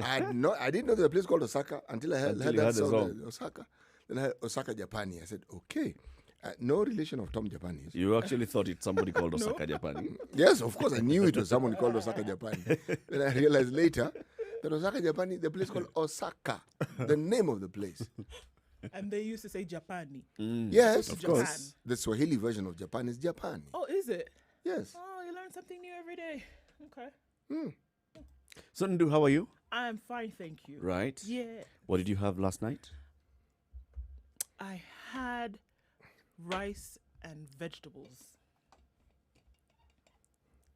I didn't know there was a place called Osaka until I heard that song. Osaka. Then I heard Osaka Japani. I said, okay. No relation of Tom Japanese. You actually thought it's somebody called Osaka Japani? Yes, of course. I knew it was someone called Osaka Japani. Then I realized later that Osaka Japani, the place called Osaka, the name of the place. And they used to say Japani. Yes, of course. The Swahili version of Japan is Japani. Oh, is it? Yes. Oh, you learn something new every day. Okay. So, Ndu, how are you? I'm fine, thank you. Right. Yeah. What did you have last night? I had rice and vegetables.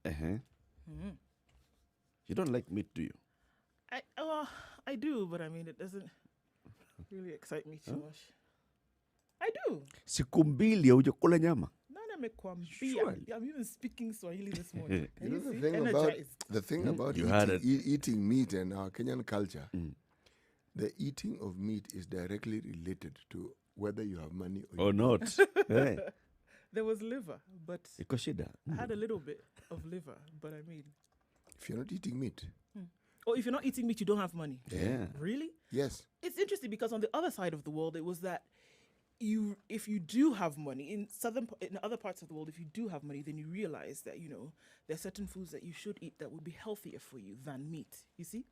You don't like meat, do you? I do, but I mean, it doesn't really excite me too much. I do. Siku mbili hujakula nyama? I'm even speaking Swahili this morning. You know the thing about eating meat and our Kenyan culture, the eating of meat is directly related to whether you have money or not. There was liver, but I had a little bit of liver, but I mean... If you're not eating meat... Or if you're not eating meat, you don't have money. Yeah. Really? Yes. It's interesting because on the other side of the world, it was that if you do have money, in other parts of the world, if you do have money, then you realize that, there are certain foods that you should eat that would be healthier for you than meat. You see?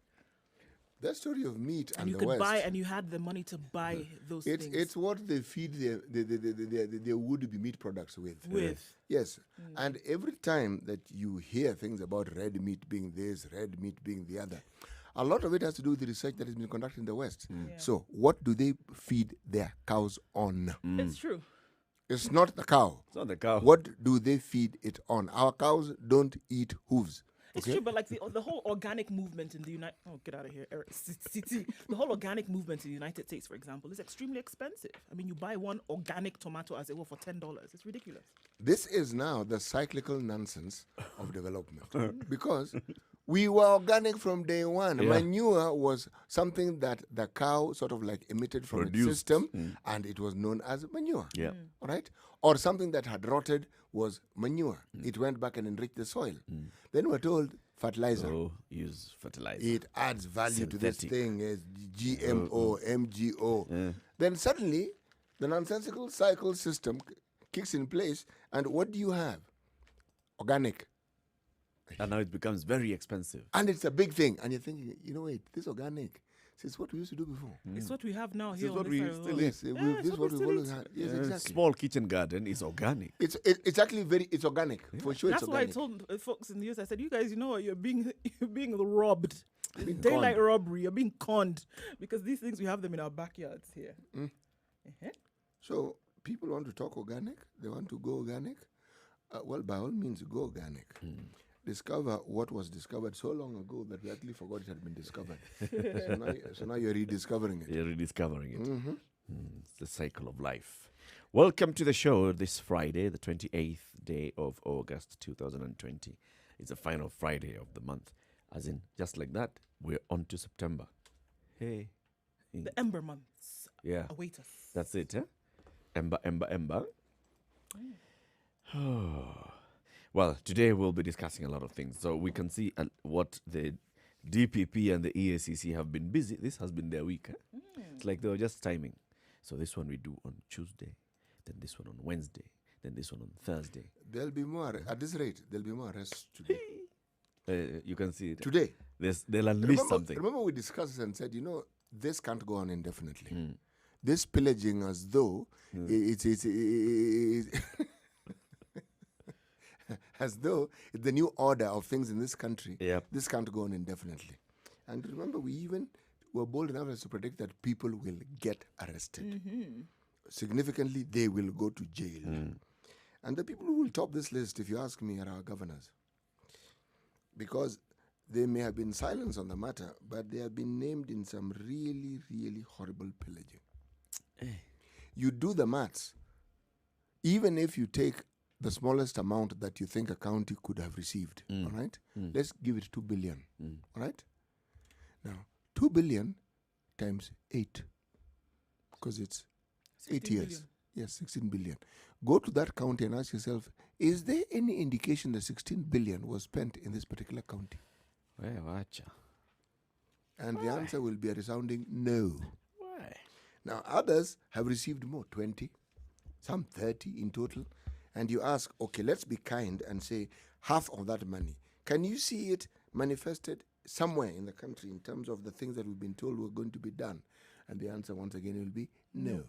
That story of meat and you the could West, buy, and you had the money to buy those things. It's what they feed their would-be meat products with. Yes. And every time that you hear things about red meat being this, red meat being the other, a lot of it has to do with the research that has been conducted in the West. Yeah. So what do they feed their cows on? It's true. It's not the cow. It's not the cow. What do they feed it on? Our cows don't eat hooves. It's true, but like the whole organic movement in the get out of here, Eric. The whole organic movement in the United States, for example, is extremely expensive. I mean, you buy one organic tomato as it were for $10. It's ridiculous. This is now the cyclical nonsense of development because we were organic from day one. Yeah. Manure was something that the cow sort of like emitted from its system, and it was known as manure. Yeah. All right? Or something that had rotted was manure. It went back and enriched the soil. Then we're told fertilizer. Oh, use fertilizer. It adds value to this thing as GMO, MGO. Then suddenly, the nonsensical cycle system kicks in place, and what do you have? Organic. And now it becomes very expensive. And it's a big thing. And you're thinking, wait, this organic, this is what we used to do before. It's what we have now here on this side of the world. Yes, this is what we've always had. Yes, exactly. Small kitchen garden is organic. It's actually it's organic. For sure, That's it's organic. why I told folks in the US, I said, you guys, you know what, you're being robbed. Daylight robbery. You're being conned. Because these things, we have them in our backyards here. So people want to talk organic. They want to go organic. Well, by all means, go organic. Discover what was discovered so long ago that we actually forgot it had been discovered. so now you're rediscovering it. You're rediscovering it. It's the cycle of life. Welcome to the show this Friday, the 28th day of August 2020. It's the final Friday of the month. As in, just like that, we're on to September. Hey. The Ember months await us. That's it, huh? Ember. Well, today we'll be discussing a lot of things. So we can see what the DPP and the EACC have been busy. This has been their week. Huh? It's like they were just timing. So this one we do on Tuesday, then this one on Wednesday, then this one on Thursday. There'll be more. At this rate, there'll be more arrests today. You can see it. Today. They'll unleash something. Remember we discussed and said, this can't go on indefinitely. This pillaging as though it's as though it's the new order of things in this country. Yep. This can't go on indefinitely. And remember, we even were bold enough as to predict that people will get arrested. Significantly, they will go to jail. And the people who will top this list, if you ask me, are our governors. Because they may have been silent on the matter, but they have been named in some really, really horrible pillaging. You do the maths. Even if you take the smallest amount that you think a county could have received, all right? Let's give it 2 billion, all right? Now, 2 billion times 8, because it's 8 years. Billion. Yes, 16 billion. Go to that county and ask yourself, is there any indication that 16 billion was spent in this particular county? And the answer will be a resounding no. Why? Now, others have received more, 20, some 30 in total. And you ask, okay, let's be kind and say half of that money. Can you see it manifested somewhere in the country in terms of the things that we've been told were going to be done? And the answer, once again, will be no.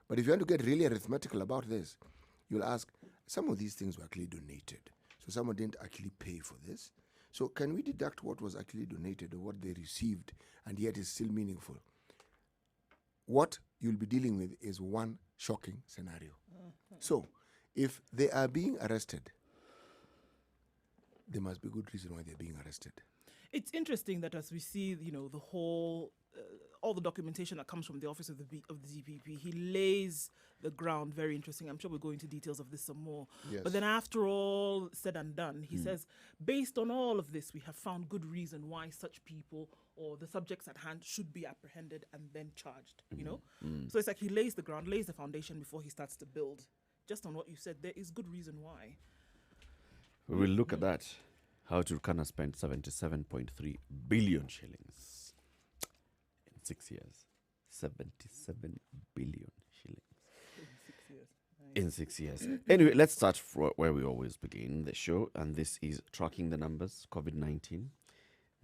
But if you want to get really arithmetical about this, you'll ask, some of these things were actually donated. So someone didn't actually pay for this. So can we deduct what was actually donated or what they received and yet is still meaningful? What you'll be dealing with is one shocking scenario. So if they are being arrested, there must be good reason why they're being arrested. It's interesting that as we see, the whole, all the documentation that comes from the office of the DPP, he lays the ground very interesting. I'm sure we'll go into details of this some more. Yes. But then after all said and done, he says, based on all of this, we have found good reason why such people or the subjects at hand should be apprehended and then charged, So it's like he lays the ground, lays the foundation before he starts to build. Just on what you said, there is good reason why. We will look at that. How Turkana spent 77.3 billion shillings in 6 years. 77 billion shillings. In 6 years. Anyway, let's start where we always begin the show, and this is tracking the numbers, COVID-19,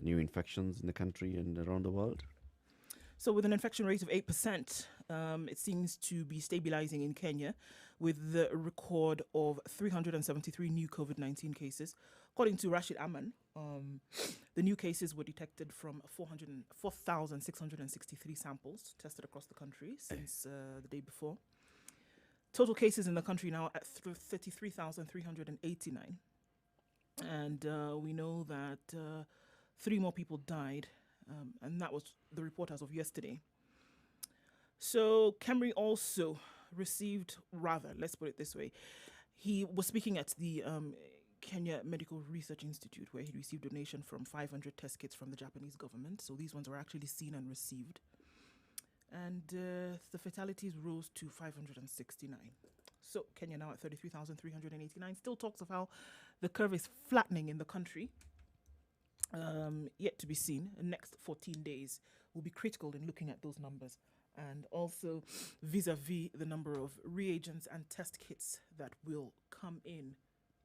new infections in the country and around the world. So with an infection rate of 8%, it seems to be stabilizing in Kenya with the record of 373 new COVID-19 cases. According to Rashid Aman, the new cases were detected from 4,663 samples tested across the country since the day before. Total cases in the country now at 33,389. And we know that 3 more people died, and that was the report as of yesterday. So Kemri also received, let's put it this way, he was speaking at the Kenya Medical Research Institute, where he received donation from 500 test kits from the Japanese government. So these ones were actually seen and received. And the fatalities rose to 569. So Kenya now at 33,389. Still talks of how the curve is flattening in the country. Yet to be seen. The next 14 days will be critical in looking at those numbers. And also vis-a-vis the number of reagents and test kits that will come in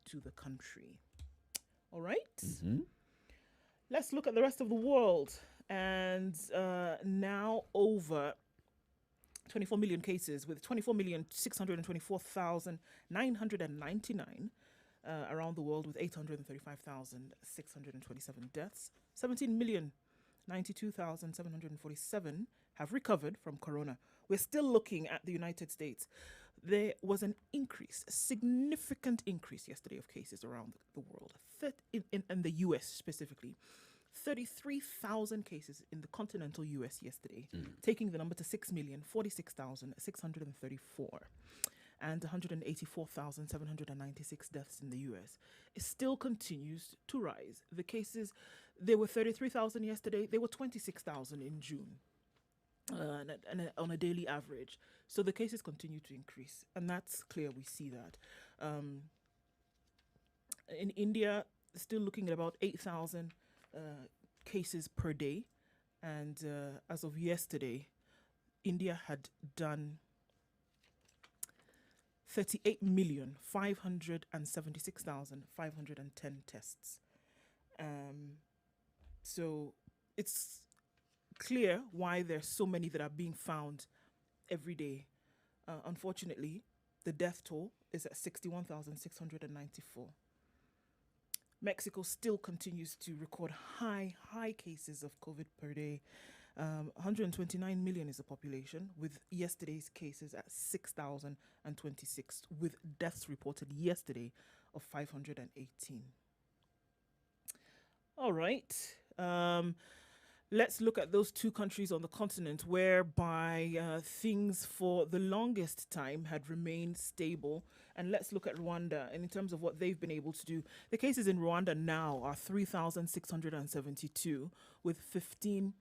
to the country. All right. Let's look at the rest of the world. And now over 24 million cases, with 24,624,999 around the world, with 835,627 deaths. 17,092,747 have recovered from corona. We're still looking at the United States. There was an increase, a significant increase yesterday of cases around the world, in the US specifically. 33,000 cases in the continental US yesterday, taking the number to 6,046,634, and 184,796 deaths in the US. It still continues to rise. The cases, there were 33,000 yesterday, there were 26,000 in June. On a daily average. So the cases continue to increase, and that's clear. We see that. In India, still looking at about 8,000 cases per day, and as of yesterday, India had done 38,576,510 tests. So it's clear why there's so many that are being found every day. Unfortunately, the death toll is at 61,694. Mexico still continues to record high cases of COVID per day. 129 million is the population, with yesterday's cases at 6,026, with deaths reported yesterday of 518. All right. Let's look at those 2 countries on the continent whereby things for the longest time had remained stable. And let's look at Rwanda. And in terms of what they've been able to do, the cases in Rwanda now are 3,672, with 15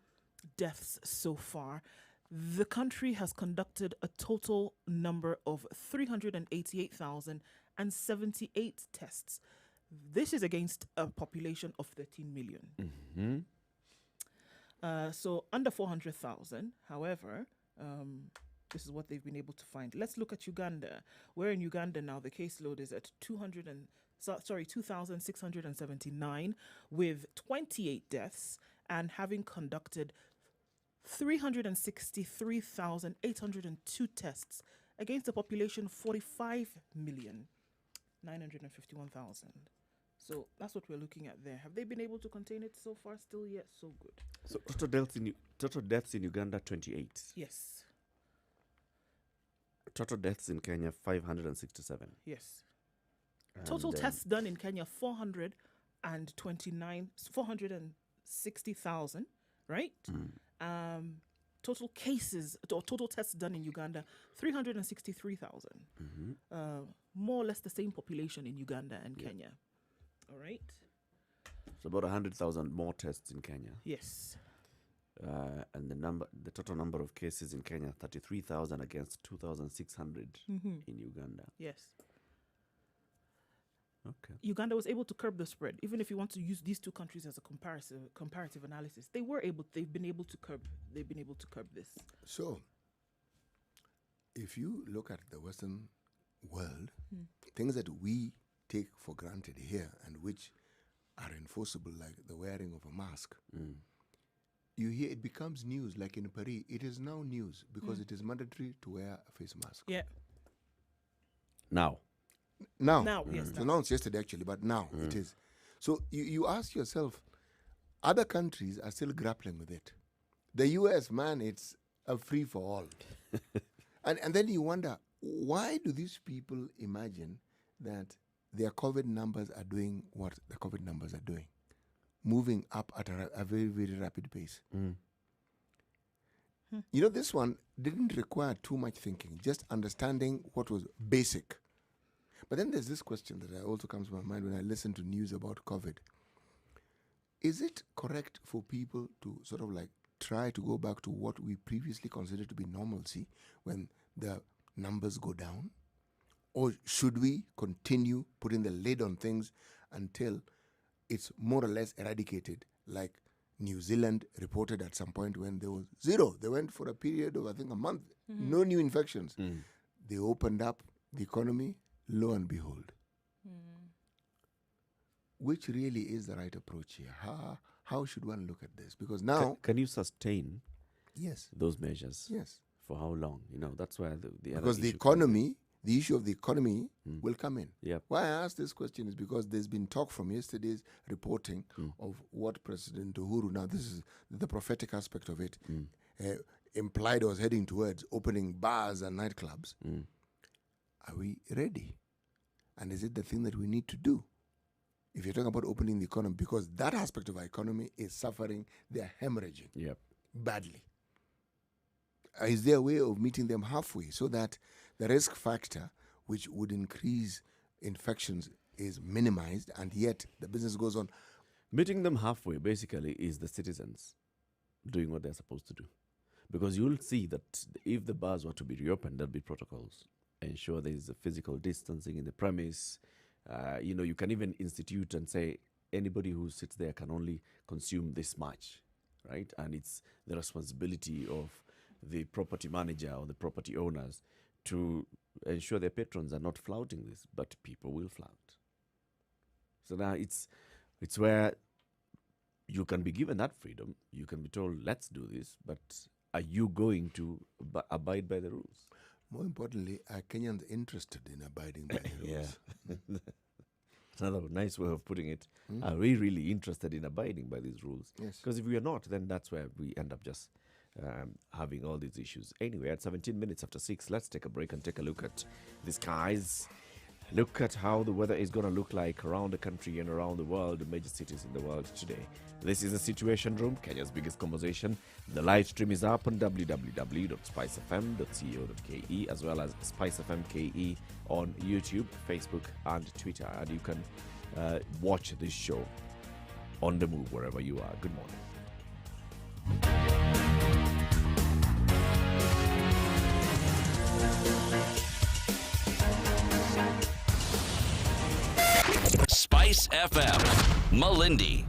deaths so far. The country has conducted a total number of 388,078 tests. This is against a population of 13 million. So under 400,000. However, this is what they've been able to find. Let's look at Uganda. Where in Uganda now the caseload is at 2,679 with 28 deaths and having conducted 363,802 tests against a population of 45,951,000. So that's what we're looking at there. Have they been able to contain it so far? Still yet, so good. So total deaths in Uganda 28. Yes. Total deaths in Kenya 567. Yes. Total tests done in Kenya 460,000, right? Total cases or total tests done in Uganda 363,000. More or less the same population in Uganda and Kenya. All right. So about 100,000 more tests in Kenya. Yes. And the total number of cases in Kenya 33,000 against 2,600 in Uganda. Yes. Okay. Uganda was able to curb the spread. Even if you want to use these two countries as a comparative analysis, they've been able to curb this. So, if you look at the Western world, things that we take for granted here and which are enforceable, like the wearing of a mask, you hear it becomes news. Like in Paris, it is now news because it is mandatory to wear a face mask. Yeah. Now, yes. So now it's yesterday actually, but now it is. So you ask yourself, other countries are still grappling with it. The US, man, it's a free for all. and then you wonder, why do these people imagine that their COVID numbers are doing what the COVID numbers are doing? Moving up at a very, very rapid pace. You know, this one didn't require too much thinking, just understanding what was basic. But then there's this question that also comes to my mind when I listen to news about COVID. Is it correct for people to sort of like try to go back to what we previously considered to be normalcy when the numbers go down? Or should we continue putting the lid on things until it's more or less eradicated, like New Zealand reported at some point when there was zero. They went for a period of, I think, a month, no new infections. They opened up the economy, lo and behold. Which really is the right approach here? How should one look at this? Because now... Can you sustain those measures? Yes. For how long? You know, that's where the because the economy... The issue of the economy will come in. Yep. Why I ask this question is because there's been talk from yesterday's reporting of what President Uhuru, now this is the prophetic aspect of it, implied was heading towards opening bars and nightclubs. Are we ready? And is it the thing that we need to do? If you're talking about opening the economy, because that aspect of our economy is suffering, they're hemorrhaging badly. Is there a way of meeting them halfway so that the risk factor, which would increase infections, is minimized, and yet the business goes on? Meeting them halfway, basically, is the citizens doing what they're supposed to do. Because you'll see that if the bars were to be reopened, there'll be protocols. Ensure there is a physical distancing in the premise. You can even institute and say anybody who sits there can only consume this much, right? And it's the responsibility of the property manager or the property owners to ensure their patrons are not flouting this, but people will flout. So now it's where you can be given that freedom. You can be told, let's do this, but are you going to abide by the rules? More importantly, are Kenyans interested in abiding by the rules? It's another nice way of putting it. Are we really interested in abiding by these rules? Yes. Because if we are not, then that's where we end up just having all these issues. Anyway, at 17 minutes after 6, let's take a break and take a look at the skies. Look at how the weather is going to look like around the country and around the world, the major cities in the world today. This is the Situation Room, Kenya's biggest conversation. The live stream is up on www.spicefm.co.ke as well as Spice FM KE on YouTube, Facebook and Twitter. And you can watch this show on the move wherever you are. Good morning. Spice FM, Malindi.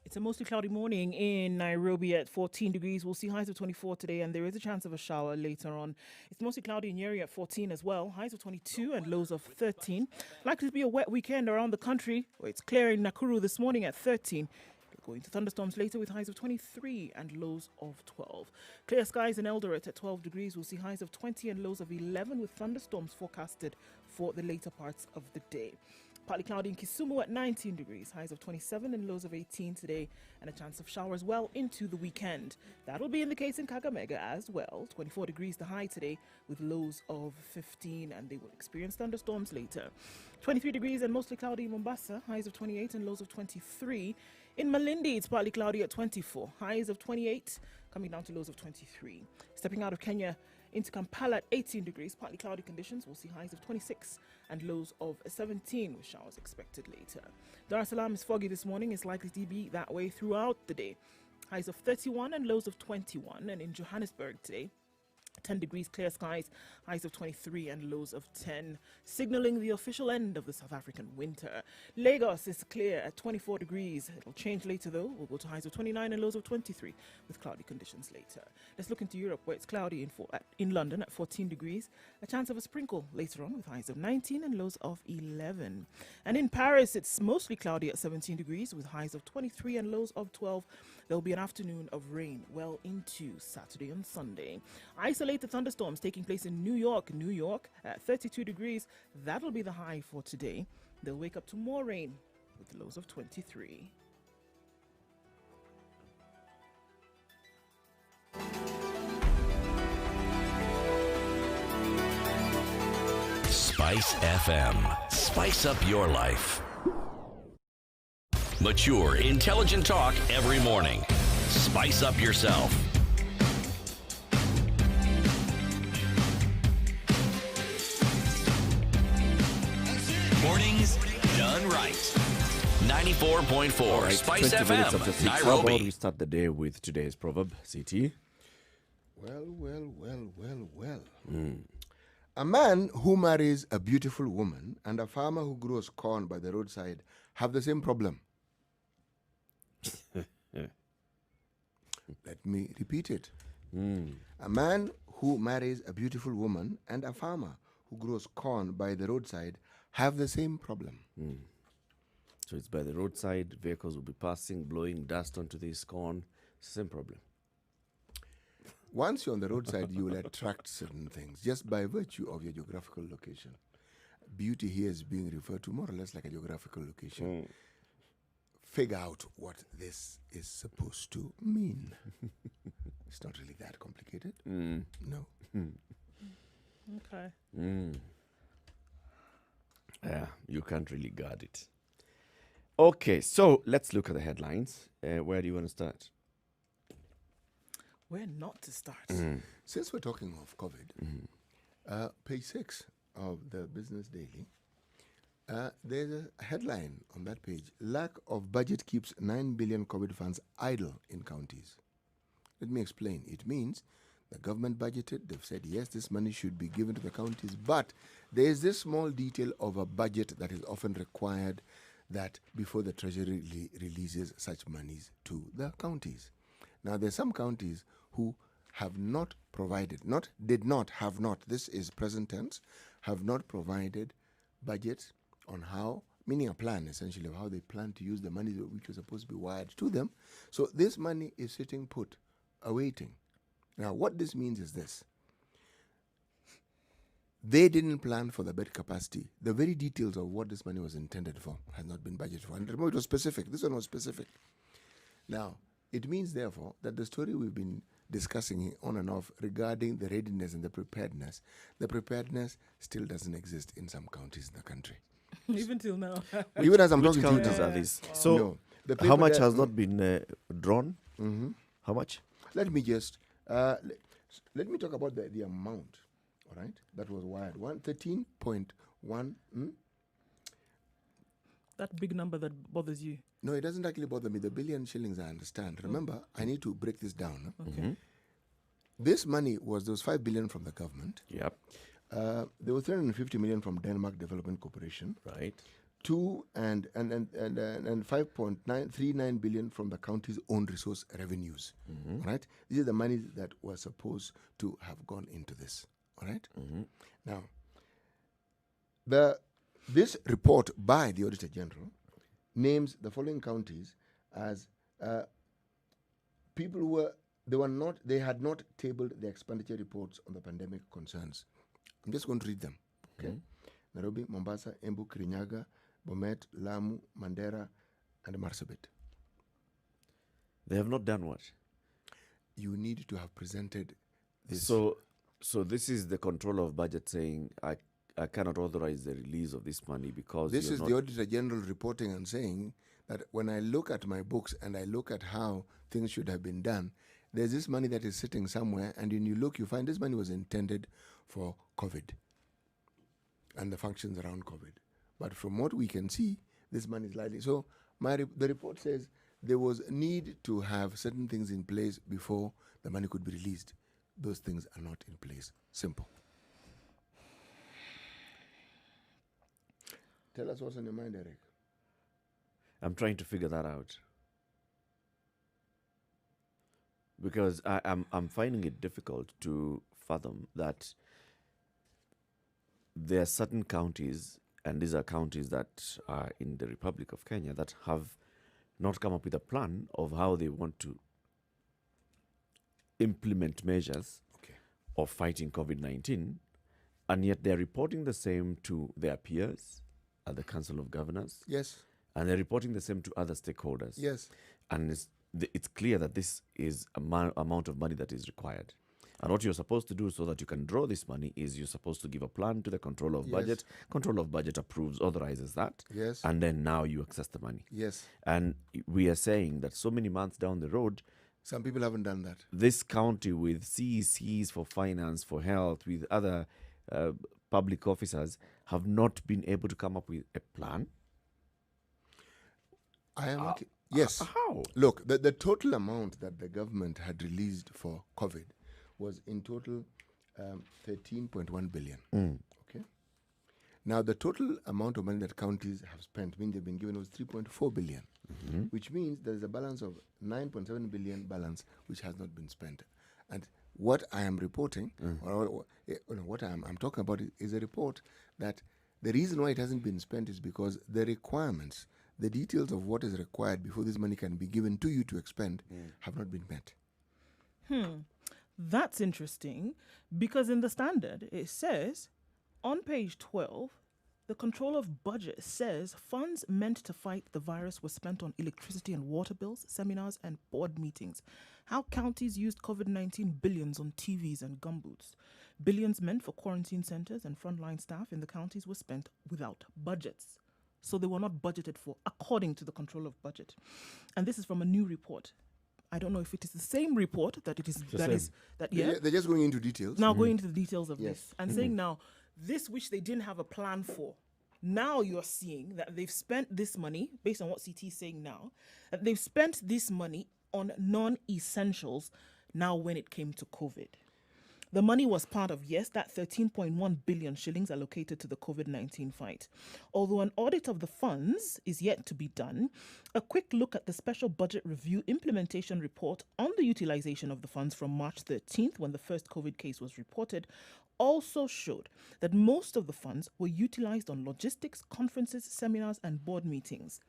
It's a mostly cloudy morning in Nairobi at 14 degrees. We'll see highs of 24 today, and there is a chance of a shower later on. It's mostly cloudy in Nyeri at 14 as well. Highs of 22 and lows of 13. Likely to be a wet weekend around the country. It's clear in Nakuru this morning at 13. Going to thunderstorms later with highs of 23 and lows of 12. Clear skies in Eldoret at 12 degrees. We'll see highs of 20 and lows of 11 with thunderstorms forecasted for the later parts of the day. Partly cloudy in Kisumu at 19 degrees. Highs of 27 and lows of 18 today. And a chance of showers well into the weekend. That'll be in the case in Kakamega as well. 24 degrees the high today with lows of 15. And they will experience thunderstorms later. 23 degrees and mostly cloudy in Mombasa. Highs of 28 and lows of 23. In Malindi, it's partly cloudy at 24. Highs of 28, coming down to lows of 23. Stepping out of Kenya into Kampala at 18 degrees. Partly cloudy conditions. We'll see highs of 26 and lows of 17 with showers expected later. Dar es Salaam is foggy this morning. It's likely to be that way throughout the day. Highs of 31 and lows of 21. And in Johannesburg today, 10 degrees, clear skies, highs of 23 and lows of 10, signaling the official end of the South African winter. Lagos is clear at 24 degrees. It'll change later though. We'll go to highs of 29 and lows of 23 with cloudy conditions later. Let's look into Europe where it's cloudy in London at 14 degrees. A chance of a sprinkle later on with highs of 19 and lows of 11. And in Paris, it's mostly cloudy at 17 degrees with highs of 23 and lows of 12. There'll be an afternoon of rain well into Saturday and Sunday. Isolated thunderstorms taking place in New York at 32 degrees. That'll be the high for today. They'll wake up to more rain with lows of 23. Spice FM. Spice up your life. Mature, intelligent talk every morning. Spice up yourself. Mornings done right. 94.4 Right, Spice 20 minutes after FM, 6. How about Nairobi. we start the day with today's proverb, CT? Well. A man who marries a beautiful woman and a farmer who grows corn by the roadside have the same problem. Let me repeat it. A man who marries a beautiful woman and a farmer who grows corn by the roadside have the same problem. So it's by the roadside, vehicles will be passing, blowing dust onto this corn. It's the same problem. Once you're on the roadside, you will attract certain things just by virtue of your geographical location. Beauty here is being referred to more or less like a geographical location. Figure out what this is supposed to mean. It's not really that complicated. No. Okay. Yeah, you can't really guard it. Okay, so let's look at the headlines. Where do you want to start? Where not to start? Since we're talking of COVID, page 6 of the Business Daily, there's a headline on that page. Lack of budget keeps 9 billion COVID funds idle in counties. Let me explain. It means the government budgeted. They've said, yes, this money should be given to the counties. But there is this small detail of a budget that is often required that before the Treasury releases such monies to the counties. Now, there are some counties who have not provided, this is present tense, have not provided budgets on how, meaning a plan essentially of how they plan to use the money which was supposed to be wired to them. So this money is sitting put, awaiting. Now, what this means is this. They didn't plan for the bed capacity. The very details of what this money was intended for has not been budgeted for. And remember, it was specific. This one was specific. Now, it means, therefore, that the story we've been discussing on and off regarding the readiness and the preparedness still doesn't exist in some counties in the country. Even till now. Even as I'm Which talking to you counties now. are these? So, No. The how paper much there- has not been drawn? How much? Let me just, let me talk about the amount, all right, that was wired. 113.1. That big number that bothers you. No, it doesn't actually bother me. The billion shillings, I understand. Remember, I need to break this down. Huh? Okay. This money there was 5 billion from the government. Yep. There was 350 million from Denmark Development Corporation. Right. and 5.939 billion from the county's own resource revenues. All right, these are the monies that were supposed to have gone into this. All right. Now, this report by the Auditor General names the following counties as people who they had not tabled the expenditure reports on the pandemic concerns. I'm just going to read them. Okay. Nairobi, Mombasa, Embu, Kirinyaga, Bomet, Lamu, Mandera, and Marsabit. They have not done what? You need to have presented this. So this is the controller of budget saying, I cannot authorize the release of this money because this is the Auditor General reporting and saying that when I look at my books and I look at how things should have been done, there's this money that is sitting somewhere, and when you look, you find this money was intended for COVID and the functions around COVID. But from what we can see, this money is likely. So the report says there was a need to have certain things in place before the money could be released. Those things are not in place. Simple. Tell us what's on your mind, Eric. I'm trying to figure that out. Because I'm finding it difficult to fathom that there are certain counties, and these are counties that are in the Republic of Kenya, that have not come up with a plan of how they want to implement measures of fighting COVID-19, and yet they're reporting the same to their peers at the Council of Governors. Yes. And they're reporting the same to other stakeholders. Yes. And it's clear that this is amount of money that is required. And what you're supposed to do so that you can draw this money is you're supposed to give a plan to the controller of budget. Controller of budget approves, authorizes that. Yes. And then now you access the money. Yes. And we are saying that so many months down the road, some people haven't done that. This county with CECs for finance, for health, with other public officers have not been able to come up with a plan. Yes. How? Look, the total amount that the government had released for COVID was in total 13.1 billion. Okay. Now, the total amount of money that counties have spent, means they've been given, was 3.4 billion, which means there is a balance of 9.7 billion balance which has not been spent. And what I am reporting, or what I'm talking about, is a report that the reason why it hasn't been spent is because the requirements, the details of what is required before this money can be given to you to expend have not been met. That's interesting, because in the standard, it says on page 12, the control of budget says funds meant to fight the virus were spent on electricity and water bills, seminars and board meetings. How counties used COVID-19 billions on TVs and gumboots. Billions meant for quarantine centers and frontline staff in the counties were spent without budgets. So they were not budgeted for according to the control of budget. And this is from a new report. I don't know if it is the same report that it is. They're just going into details. Now going into the details of this and saying now this which they didn't have a plan for. Now you're seeing that they've spent this money based on what CT is saying now. That they've spent this money on non-essentials. Now when it came to COVID. The money was part of, that 13.1 billion shillings allocated to the COVID-19 fight. Although an audit of the funds is yet to be done, a quick look at the Special Budget Review Implementation Report on the utilization of the funds from March 13th, when the first COVID case was reported, also showed that most of the funds were utilized on logistics, conferences, seminars, and board meetings.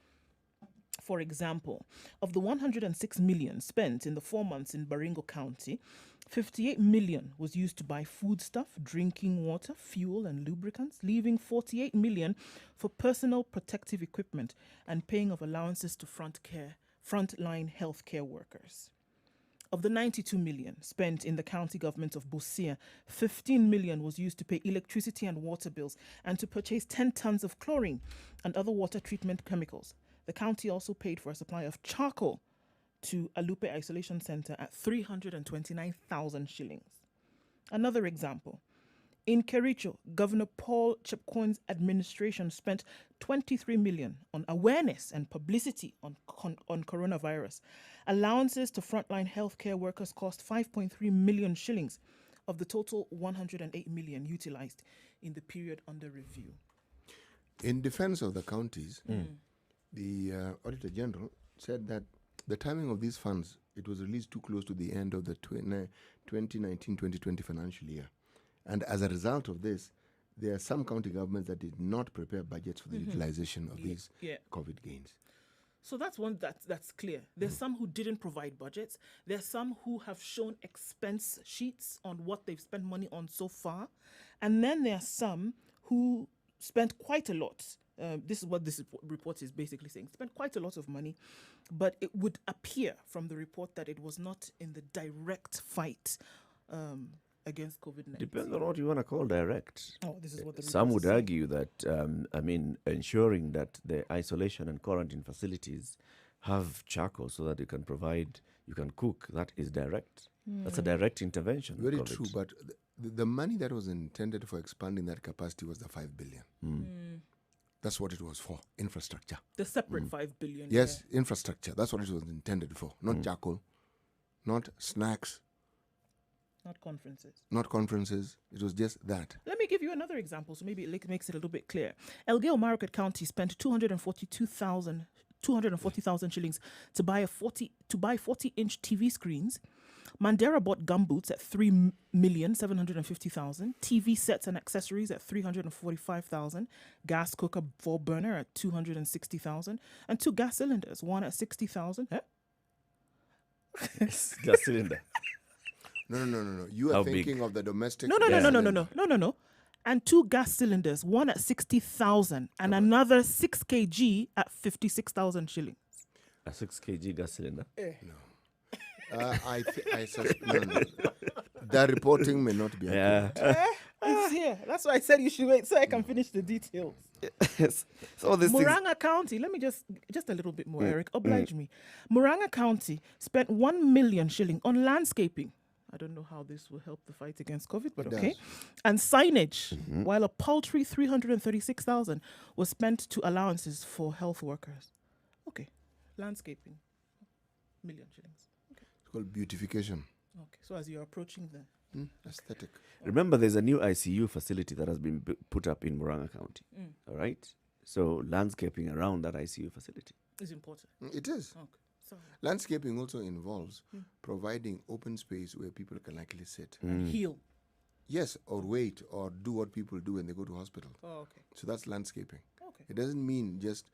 For example, of the 106 million spent in the 4 months in Baringo County, 58 million was used to buy foodstuff, drinking water, fuel and lubricants, leaving 48 million for personal protective equipment and paying of allowances to frontline healthcare workers. Of the 92 million spent in the county government of Busia, 15 million was used to pay electricity and water bills and to purchase 10 tons of chlorine and other water treatment chemicals. The county also paid for a supply of charcoal to Alupe Isolation Center at 329,000 shillings. Another example. In Kericho, Governor Paul Chepkwon's administration spent 23 million on awareness and publicity on coronavirus. Allowances to frontline healthcare workers cost 5.3 million shillings of the total 108 million utilized in the period under review. In defense of the counties, the Auditor General said that the timing of these funds, it was released too close to the end of the 2019-2020 financial year. And as a result of this, there are some county governments that did not prepare budgets for the utilization of these COVID gains. So that's one that's clear. There's some who didn't provide budgets. There's some who have shown expense sheets on what they've spent money on so far. And then there are some who spent quite a lot. This is what this report is basically saying. Spent quite a lot of money, but it would appear from the report that it was not in the direct fight against COVID-19. Depends on what you want to call direct. Oh, this is what the Some report would is saying. argue that, ensuring that the isolation and quarantine facilities have charcoal so that you can cook, that is direct. That's a direct intervention. Very COVID. true, but the money that was intended for expanding that capacity was the 5 billion. That's what it was for, infrastructure. The separate 5 billion. Yes, infrastructure. That's what it was intended for. Not charcoal, not snacks, Not conferences. not conferences. It was just that. Let me give you another example, so maybe it makes it a little bit clear. Elgeyo Marakwet County spent 240,000 shillings to buy 40-inch TV screens. Mandera bought gumboots at 3,750,000, TV sets and accessories at 345,000, gas cooker 4-burner at 260,000, and 2 gas cylinders, one at 60,000. Huh? Gas cylinder. No. You are How big? thinking of the domestic. No. And 2 gas cylinders, one at 60,000 and another 6 kg at 56,000 shillings. A 6 kg gas cylinder. I suspect the reporting may not be accurate. It's here. That's why I said you should wait so I can finish the details. Yes. So this Murang'a County, let me just a little bit more, Eric. Oblige me. Murang'a County spent 1 million shilling on landscaping. I don't know how this will help the fight against COVID, but It okay. does. And signage, while a paltry 336,000 was spent to allowances for health workers. Okay. Landscaping, 1 million shillings. It's called beautification. Okay. So as you're approaching the Aesthetic. Remember, there's a new ICU facility that has been put up in Murang'a County. All right? So landscaping around that ICU facility. is important. It is. Okay. So Landscaping also involves providing open space where people can actually sit. heal. Yes, or wait, or do what people do when they go to hospital. Oh, okay. So that's landscaping. Okay. It doesn't mean just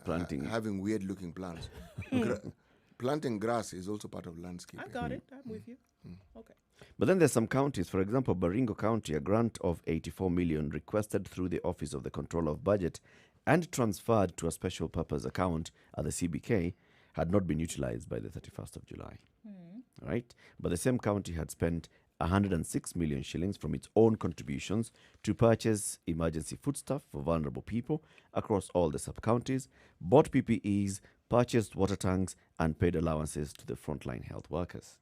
planting. having weird-looking plants. Planting grass is also part of landscaping. I got it. I'm with you. Okay. But then there's some counties, for example, Baringo County, a grant of 84 million requested through the Office of the Controller of Budget and transferred to a special purpose account at the CBK had not been utilized by the 31st of July. Right? But the same county had spent 106 million shillings from its own contributions to purchase emergency foodstuff for vulnerable people across all the sub-counties, bought PPEs, purchased water tanks, and paid allowances to the frontline health workers.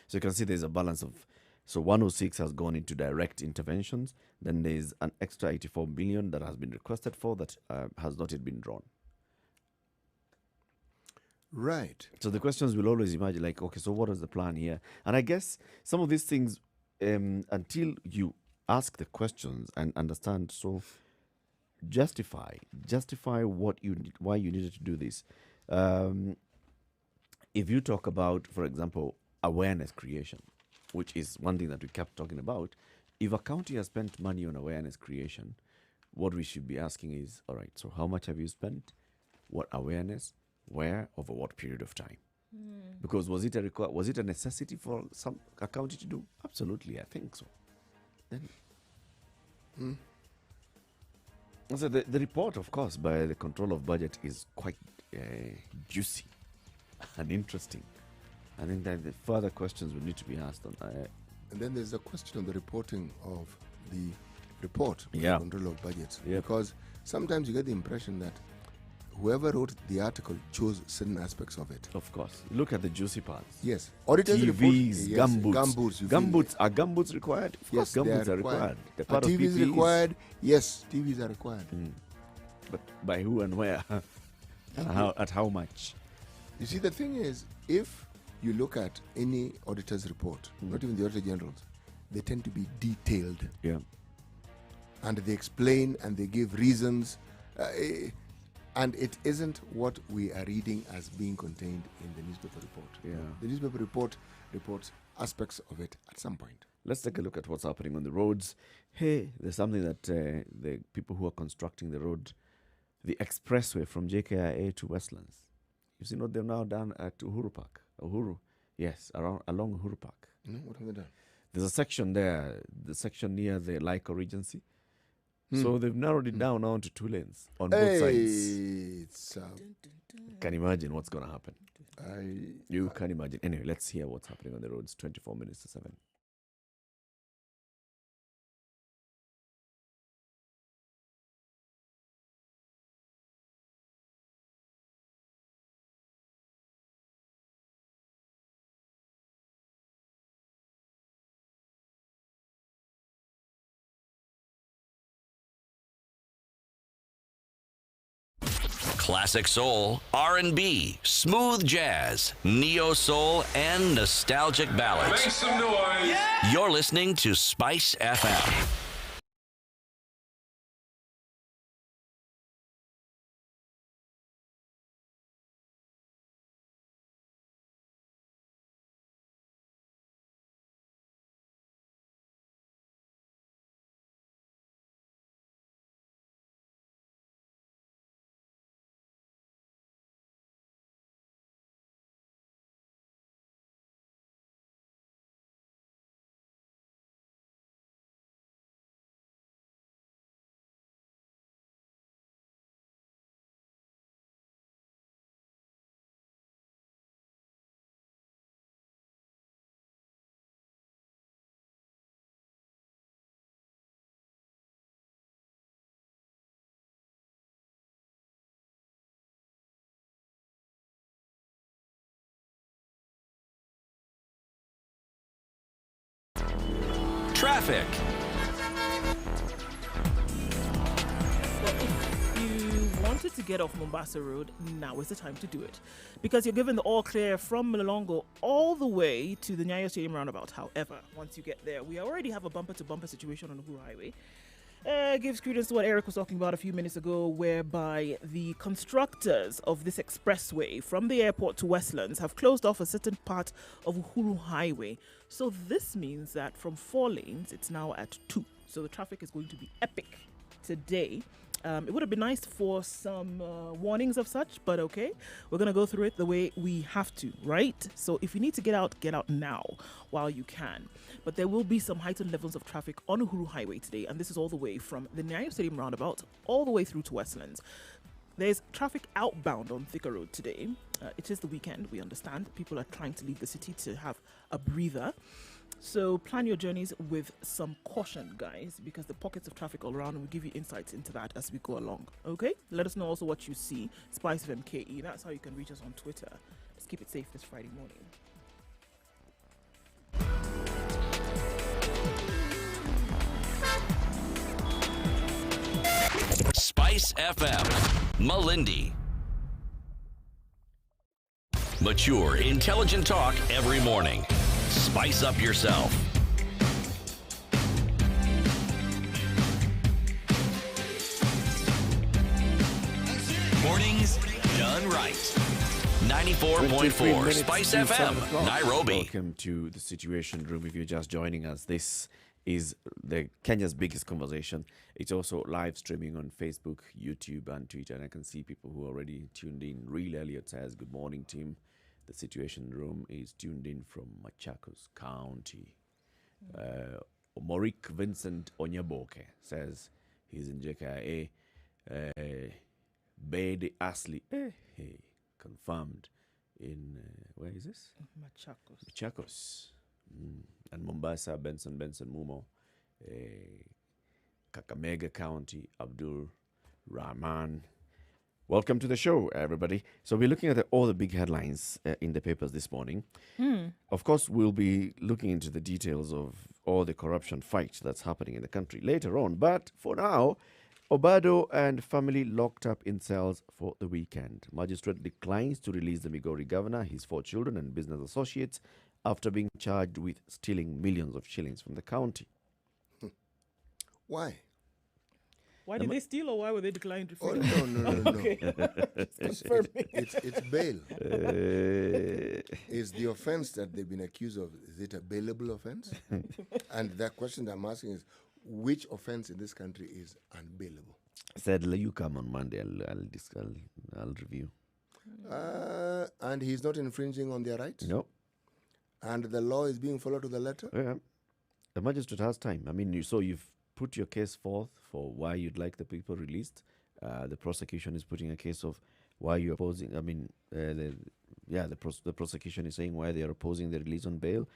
So you can see there's a balance of, so 106 has gone into direct interventions, then there's an extra 84 million that has been requested for that has not yet been drawn. Right. So the questions will always imagine, like, okay, so what is the plan here? And I guess some of these things, until you ask the questions and understand, so justify what you need, why you needed to do this. If you talk about, for example, awareness creation, which is one thing that we kept talking about, if a county has spent money on awareness creation, what we should be asking is, all right, so how much have you spent? What awareness? Where? Over what period of time? Because was it a necessity for a county to do? Absolutely, I think so. Then, so the report, of course, by the Control of Budget is quite juicy and interesting. I think that the further questions will need to be asked on. And then there's the question of the reporting of the report by Yeah. the Control of Budgets. Yep. Because sometimes you get the impression that whoever wrote the article chose certain aspects of it. Of course, look at the juicy parts. Yes. Auditors report. TVs, Yes, gumboots. you feel- Gumboots, are gumboots required? Of Yes, course, they gumboots are required. They're Are part of TVs PPEs. required? Yes, TVs are required. But by who and where? And how, at how much? You see, the thing is, if you look at any auditor's report, not even the Auditor General's, they tend to be detailed. Yeah. and they explain and they give reasons, and it isn't what we are reading as being contained in the newspaper report. Yeah. The newspaper report reports aspects of it at some point. Let's take a look at what's happening on the roads. Hey, there's something that the people who are constructing the road, the expressway from JKIA to Westlands, you've seen what they've now done at Uhuru Park. Yes, along Uhuru Park. No, what have they done? There's a section there, the section near the Lyco Regency. So they've narrowed it down now to 2 lanes on both sides. It's, Can you imagine what's going to happen? You can imagine. Anyway, let's hear what's happening on the roads. 24 minutes to 7. Classic soul, R&B, smooth jazz, neo soul, and nostalgic ballads. Make some noise. Yeah. You're listening to Spice FM. Traffic. Well, if you wanted to get off Mombasa Road, now is the time to do it. Because you're given the all clear from Mlolongo all the way to the Nyayo Stadium roundabout. However, once you get there, we already have a bumper-to-bumper situation on the Uhuru Highway. Gives credence to what Eric was talking about a few minutes ago, whereby the constructors of this expressway from the airport to Westlands have closed off a certain part of Uhuru Highway. So this means that from 4 lanes, it's now at 2. So the traffic is going to be epic today. It would have been nice for some warnings of such, but okay. We're going to go through it the way we have to, right? So if you need to get out now while you can. But there will be some heightened levels of traffic on Uhuru Highway today, and this is all the way from the Nyayo Stadium roundabout all the way through to Westlands. There's traffic outbound on Thika Road today. It is the weekend, we understand. People are trying to leave the city to have a breather. So plan your journeys with some caution, guys, because the pockets of traffic all around, and we'll give you insights into that as we go along. Okay? Let us know also what you see. Spice of MKE. That's how you can reach us on Twitter. Let's keep it safe this Friday morning. Spice FM. Malindi. Mature, intelligent talk every morning. Spice up yourself. Mornings done right. 94.4 Spice FM, Nairobi. Welcome to the Situation Room. If you're just joining us, this is the Kenya's biggest conversation. It's also live streaming on Facebook, YouTube, and Twitter. And I can see people who are already tuned in. Real Elliot says, "Good morning, team." The Situation Room is tuned in from Machakos County. Morik Vincent Onyaboke says he's in JKIA. Bede Asli, confirmed in, where is this? Machakos. And Mombasa, Benson Mumo. Kakamega County, Abdul Rahman. Welcome to the show, everybody. So we're looking at all the big headlines in the papers this morning. Of course, we'll be looking into the details of all the corruption fight that's happening in the country later on. But for now, Obado and family locked up in cells for the weekend. Magistrate declines to release the Migori governor, his 4 children and business associates after being charged with stealing millions of shillings from the county. Why? Why did they steal, or why were they declined to Oh, freedom? no. Okay. Just confirming. It's bail. Is the offense that they've been accused of, is it a bailable offense? And that question I'm asking is, which offense in this country is unbailable? Said, you come on Monday, I'll review. And he's not infringing on their rights? No. And the law is being followed to the letter? Yeah. The magistrate has time. I mean, you've put your case forth for why you'd like the people released. The prosecution is putting a case of why you're opposing. I mean, the prosecution is saying why they are opposing the release on bail,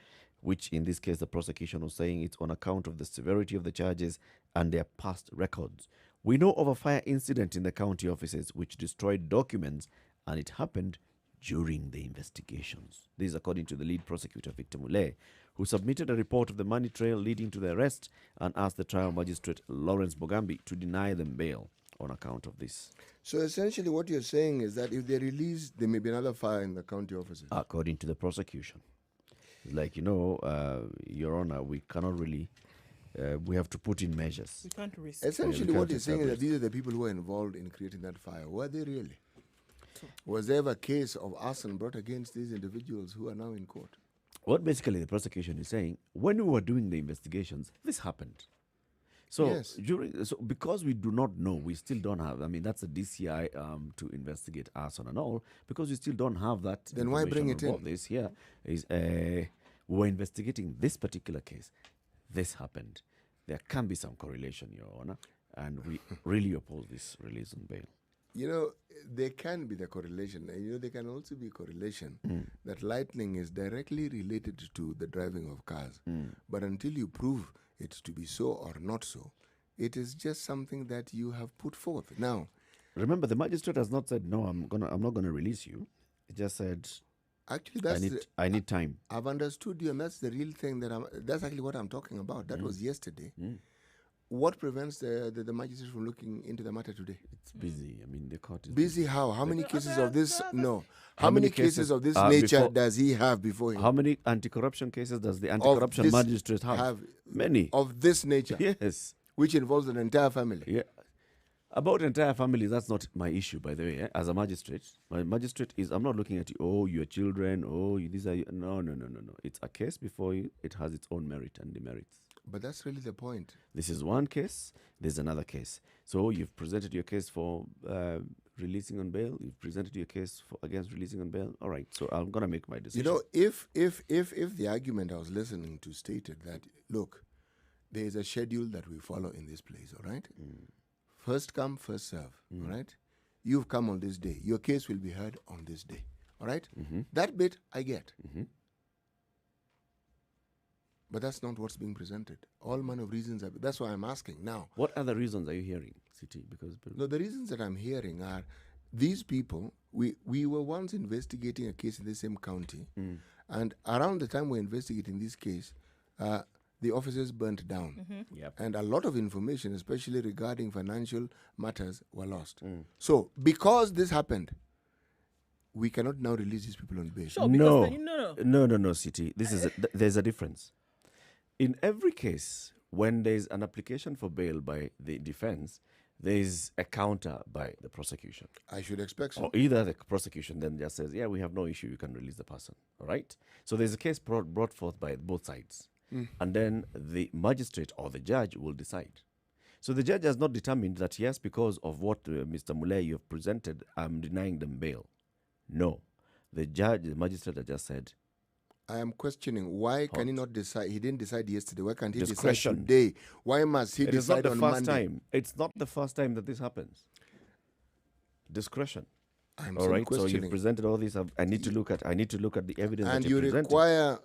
which in this case the prosecution was saying it's on account of the severity of the charges and their past records. We know of a fire incident in the county offices which destroyed documents, and it happened during the investigations. This is according to the lead prosecutor, Victor Mule, who submitted a report of the money trail leading to the arrest and asked the trial magistrate, Lawrence Bogambi, to deny them bail on account of this. So essentially what you're saying is that if they release, there may be another fire in the county offices. According to the prosecution. It's like, Your Honor, we cannot really, we have to put in measures. We can't risk. Essentially what you're saying is that these are the people who are involved in creating that fire. Were they really? Was there ever a case of arson brought against these individuals who are now in court? What basically the prosecution is saying, when we were doing the investigations, this happened. So Yes. because we do not know, we still don't have, I mean, that's a DCI to investigate arson and all, because we still don't have that. Then why bring it in? This here is, we're investigating this particular case. This happened. There can be some correlation, Your Honor, and we really oppose this release on bail. There can be the correlation. And, there can also be correlation that lightning is directly related to the driving of cars. But until you prove it to be so or not so, it is just something that you have put forth. Now, remember, the magistrate has not said, no, I'm not going to release you. He just said, actually, I need time. I've understood you, and that's the real thing that's actually what I'm talking about. That was yesterday. What prevents the magistrate from looking into the matter today? It's busy. I mean, the court is busy. How? How many cases of this? No. How many cases of this nature does he have before him? How many anti-corruption cases does the anti-corruption magistrate have? Many. Of this nature? Yes. Which involves an entire family? Yeah. About entire family, that's not my issue, by the way. As a magistrate, my magistrate is, I'm not looking at you, oh, your children, oh, these are, no. It's a case before you. It has its own merit and demerits. But that's really the point. This is one case, there's another case. So you've presented your case for releasing on bail, you've presented your case against releasing on bail. All right, so I'm going to make my decision. If the argument I was listening to stated that, look, there is a schedule that we follow in this place, all right? First come, first serve, all right? You've come on this day. Your case will be heard on this day, all right? That bit I get. But that's not what's being presented. All manner of reasons. That's why I'm asking now. What other reasons are you hearing, CT? Because no, the reasons that I'm hearing are these people. We were once investigating a case in the same county, and around the time we're investigating this case, the offices burnt down, and a lot of information, especially regarding financial matters, were lost. So because this happened, we cannot now release these people on bail. Sure, no, CT. There's a difference. In every case, when there's an application for bail by the defense, there's a counter by the prosecution. I should expect so. Or either the prosecution then just says, yeah, we have no issue, you can release the person. All right? So there's a case brought forth by both sides. And then the magistrate or the judge will decide. So the judge has not determined that, yes, because of what Mr. Mule you have presented, I'm denying them bail. No. The magistrate has just said, I am questioning why can he not decide? He didn't decide yesterday. Why can't he Discretion. decide today? Why must he decide on Monday? It's not the first time that this happens. Discretion. I'm all right. questioning. So you've presented all this. I need to look at the evidence. And that you require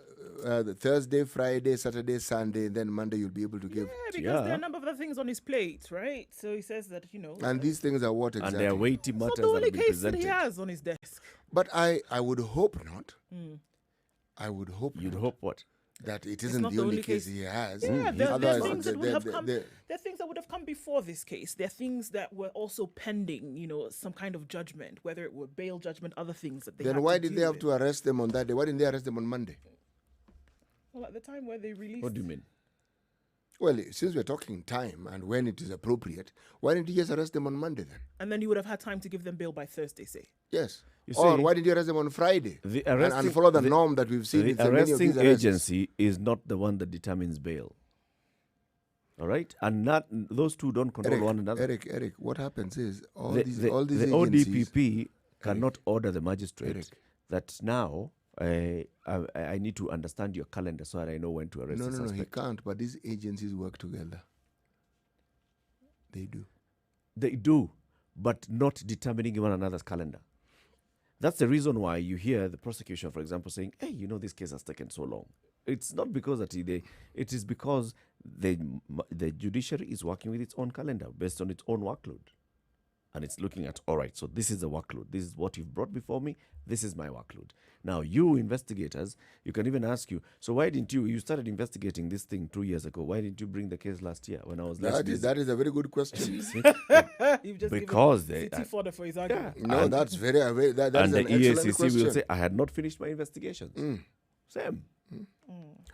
the Thursday, Friday, Saturday, Sunday, then Monday you'll be able to give. Yeah, because there are a number of other things on his plate, right? So he says that And these things are what exactly? And they are weighty matters not the only that case presented. that he has on his desk. But I would hope not. I would hope. You'd not hope what? That it isn't the only case he has. Yeah, there are things that Otherwise, would have come before this case. There are things that were also pending, some kind of judgment, whether it were bail judgment, other things that they had then why to did deal they have with. to arrest them on that day? Why didn't they arrest them on Monday? Well, at the time where they released... What do you mean? Well, since we're talking time and when it is appropriate, why didn't you just arrest them on Monday then? And then you would have had time to give them bail by Thursday, say. Yes. You Or see, why did you arrest them on Friday? The And arresting, follow the the- norm that we've seen the in so many of arresting these arrests. agency is not the one that determines bail. All right, and not those two don't control one another. Eric, what happens is all the, these the agencies. ODPP cannot order the magistrate Eric. that now I need to understand your calendar so that I know when to arrest No, the he suspect. can't. But these agencies work together. They do. They do, but not determining one another's calendar. That's the reason why you hear the prosecution, for example, saying, hey, this case has taken so long. It's not because it is because the judiciary is working with its own calendar based on its own workload. And it's looking at, all right, so this is the workload. This is what you've brought before me. This is my workload. Now, you investigators, you can even ask you, so why didn't you started investigating this thing 2 years ago. Why didn't you bring the case last year when I was last busy? That is a very good question. You've just Because given they- city fodder for his argument. No, that's that and is the an excellent EACC question. will say, I had not finished my investigations. Same.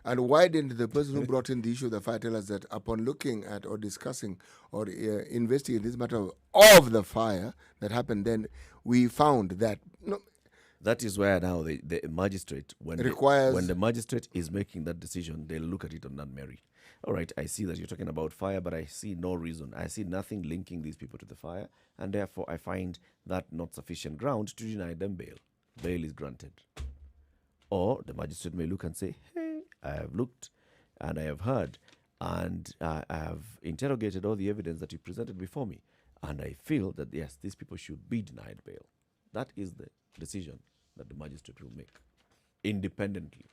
And why didn't the person who brought in the issue of the fire tell us that upon looking at or discussing or investigating this matter of the fire that happened then, we found that That is where now the magistrate, when the magistrate is making that decision, they'll look at it on that merit. All right, I see that you're talking about fire, but I see no reason. I see nothing linking these people to the fire, and therefore I find that not sufficient ground to deny them bail. Bail is granted. Or the magistrate may look and say, hey, I have looked and I have heard and I have interrogated all the evidence that you presented before me, and I feel that, yes, these people should be denied bail. That is the decision that the magistrate will make independently.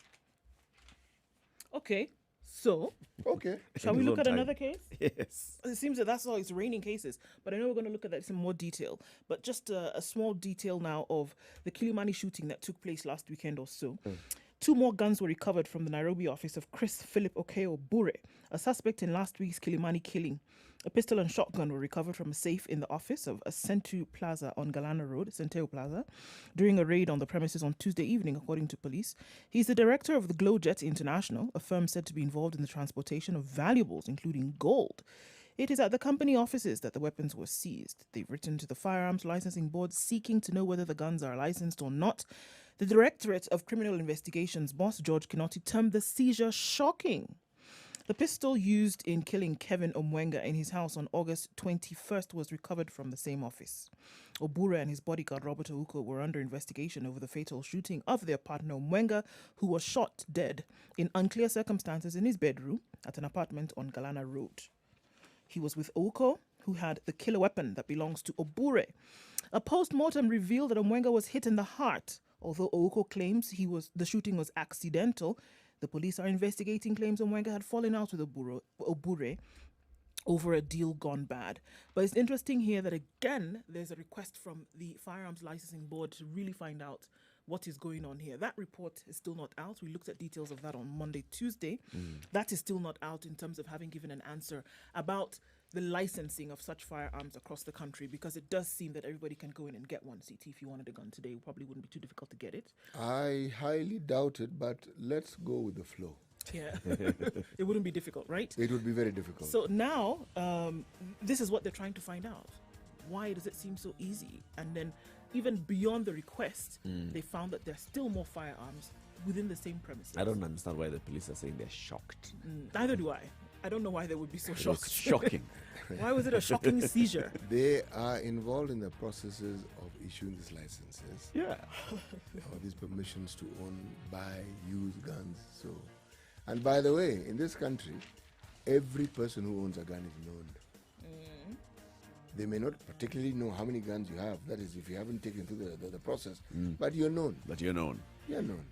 Okay, so okay. shall we his look own at time. another case? Yes. It seems that that's all it's raining cases, but I know we're going to look at that in more detail. But just a small detail now of the Kilimani shooting that took place last weekend or so. 2 more guns were recovered from the Nairobi office of Chris Philip Okeo Bure, a suspect in last week's Kilimani killing. A pistol and shotgun were recovered from a safe in the office of Centu Plaza on Galana Road, Centeo Plaza, during a raid on the premises on Tuesday evening, according to police. He's the director of the Glowjet International, a firm said to be involved in the transportation of valuables, including gold. It is at the company offices that the weapons were seized. They've written to the Firearms Licensing Board seeking to know whether the guns are licensed or not. The Directorate of Criminal Investigations boss, George Kinoti, termed the seizure shocking. The pistol used in killing Kevin Omwenga in his house on August 21st was recovered from the same office. Obura and his bodyguard Robert Ouko were under investigation over the fatal shooting of their partner Omwenga, who was shot dead in unclear circumstances in his bedroom at an apartment on Galana Road. He was with Ouko, who had the killer weapon that belongs to Obure. A post-mortem revealed that Omwenga was hit in the heart. Although Ouko claims the shooting was accidental, the police are investigating claims Omwenga had fallen out with Obure over a deal gone bad. But it's interesting here that, again, there's a request from the Firearms Licensing Board to really find out what is going on here. That report is still not out. We looked at details of that on Monday, Tuesday. That is still not out in terms of having given an answer about the licensing of such firearms across the country, because it does seem that everybody can go in and get one. CT, if you wanted a gun today, it probably wouldn't be too difficult to get it. I highly doubt it, but let's go with the flow. Yeah. It wouldn't be difficult, right? It would be very difficult. So now, this is what they're trying to find out. Why does it seem so easy? And then even beyond the request, they found that there's still more firearms within the same premises. I don't understand why the police are saying they're shocked. Neither do I. I don't know why they would be so It was shocked. shocking. Why was it a shocking seizure? They are involved in the processes of issuing these licenses, Yeah. or these permissions to own, buy, use guns. So, and by the way, in this country, every person who owns a gun is known. They may not particularly know how many guns you have. That is, if you haven't taken through the process, but you're known. But you're known. You're known.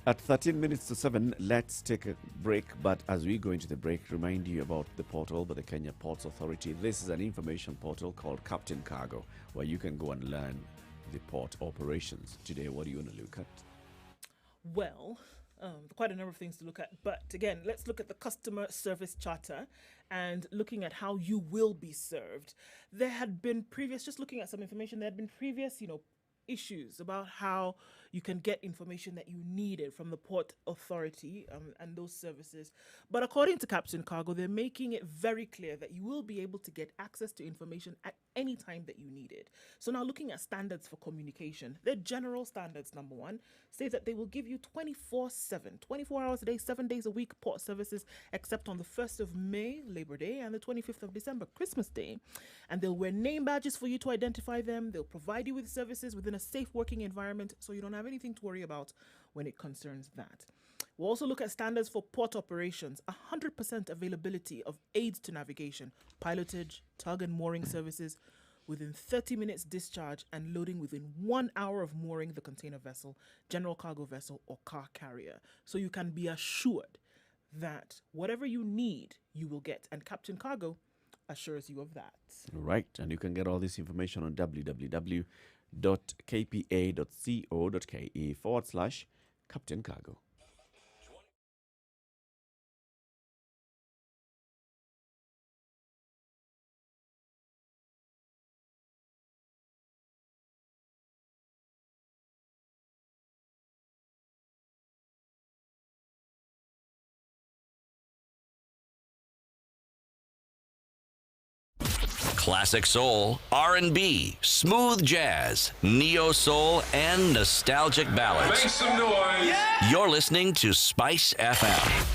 At 13 minutes to 7, let's take a break. But as we go into the break, remind you about the portal by the Kenya Ports Authority. This is an information portal called Captain Cargo, where you can go and learn the port operations. Today, what do you want to look at? Well, quite a number of things to look at. But again, let's look at the customer service charter and looking at how you will be served. There had been previous, just looking at some information, there had been previous, issues about how you can get information that you needed from the port authority and those services. But according to Captain Cargo, they're making it very clear that you will be able to get access to information at any time that you need it. So now looking at standards for communication, their general standards, number one, say that they will give you 24/7, 24 hours a day, 7 days a week port services, except on the 1st of May, Labor Day, and the 25th of December, Christmas Day. And they'll wear name badges for you to identify them. They'll provide you with services within a safe working environment, so you don't have anything to worry about when it concerns that. We'll also look at standards for port operations, 100% availability of aids to navigation, pilotage, tug and mooring services within 30 minutes discharge and loading within 1 hour of mooring the container vessel, general cargo vessel, or car carrier. So you can be assured that whatever you need, you will get. And Captain Cargo assures you of that. Right, and you can get all this information on www.kpa.co.ke/Captain Cargo. Classic soul, R&B, smooth jazz, neo soul, and nostalgic ballads. Make some noise. Yeah! You're listening to Spice FM.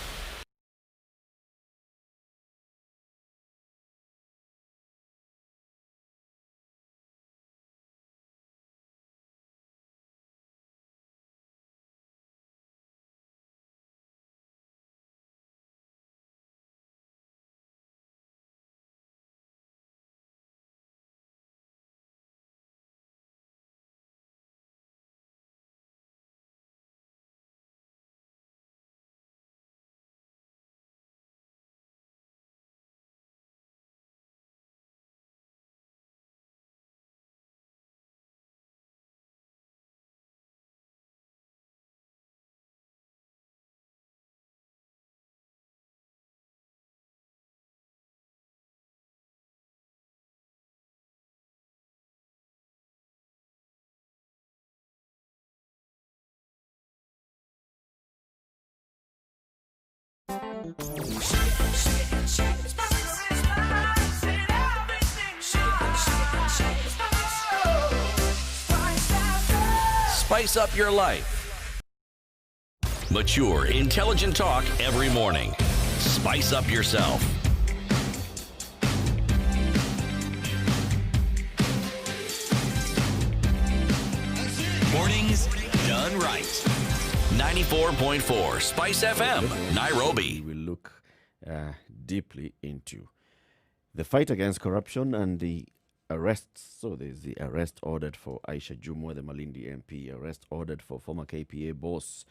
Spice up your life. Mature, intelligent talk every morning. Spice up yourself. Mornings done right. 94.4 Spice FM, Nairobi. We will look deeply into the fight against corruption and the arrests. So there's the arrest ordered for Aisha Jumwa, the Malindi MP, arrest ordered for former KPA boss,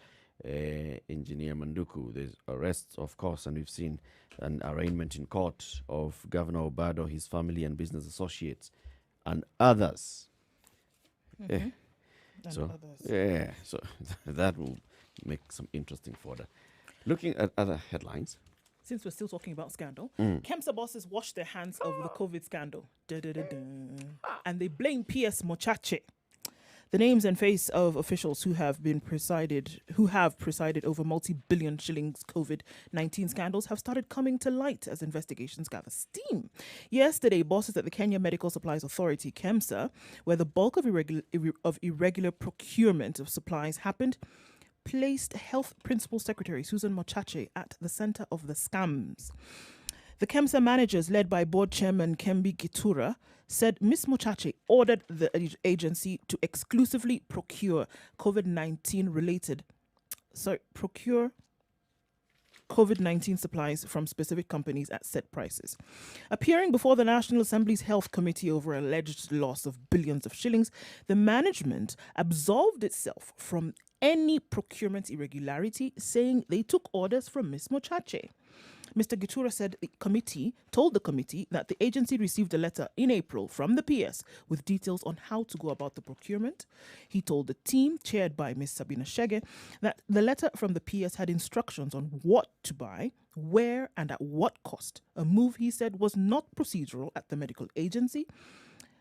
Engineer Manduku. There's arrests, of course, and we've seen an arraignment in court of Governor Obado, his family and business associates, and others. Mm-hmm. So that will make some interesting fodder. Looking at other headlines. Since we're still talking about scandal, KEMSA bosses washed their hands over the COVID scandal. And they blame PS Mochache. The names and face of officials who have presided over multi-billion shillings COVID-19 scandals have started coming to light as investigations gather steam. Yesterday, bosses at the Kenya Medical Supplies Authority, KEMSA, where the bulk of irregular procurement of supplies happened, placed Health Principal Secretary Susan Mochache at the center of the scams. The KEMSA managers, led by Board Chairman Kembi Gitura, said Ms. Mochache ordered the agency to exclusively procure COVID-19 supplies from specific companies at set prices. Appearing before the National Assembly's Health Committee over alleged loss of billions of shillings, the management absolved itself from any procurement irregularity, saying they took orders from Ms. Mochache. Mr. Gitura said the committee told the committee that the agency received a letter in April from the PS with details on how to go about the procurement. He told the team, chaired by Ms. Sabina Shege, that the letter from the PS had instructions on what to buy, where, and at what cost. A move he said was not procedural at the medical agency.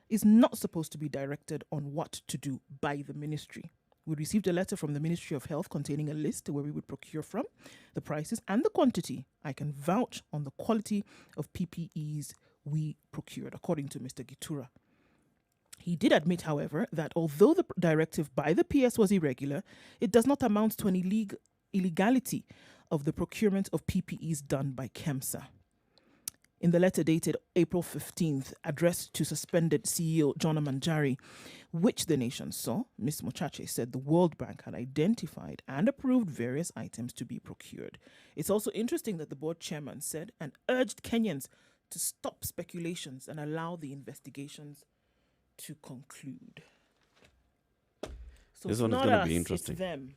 is not supposed to be directed on what to do by the ministry. We received a letter from the Ministry of Health containing a list where we would procure from, the prices and the quantity. I can vouch on the quality of PPEs we procured, according to Mr. Gitura. He did admit, however, that although the directive by the PS was irregular, it does not amount to an illegality of the procurement of PPEs done by KEMSA. In the letter dated April 15th, addressed to suspended CEO John Manjari, which the nation saw, Ms. Mochache said the World Bank had identified and approved various items to be procured. It's also interesting that the board chairman said and urged Kenyans to stop speculations and allow the investigations to conclude. So This it's one is not gonna us, be interesting. it's them.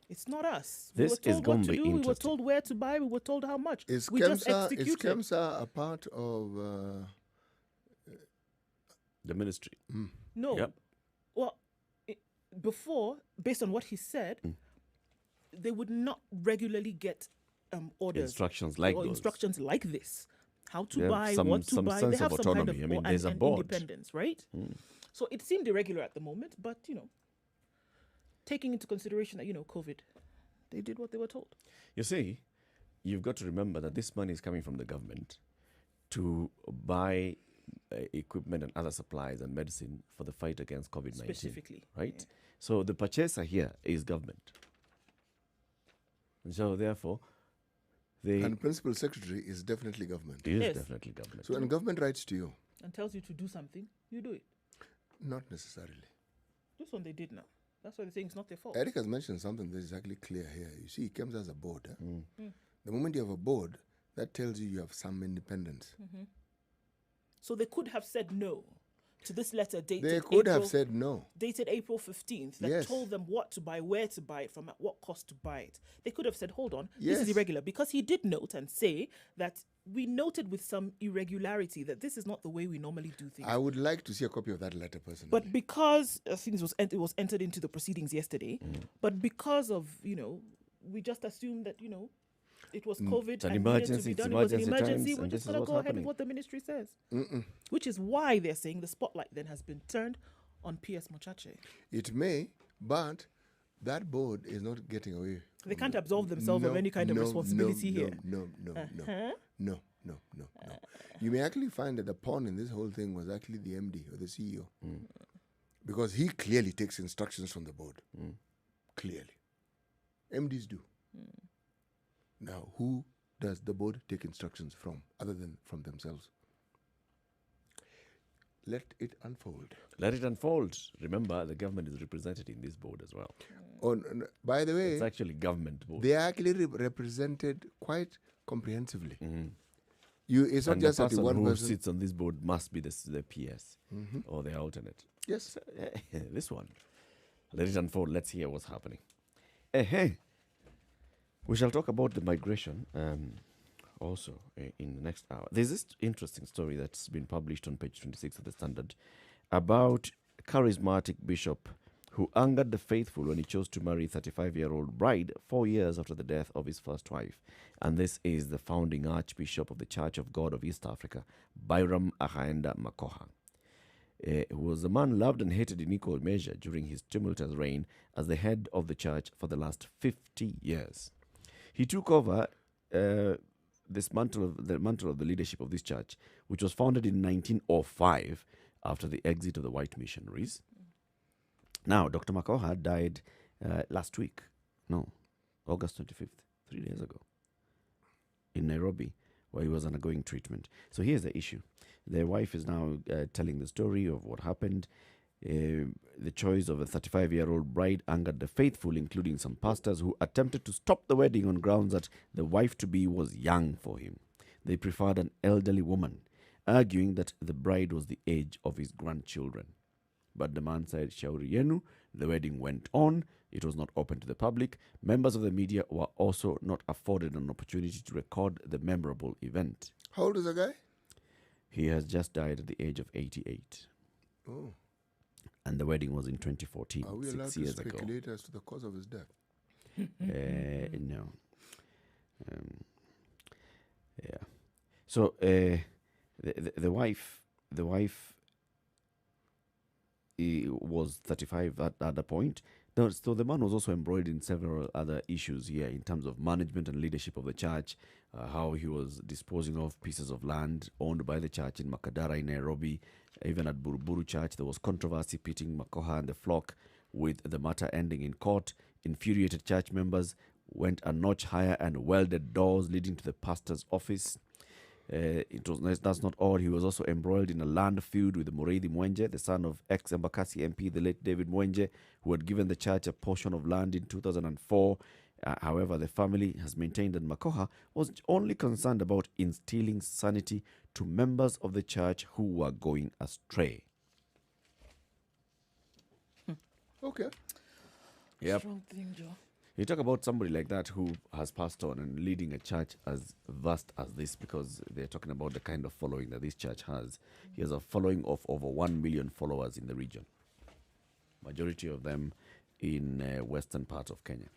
It's not us. This we is were told gonna what to be do. We were interesting. told where to buy. We were told how much. Is We just KEMSA executed. a part of... The ministry. No. Yep. Well, before, based on what he said, they would not regularly get orders Instructions like or those. instructions like this. How to They have buy, some- what to some buy. sense They have of some kind autonomy. of I mean, there's a and board. independence, right? So it seemed irregular at the moment, but taking into consideration that COVID, they did what they were told. You see, you've got to remember that this money is coming from the government to buy equipment and other supplies and medicine for the fight against COVID-19. Specifically, right? yeah. So the purchaser here is government. And so therefore, And principal secretary is definitely government. is Yes. definitely government. So when government writes to you, And tells you to do something, you do it. not necessarily. This one they did now. That's why they're saying it's not their fault. Eric has mentioned something that is actually clear here. You see, it comes as a board. The moment you have a board, that tells you have some independence. So they could have said no to this letter dated They could have April- said no. dated April 15th that Yes. told them what to buy, where to buy it from, at what cost to buy it. They could have said, hold on, this is Yes. irregular. Because he did note and say that we noted with some irregularity that this is not the way we normally do things. I would like to see a copy of that letter personally. But because I think it was entered into the proceedings yesterday, but because of, we just assumed that, it was COVID It's an and needed to emergency, be it's done. It was an emergency emergency. times, We're and just this is going to what's go ahead happening. with what the ministry says. Which is why they're saying the spotlight then has been turned on PS Mochache. It may, but that board is not getting away. They from can't the- absolve themselves of any kind of responsibility no, here. No. You may actually find that the pawn in this whole thing was actually the MD or the CEO. Because he clearly takes instructions from the board. Clearly. MDs do. Now, who does the board take instructions from other than from themselves? Let it unfold. Let it unfold. Remember, the government is represented in this board as well. By the way, It's actually government board. they are actually represented quite comprehensively. It's not And just the that the person one who person. sits on this board must be the PS or the alternate. Yes. This one. Let it unfold. Let's hear what's happening. Hey. We shall talk about the migration also in the next hour. There's this interesting story that's been published on page 26 of the Standard about a charismatic bishop who angered the faithful when he chose to marry a 35-year-old bride 4 years after the death of his first wife. And this is the founding Archbishop of the Church of God of East Africa, Byram Ahaenda Makoha. Who was a man loved and hated in equal measure during his tumultuous reign as the head of the church for the last 50 years. He took over the mantle of the leadership of this church, which was founded in 1905 after the exit of the white missionaries. Now, Dr. Makoha died last week. No, August 25th, 3 days ago, in Nairobi, where he was undergoing treatment. So here's the issue. The wife is now telling the story of what happened. The choice of a 35-year-old bride angered the faithful, including some pastors who attempted to stop the wedding on grounds that the wife-to-be was young for him. They preferred an elderly woman, arguing that the bride was the age of his grandchildren. But the man said, Shauri yenu, the wedding went on. It was not open to the public. Members of the media were also not afforded an opportunity to record the memorable event. How old is the guy? He has just died at the age of 88. Oh. And the wedding was in 2014, Are we allowed 6 to years ago. speculate as to the cause of his death? No. Yeah. So the wife he was 35 at the point. So the man was also embroiled in several other issues here in terms of management and leadership of the church, how he was disposing of pieces of land owned by the church in Makadara in Nairobi. Even at Buruburu Church, there was controversy pitting Makoha and the flock, with the matter ending in court. Infuriated church members went a notch higher and welded doors leading to the pastor's office. That's not all. He was also embroiled in a land feud with Mureithi Mwenje, the son of ex-Embakasi MP, the late David Mwenje, who had given the church a portion of land in 2004. However, the family has maintained that Makoha was only concerned about instilling sanity to members of the church who were going astray. Okay. Yep. Strong thing, Joe. You talk about somebody like that who has passed on and leading a church as vast as this, because they're talking about the kind of following that this church has. He has a following of over 1 million followers in the region. Majority of them in western parts of Kenya.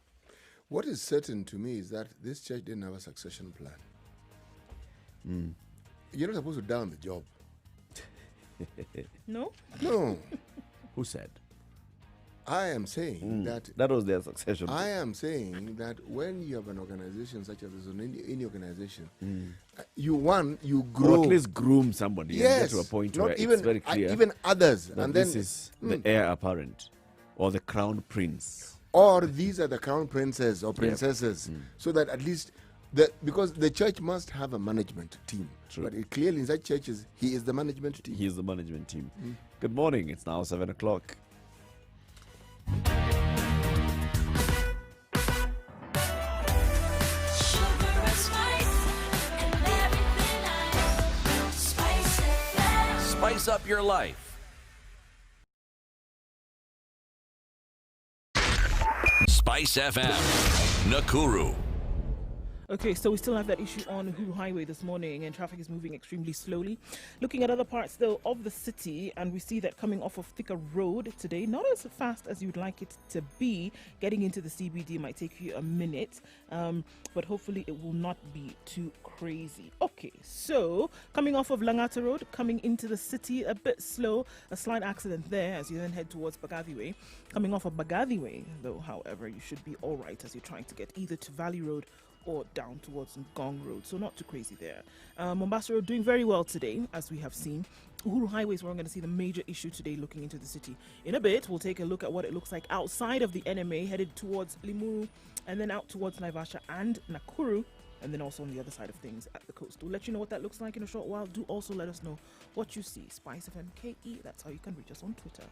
What is certain to me is that this church didn't have a succession plan. You're not supposed to die on the job. No? No. Who said? I am saying That was their succession. I am saying that when you have an organization such as this, any organization, you grow. Or at least groom somebody Yes, and get to a point not where even, it's very clear even others, that and this then is the heir apparent or the crown prince. or these are the crown princes or princesses, so that at least because the church must have a management team. True. But clearly in such churches, he is the management team. He is the management team. Good morning. It's now 7 o'clock. Spice up your life. Spice FM, Nakuru. Okay, so we still have that issue on Uhuru Highway this morning, and traffic is moving extremely slowly. Looking at other parts, though, of the city, and we see that coming off of Thika Road today, not as fast as you'd like it to be. Getting into the CBD might take you a minute, but hopefully it will not be too crazy. Okay, so coming off of Langata Road, coming into the city, a bit slow. A slight accident there as you then head towards Bagathi Way. Coming off of Bagathi Way, though, however, you should be all right as you're trying to get either to Valley Road or down towards Ngong Road, so not too crazy there. Mombasa Road doing very well today, as we have seen. Uhuru Highway is where we're going to see the major issue today looking into the city. In a bit, we'll take a look at what it looks like outside of the NMA, headed towards Limuru, and then out towards Naivasha and Nakuru, and then also on the other side of things at the coast. We'll let you know what that looks like in a short while. Do also let us know what you see. Spice FM KE, that's how you can reach us on Twitter.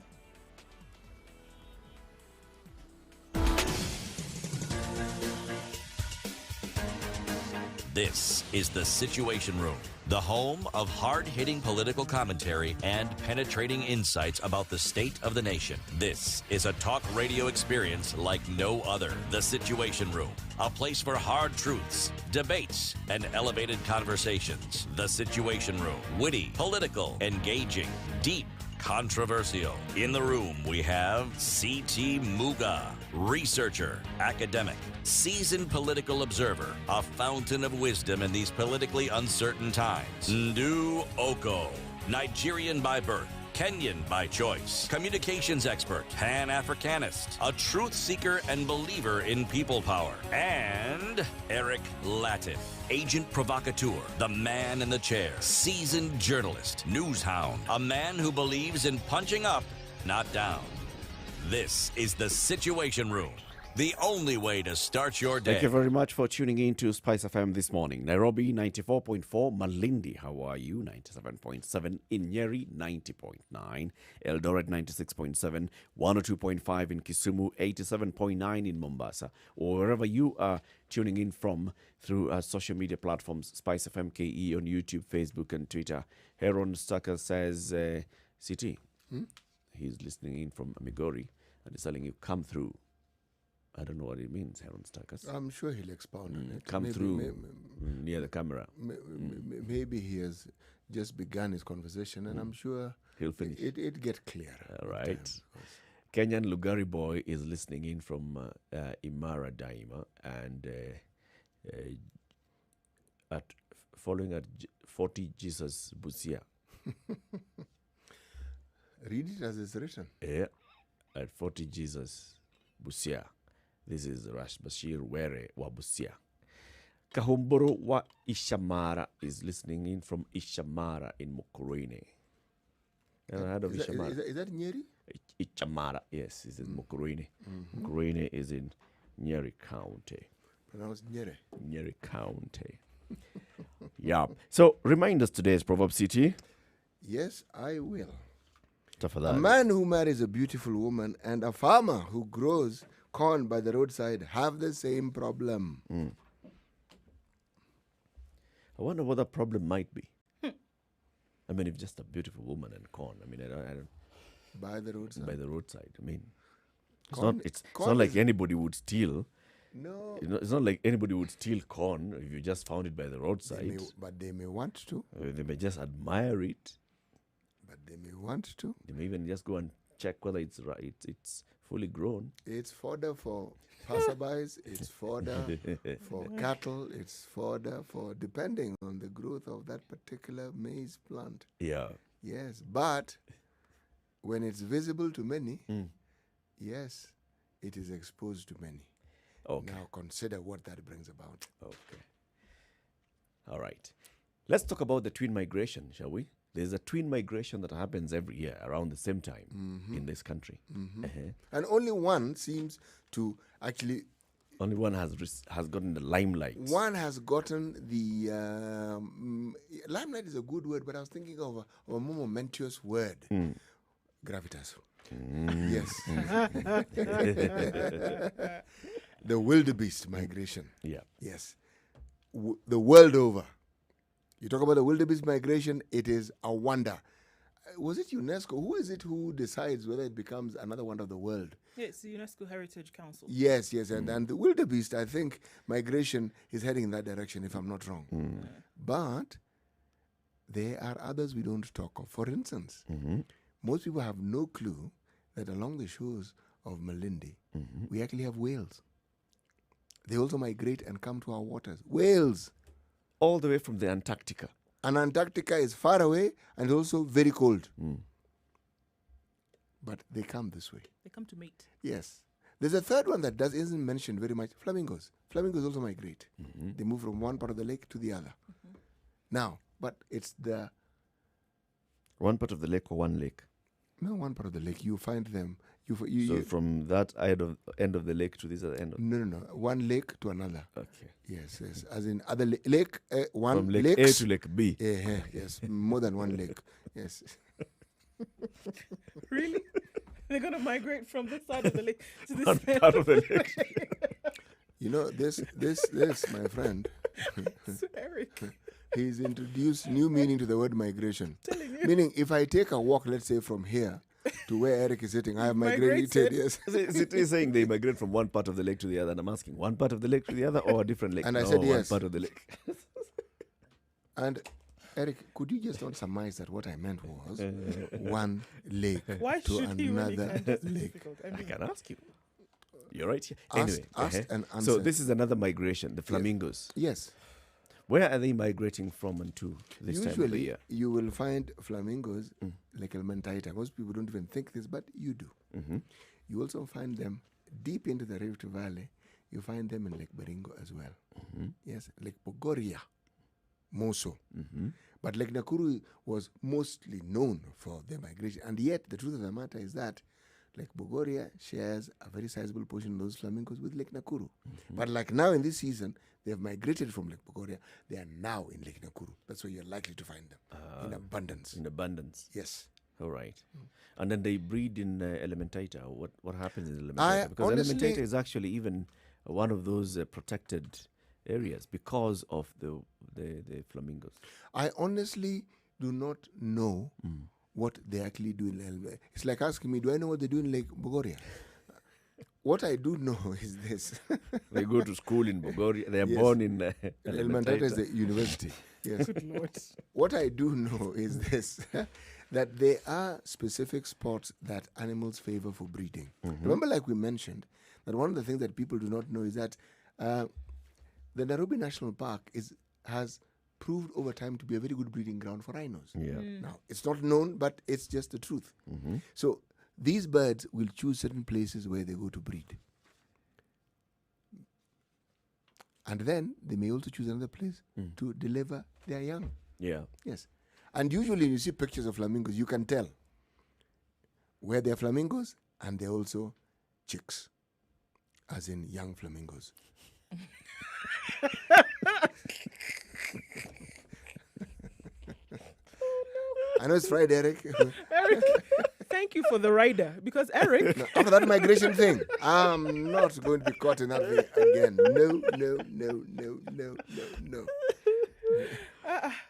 This is The Situation Room, the home of hard-hitting political commentary and penetrating insights about the state of the nation. This is a talk radio experience like no other. The Situation Room, a place for hard truths, debates, and elevated conversations. The Situation Room, witty, political, engaging, deep, controversial. In the room, we have C.T. Muga, researcher, academic, seasoned political observer, a fountain of wisdom in these politically uncertain times. Ndu Oko, Nigerian by birth, Kenyan by choice, communications expert, Pan-Africanist, a truth seeker and believer in people power, and Eric Latin, agent provocateur, the man in the chair, seasoned journalist, news hound, a man who believes in punching up, not down. This is The Situation Room, the only way to start your day. Thank you very much for tuning in to Spice FM this morning. Nairobi 94.4, Malindi, how are you? 97.7, in Nyeri 90.9, Eldoret 96.7, 102.5 in Kisumu, 87.9 in Mombasa, or wherever you are tuning in from through social media platforms, Spice FM KE on YouTube, Facebook and Twitter. Heron Stucker says, CT, he's listening in from Migori and is telling you, come through. I don't know what it means, Heron Stuckers. I'm sure he'll expound on it. Come through near the camera. Maybe he has just begun his conversation, and I'm sure He'll finish. It get clearer. All right. Kenyan Lugari boy is listening in from Imara Daima and following at 40 Jesus Busia. Read it as it's written. Yeah. At 40 Jesus, Busia. This is Rash Bashir Were wa Busia. Kahumboro wa Ishamara is listening in from Ishamara in Mukurene. Ever heard of Ishamara? Is that Nyeri? Ichamara, yes, is in Mukurene. Mukurene is in Nyeri County. Pronounced Nyeri. Nyeri County. Yeah. So remind us today's Proverb City. Yes, I will. A Tafadhali. man who marries a beautiful woman and a farmer who grows corn by the roadside have the same problem. I wonder what the problem might be. I mean, if just a beautiful woman and corn. I mean, I don't By the roadside. by the roadside. I mean, it's Corn- not. It's corn not like is- anybody would steal. No. You know, it's not like anybody would steal corn if you just found it by the They roadside. may, but they may want to. They may just admire it. But they may want to. They may even just go and check whether it's right. It's fully grown. It's fodder for passerbys. It's fodder for cattle. It's fodder for depending on the growth of that particular maize plant. Yeah. Yes, but when it's visible to many, yes, it is exposed to many. Okay. Now consider what that brings about. Okay. All right. Let's talk about the twin migration, shall we? There's a twin migration that happens every year around the same time in this country. And only one seems to actually, Only one has gotten the limelight. one has gotten the, limelight is a good word, but I was thinking of a more momentous word. Gravitas. Yes. The wildebeest migration. Yeah. Yes. The world over. You talk about the wildebeest migration, it is a wonder. Was it UNESCO? Who is it who decides whether it becomes another wonder of the world? Yeah, it's the UNESCO Heritage Council. Yes, yes. And the wildebeest, I think, migration is heading in that direction, if I'm not wrong. But there are others we don't talk of. For instance, most people have no clue that along the shores of Malindi, we actually have whales. They also migrate and come to our waters. Whales. All the way from the Antarctica. And Antarctica is far away and also very cold. But they come this way. They come to mate. Yes. There's a third one that isn't mentioned very much. Flamingos. Flamingos also migrate. They move from one part of the lake to the other. Now, but it's the... One part of the lake or one lake? No, one part of the lake. You find them. So from that end of the lake to this other end of No. One lake to another. Okay. Yes. As in other lake, one From lake lakes. A to lake B. Yes, more than one lake. Yes. Really? They're going to migrate from this side of the lake to this One side part of the lake. You know, this, my friend, So Eric, he's introduced new meaning to the word migration. Meaning, if I take a walk, let's say from here to where Eric is sitting, I have migrated, yes. He's saying they migrate from one part of the lake to the other, and I'm asking, one part of the lake to the other or a different lake? And I No, said one yes. part of the lake. And Eric, could you just not surmise that what I meant was one lake why to should he really another find this lake? difficult? I I mean, can ask you. You're right here. Asked- Anyway, asked and so answered. this is another migration, the flamingos. Yes. Where are they migrating from and to this time of the Usually, year? you will find flamingos like Elementaita. Most people don't even think this, but you do. You also find them deep into the Rift Valley. You find them in Lake Baringo as well. Yes, Lake Bogoria, more so. But Lake Nakuru was mostly known for their migration. And yet, the truth of the matter is that Lake Bogoria shares a very sizable portion of those flamingos with Lake Nakuru. But like now in this season, they have migrated from Lake Bogoria. They are now in Lake Nakuru. That's where you're likely to find them in abundance. In abundance. Yes. All right. And then they breed in Elementaita. What happens in I Elementaita? Because honestly- Elementaita is actually even one of those protected areas because of the flamingos. I honestly do not know what they actually do in Elementaita. It's like asking me, do I know what they do in Lake Bogoria? What I do know is this. They go to school in Bogoria. They are Yes. born in Elementaita is the university. Yes. good Lord. What I do know is this, that there are specific spots that animals favor for breeding. Remember, like we mentioned, that one of the things that people do not know is that the Nairobi National Park has proved over time to be a very good breeding ground for rhinos. Yeah. Now, it's not known, but it's just the truth. So these birds will choose certain places where they go to breed. And then they may also choose another place to deliver their young. Yeah. Yes. And usually you see pictures of flamingos, you can tell where they're flamingos and they're also chicks, as in young flamingos. I know it's Friday, Eric. Eric, thank you for the rider, because Eric, No, after that migration thing, I'm not going to be caught in that thing again. No.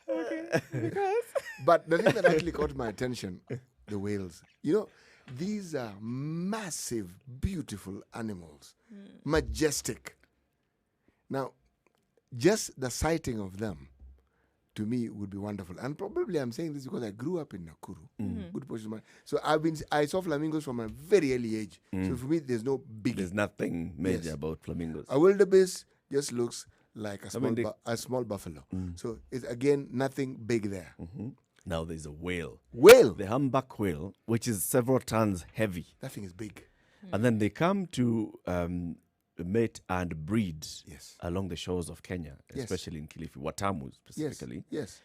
okay, because But the thing that actually caught my attention, the whales. You know, these are massive, beautiful animals, majestic. Now, just the sighting of them, to me, would be wonderful. And probably I'm saying this because I grew up in Nakuru. Good portion of my. So I saw flamingos from a very early age. So for me, there's no big. There's nothing major about flamingos. A wildebeest just looks like a mean, small buffalo. So it's again nothing big there. Now there's a whale. Whale. The humpback whale, which is several tons heavy. That thing is big. And then they come to mate and breed Yes. along the shores of Kenya, Yes. especially in Kilifi, Watamu Yes. specifically. Yes.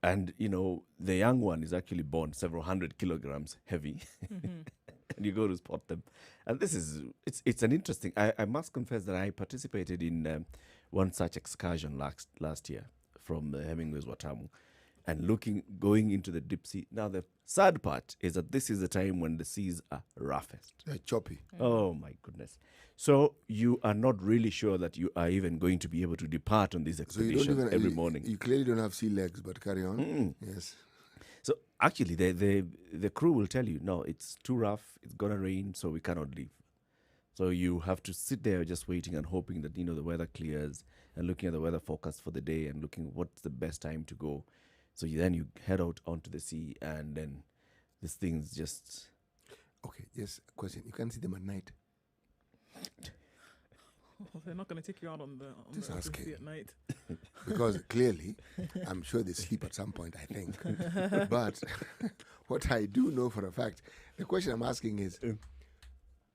And, you know, the young one is actually born several hundred kilograms heavy. And you go to spot them. And this is, it's an interesting, I must confess that I participated in one such excursion last year from Hemingway's Watamu. And going into the deep sea. Now, the sad part is that this is the time when the seas are roughest. They're choppy. Oh, my goodness. So you are not really sure that you are even going to be able to depart on this So you expedition don't even every morning. You clearly don't have sea legs, but carry on. Yes. So actually, the crew will tell you, no, it's too rough, it's going to rain, so we cannot leave. So you have to sit there just waiting and hoping that, you know, the weather clears and looking at the weather forecast for the day and looking what's the best time to go. So then you head out onto the sea and then this thing's just... Okay, yes, question. You can't see them at night. they're not going to take you out on the Just open asking. sea at night. Because clearly, I'm sure they sleep at some point, I think. But what I do know for a fact, the question I'm asking is,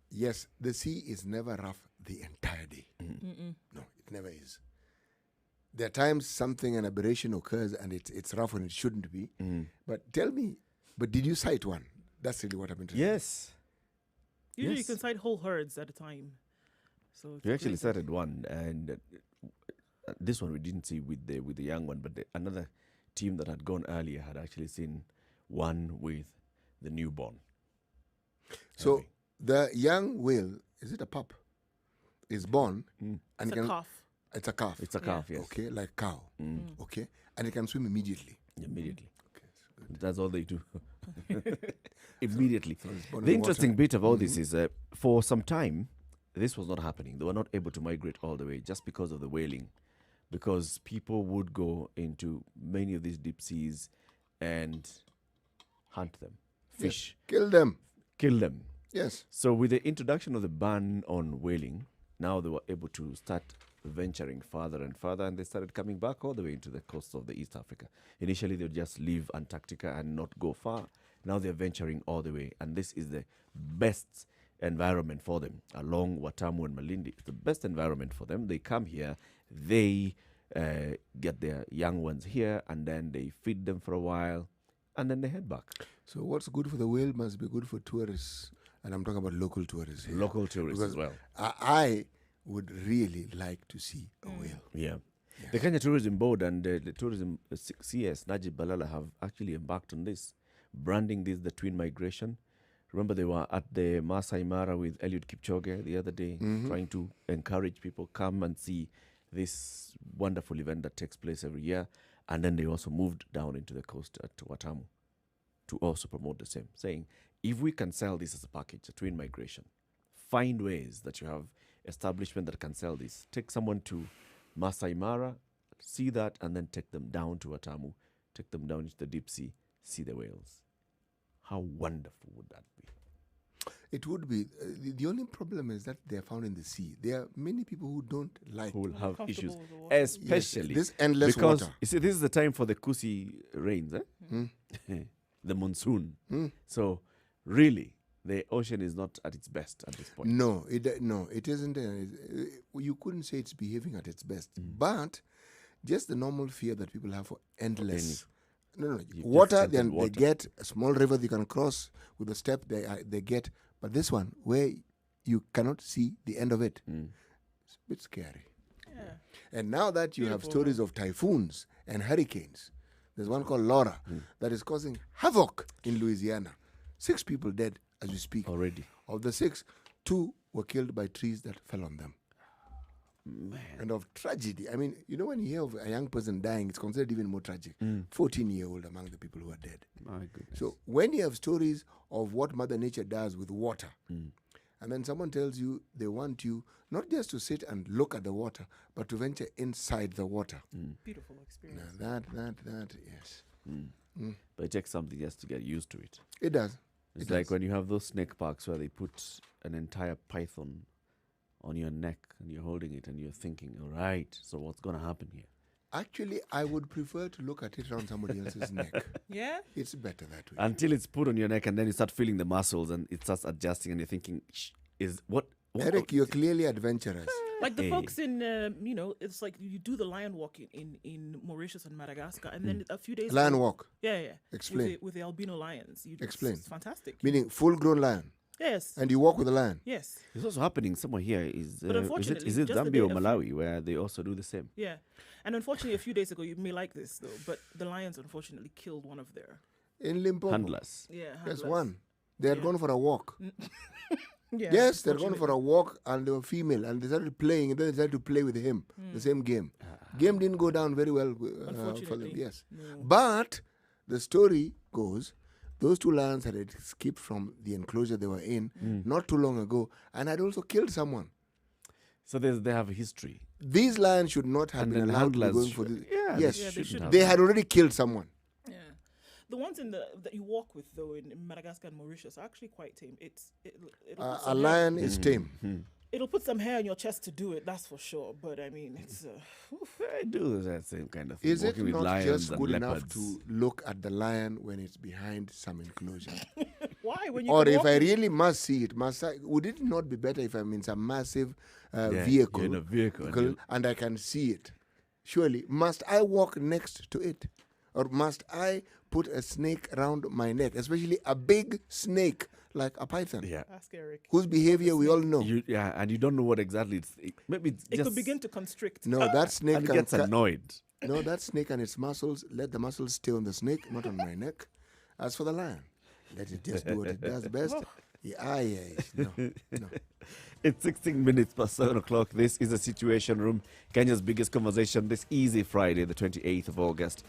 yes, the sea is never rough the entire day. No, it never is. There are times an aberration occurs and it's rough when it shouldn't be. But tell me, but did you sight one? That's really what I'm interested in. Yes. Usually Yes. you can sight whole herds at a time. So it's We actually great. started one, and this one we didn't see with the young one, but another team that had gone earlier had actually seen one with the newborn. So Heavy. the young whale, is it a pup? Is born and It's a calf. It's a calf. It's a calf, yes. Okay, like cow. Okay, and it can swim immediately. Immediately. Okay, so good. That's all they do. Immediately. So it's born The in interesting water. bit of all this is for some time, this was not happening. They were not able to migrate all the way just because of the whaling. Because people would go into many of these deep seas and hunt them, fish, Kill them. kill them. Yes. So with the introduction of the ban on whaling, now they were able to start venturing further and further, and they started coming back all the way into the coast of the East Africa. Initially, they would just leave Antarctica and not go far. Now they're venturing all the way, and this is the best environment for them along Watamu and Malindi. It's the best environment for them. They come here, they get their young ones here, and then they feed them for a while, and then they head back. So what's good for the whale must be good for tourists, and I'm talking about local tourists here. Local tourists as well. I would really like to see a whale. Yeah. The Kenya Tourism Board and the Tourism CS, Najib Balala, have actually embarked on this, branding this the twin migration. Remember, they were at the Masai Mara with Eliud Kipchoge the other day, trying to encourage people come and see this wonderful event that takes place every year. And then they also moved down into the coast at Watamu to also promote the same, saying, if we can sell this as a package, a twin migration, find ways that you have establishment that can sell this. Take someone to Masai Mara, see that, and then take them down to Watamu, take them down into the deep sea, see the whales. How wonderful would that be? It would be. The only problem is that they are found in the sea. There are many people who don't like Who will have Comfortable issues, with the water. especially this endless because water. you see, this is the time for the Kusi rains, the monsoon. So really, the ocean is not at its best at this point. No, it isn't. You couldn't say it's behaving at its best, but just the normal fear that people have for endless. No, You've water. just Then water. they get a small river they can cross with a step. They get, but this one where you cannot see the end of it, it's a bit scary. Yeah. And now that you have Beautiful. stories of typhoons and hurricanes, there's one called Laura that is causing havoc in Louisiana. 6 people dead as we speak. Already. Of the 6, 2 were killed by trees that fell on them. Man. And of tragedy, I mean, you know, when you hear of a young person dying, it's considered even more tragic. 14-year-old among the people who are dead. My goodness. So when you have stories of what Mother Nature does with water, and then someone tells you they want you not just to sit and look at the water, but to venture inside the water. Beautiful experience. Now that, yes. But it takes something just to get used to it. It does. It's like when you have those snake parks where they put an entire python on your neck and you're holding it and you're thinking, all right, so what's going to happen here? Actually, I would prefer to look at it around somebody else's neck. Yeah. It's better that way. Until it's put on your neck and then you start feeling the muscles and it starts adjusting and you're thinking, is what? Eric, you're clearly adventurous. Like the Hey. folks in, it's like you do the lion walk in Mauritius and Madagascar, and then a few days Lion later- walk, Yeah. Explain. With the albino lions. Explain. It's fantastic. meaning full-grown lion, Yes. and you walk with a lion. Yes. It's also happening somewhere here. Is unfortunately, is it just the Zambia day or a few- Malawi where they also do the same? Yeah. And unfortunately, a few days ago, you may like this though, but the lions unfortunately killed one of their In Limpopo. Handlers. handlers. There's one. They had Yeah. gone for a walk. Yeah, Yes, they had gone for unfortunately. a walk and they were female and they started playing and then they started to play with him. The same game. Game didn't go down very well for them. Unfortunately, Yes. no. But the story goes, those 2 lions had escaped from the enclosure they were in not too long ago and had also killed someone. So they have a history. These lions should not have And been then allowed to be handlers going for should- this. yeah, Yes, Yeah, they shouldn't should have they that. had already killed someone. Yeah. The ones that you walk with though in Madagascar and Mauritius are actually quite tame. It'll put A some hair- lion is tame. It'll put some hair on your chest to do it. That's for sure. But I mean, it's They do that same kind of thing. Is it walking with not lions just and good leopards. enough to look at the lion when it's behind some enclosure? why when you Or can if walk I with- really must see it, would it not be better if I'm in some massive Yeah, vehicle, you're in a vehicle and you- and I can see it? Surely, must I walk next to it? Or must I put a snake around my neck, especially a big snake like a python, Yeah. Ask Eric. whose behavior we all know? And you don't know what exactly maybe it's It just could begin to constrict. No, that snake and it can gets annoyed. no, that snake and its muscles, let the muscles stay on the snake, not on my neck. As for the lion, let it just do what it does best. No. It's 16 minutes past 7 o'clock. This is the Situation Room, Kenya's biggest conversation this easy Friday, the 28th of August.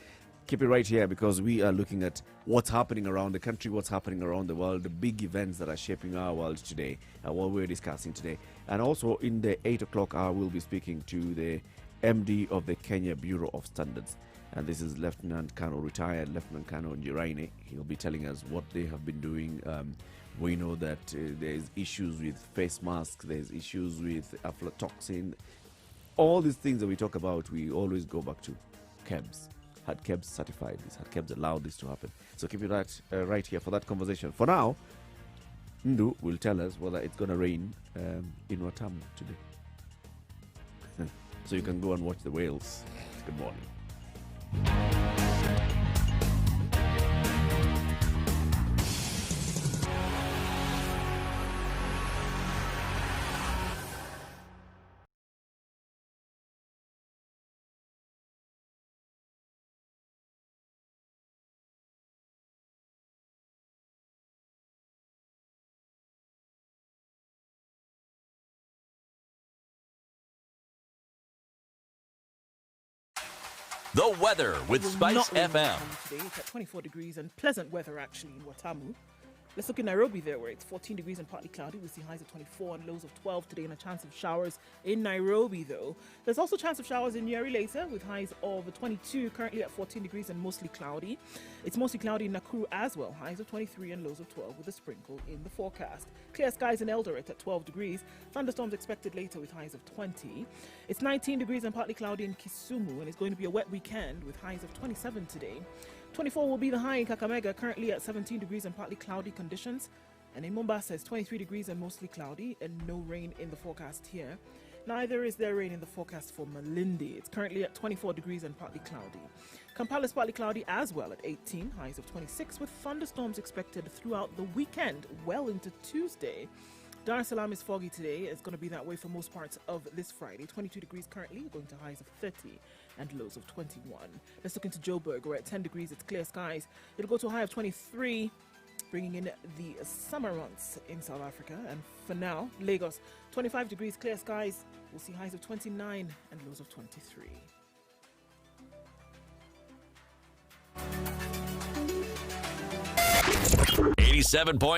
Keep it right here because we are looking at what's happening around the country, what's happening around the world, the big events that are shaping our world today, and what we're discussing today. And also in the 8 o'clock hour, we'll be speaking to the MD of the Kenya Bureau of Standards. And this is Lieutenant Colonel, retired Lieutenant Colonel Nyeri. He'll be telling us what they have been doing. We know that there's issues with face masks, there's issues with aflatoxin. All these things that we talk about, we always go back to KEBS. Had KEBS certified this? Had KEBS allowed this to happen? So keep it right here for that conversation. For now, Ndu will tell us whether it's going to rain in Watamu today. So you can go and watch the whales. Good morning. The weather with Will Spice not rain in FM. Watamu today. It's at 24 degrees and pleasant weather actually in Watamu. Let's look at Nairobi there, where it's 14 degrees and partly cloudy. We see highs of 24 and lows of 12 today, and a chance of showers in Nairobi, though. There's also a chance of showers in Nyeri later, with highs of 22, currently at 14 degrees and mostly cloudy. It's mostly cloudy in Nakuru as well, highs of 23 and lows of 12, with a sprinkle in the forecast. Clear skies in Eldoret at 12 degrees. Thunderstorms expected later with highs of 20. It's 19 degrees and partly cloudy in Kisumu, and it's going to be a wet weekend with highs of 27 today. 24 will be the high in Kakamega, currently at 17 degrees and partly cloudy conditions. And in Mombasa, it's 23 degrees and mostly cloudy, and no rain in the forecast here. Neither is there rain in the forecast for Malindi. It's currently at 24 degrees and partly cloudy. Kampala is partly cloudy as well at 18, highs of 26, with thunderstorms expected throughout the weekend, well into Tuesday. Dar es Salaam is foggy today. It's going to be that way for most parts of this Friday. 22 degrees currently, going to highs of 30 and lows of 21. Let's look into Joburg. We're at 10 degrees. It's clear skies. It'll go to a high of 23, bringing in the summer months in South Africa. And for now, Lagos, 25 degrees, clear skies. We'll see highs of 29 and lows of 23.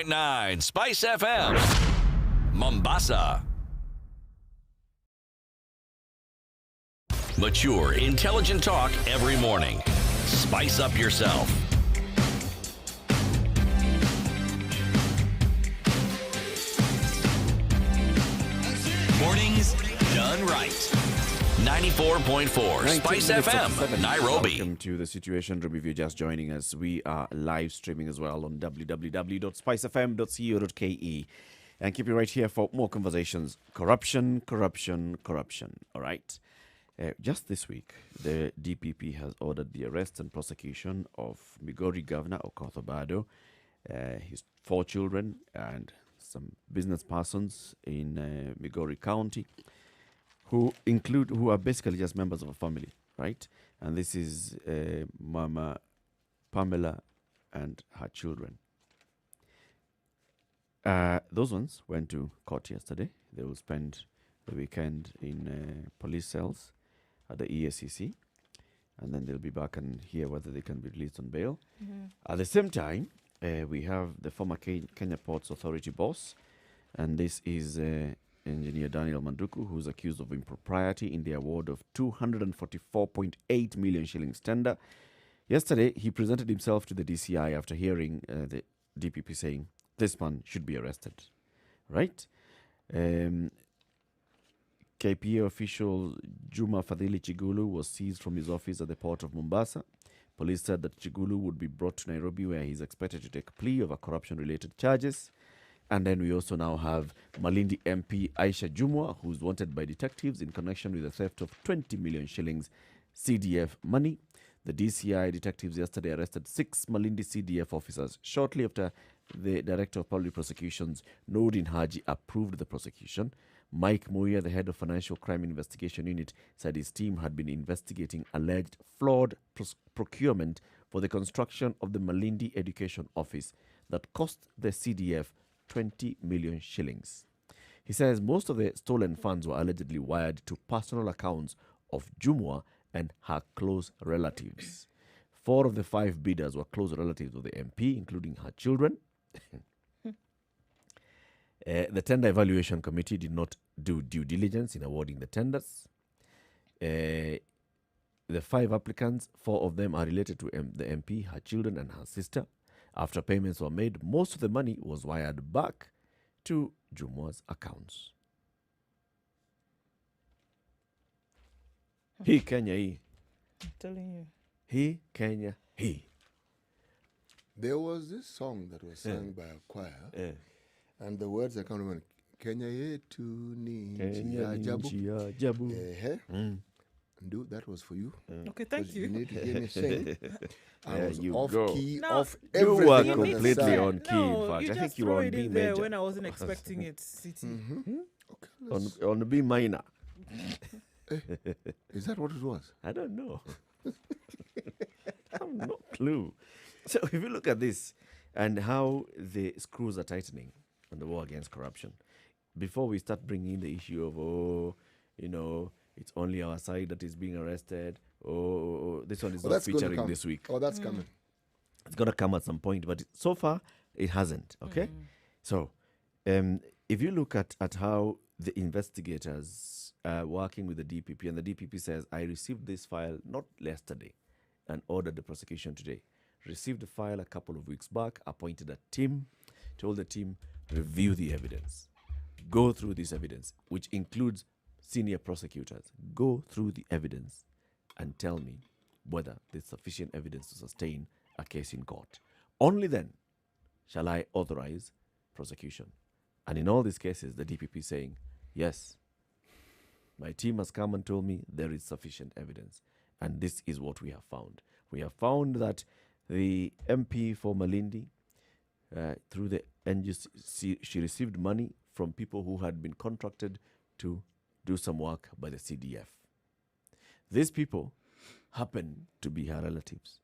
.9 Spice FM, Mombasa. Mature, intelligent talk every morning. Spice up yourself. Mornings done right. 94.4 Spice FM, Nairobi. Welcome to the Situation Room. If you're just joining us, we are live streaming as well on www.spicefm.co.ke. And keep it right here for more conversations. Corruption. All right. Just this week, the DPP has ordered the arrest and prosecution of Migori Governor Okoth Obado, his 4 children, and some business persons in Migori County, who are basically just members of a family, right? And this is Mama Pamela and her children. Those ones went to court yesterday. They will spend the weekend in police cells at the EACC, and then they'll be back and hear whether they can be released on bail. Mm-hmm. At the same time, we have the former Kenya Ports Authority boss, and this is Engineer Daniel Manduku, who's accused of impropriety in the award of 244.8 million shillings tender. Yesterday, he presented himself to the DCI after hearing the DPP saying, this man should be arrested, right? KPA official Juma Fadhili Chigulu was seized from his office at the port of Mombasa. Police said that Chigulu would be brought to Nairobi, where he's expected to take a plea over corruption-related charges. And then we also now have Malindi MP Aisha Jumwa, who's wanted by detectives in connection with the theft of 20 million shillings CDF money. The DCI detectives yesterday arrested 6 Malindi CDF officers shortly after the Director of Public Prosecutions, Noordin Haji, approved the prosecution. Mike Muya, the head of Financial Crime Investigation Unit, said his team had been investigating alleged flawed procurement for the construction of the Malindi Education Office that cost the CDF 20 million shillings. He says most of the stolen funds were allegedly wired to personal accounts of Jumwa and her close relatives. 4 of the 5 bidders were close relatives of the MP, including her children. The Tender Evaluation Committee did not do due diligence in awarding the tenders. The 5 applicants, 4 of them are related to the MP, her children, and her sister. After payments were made, most of the money was wired back to Jumwa's accounts. He Kenya, he. I'm telling you. He Kenya, he. There was this song that was sung by a choir, and the words I can't remember. Kenya yetu ni nchi ya ajabu. Dude, that was for you. Okay, thank you. You need to hear me sing. I was off go. key, No, off You everything. were on the completely side. on key. No, In fact, you I just think you throw were on it B in there major. when I wasn't expecting it, City. Okay, let's- On B minor. Is that what it was? I don't know. I have no clue. So if you look at this and how the screws are tightening on the war against corruption, before we start bringing in the issue of, it's only our side that is being arrested. This one is not that's gonna featuring come. this week. Oh, that's coming. It's going to come at some point. But so far, It hasn't. Okay, so if you look at how the investigators working with the DPP, and the DPP says, I received this file not yesterday and ordered the prosecution today. Received the file a couple of weeks back, appointed a team, told the team, review the evidence. Go through this evidence, which includes senior prosecutors. Go through the evidence and tell me whether there's sufficient evidence to sustain a case in court. Only then shall I authorize prosecution. And in all these cases, the DPP is saying, yes, my team has come and told me there is sufficient evidence. And this is what we have found. We have found that the MP for Malindi, through the NGC, she received money from people who had been contracted to do some work by the CDF. These people happen to be her relatives.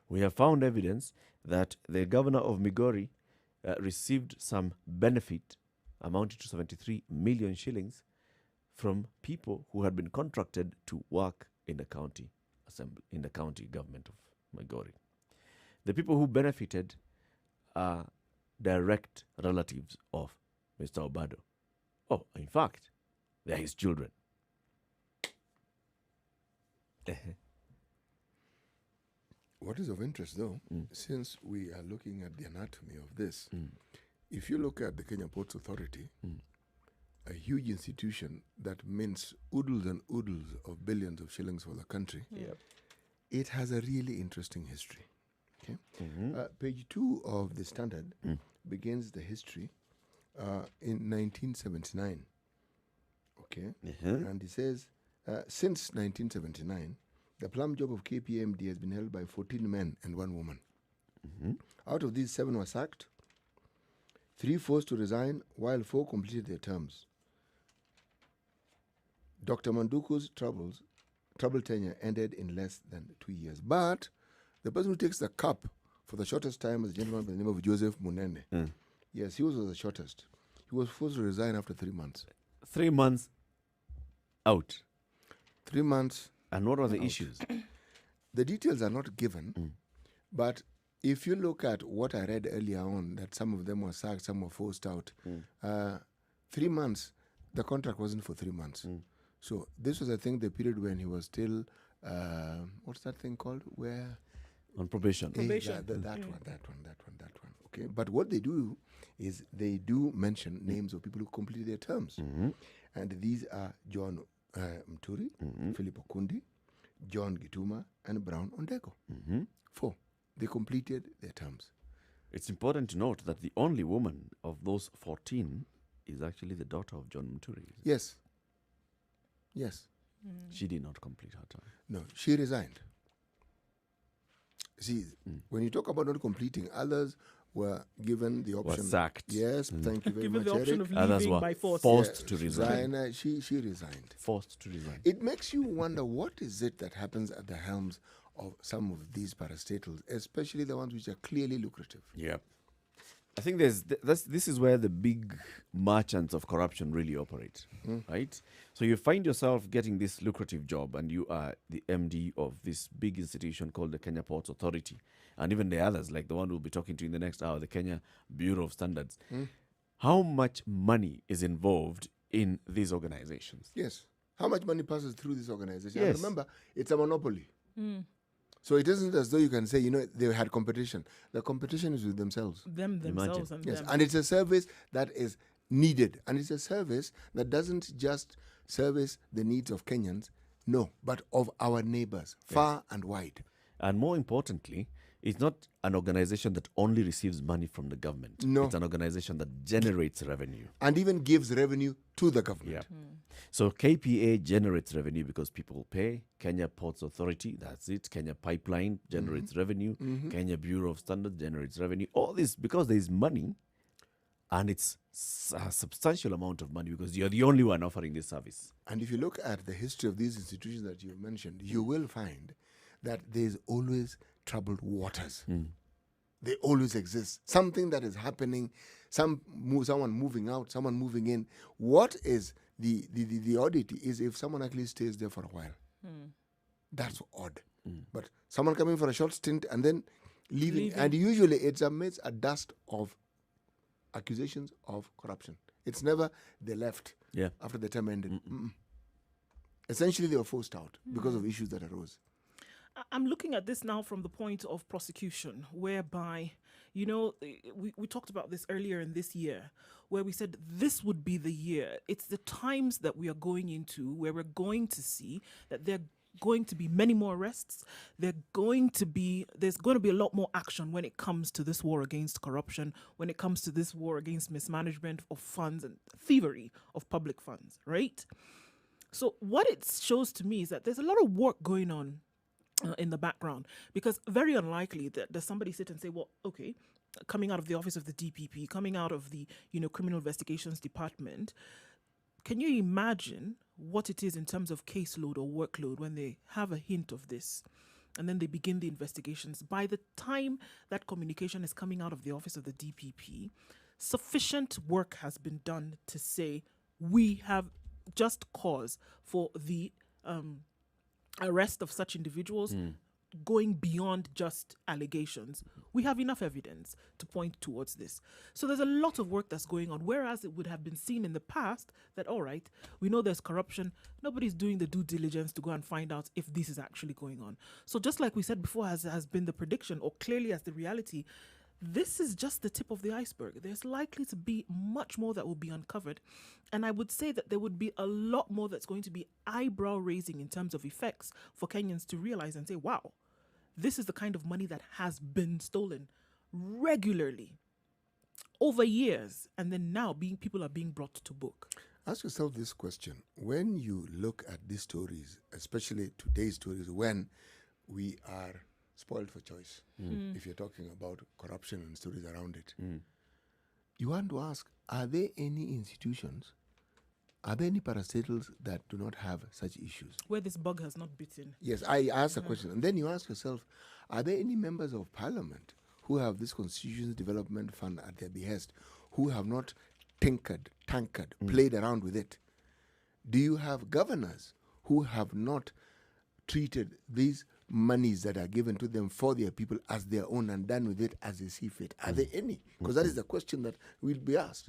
We have found evidence that the governor of Migori received some benefit amounting to 73 million shillings from people who had been contracted to work in the county assembly, in the county government of Migori. The people who benefited are direct relatives of Mr. Obado. Oh, in fact, they are his children. What is of interest, though, since we are looking at the anatomy of this, if you look at the Kenya Ports Authority, a huge institution that mints oodles and oodles of billions of shillings for the country, it has a really interesting history. Okay, page 2 of the Standard begins the history in 1979. Okay, and it says, since 1979, the plum job of KPMD has been held by 14 men and 1 woman. Out of these, 7 were sacked, 3 forced to resign, while 4 completed their terms. Dr. Manduku's trouble tenure ended in less than 2 years. But the person who takes the cup for the shortest time is a gentleman by the name of Joseph Munene. Yes, he was the shortest. He was forced to resign after 3 months. 3 months out. 3 months. And what are the issues? The details are not given, but if you look at what I read earlier on, that some of them were sacked, some were forced out, 3 months, the contract wasn't for 3 months. So this was, I think, the period when he was still, what's that thing called? Where? On probation. Probation. That one. Okay, but what they do is they do mention names of people who completed their terms. And these are John Mturi, Philip Okundi, John Gituma, and Brown Ondego. 4. They completed their terms. It's important to note that the only woman of those 14 is actually the daughter of John Mturi. Yes. She did not complete her term. No, she resigned. See, when you talk about not completing, others were given the option. Was sacked. Yes, thank you very Given much, the option Eric. of Others leaving were by force. forced to resign. She resigned. Forced to resign. It makes you wonder, what is it that happens at the helms of some of these parastatals, especially the ones which are clearly lucrative? Yeah. I think this is where the big merchants of corruption really operate, right? So you find yourself getting this lucrative job, and you are the MD of this big institution called the Kenya Ports Authority, and even the others, like the one we'll be talking to in the next hour, the Kenya Bureau of Standards. How much money is involved in these organizations? Yes. How much money passes through this organization? Yes. And remember, it's a monopoly. So it isn't as though you can say, they had competition. The competition is with themselves. Themselves and Yes, them. and it's a service that is needed. And it's a service that doesn't just service the needs of Kenyans, no, but of our neighbors, far and wide. And more importantly, it's not an organization that only receives money from the government. No. It's an organization that generates revenue. And even gives revenue to the government. So KPA generates revenue because people pay. Kenya Ports Authority, that's it. Kenya Pipeline generates revenue. Kenya Bureau of Standards generates revenue. All this because there is money, and it's a substantial amount of money because you're the only one offering this service. And if you look at the history of these institutions that you mentioned, you will find that there's always troubled waters. They always exist. Something that is happening, someone moving out, someone moving in. What is the oddity is if someone actually stays there for a while. That's odd. But someone coming for a short stint and then leaving. And usually it's amidst a dust of accusations of corruption. It's never they left after the term ended. Essentially, they were forced out because of issues that arose. I'm looking at this now from the point of prosecution, whereby, you know, we talked about this earlier in this year, where we said this would be the year. It's the times that we are going into where we're going to see that there are going to be many more arrests. There's going to be a lot more action when it comes to this war against corruption, when it comes to this war against mismanagement of funds and thievery of public funds, right? So what it shows to me is that there's a lot of work going on in the background, because very unlikely that does somebody sit and say, well, okay, coming out of the office of the DPP, coming out of the, you know, criminal investigations department, can you imagine what it is in terms of caseload or workload when they have a hint of this and then they begin the investigations? By the time that communication is coming out of the office of the DPP, sufficient work has been done to say we have just cause for the arrest of such individuals, going beyond just allegations. We have enough evidence to point towards this. So there's a lot of work that's going on, whereas it would have been seen in the past that, all right, we know there's corruption, nobody's doing the due diligence to go and find out if this is actually going on. So just like we said before, has been the prediction, or clearly as the reality, this is just the tip of the iceberg. There's likely to be much more that will be uncovered. And I would say that there would be a lot more that's going to be eyebrow raising in terms of effects for Kenyans to realize and say, wow, this is the kind of money that has been stolen regularly over years. And then now people are being brought to book. Ask yourself this question. When you look at these stories, especially today's stories, when we are spoiled for choice, if you're talking about corruption and stories around it, you want to ask, are there any institutions, are there any parastatals that do not have such issues? Where this bug has not bitten. Yes, I asked a question. And then you ask yourself, are there any members of parliament who have this Constitutions Development Fund at their behest, who have not tinkered, played around with it? Do you have governors who have not treated these monies that are given to them for their people as their own and done with it as they see fit? Are there any? Because that is the question that will be asked.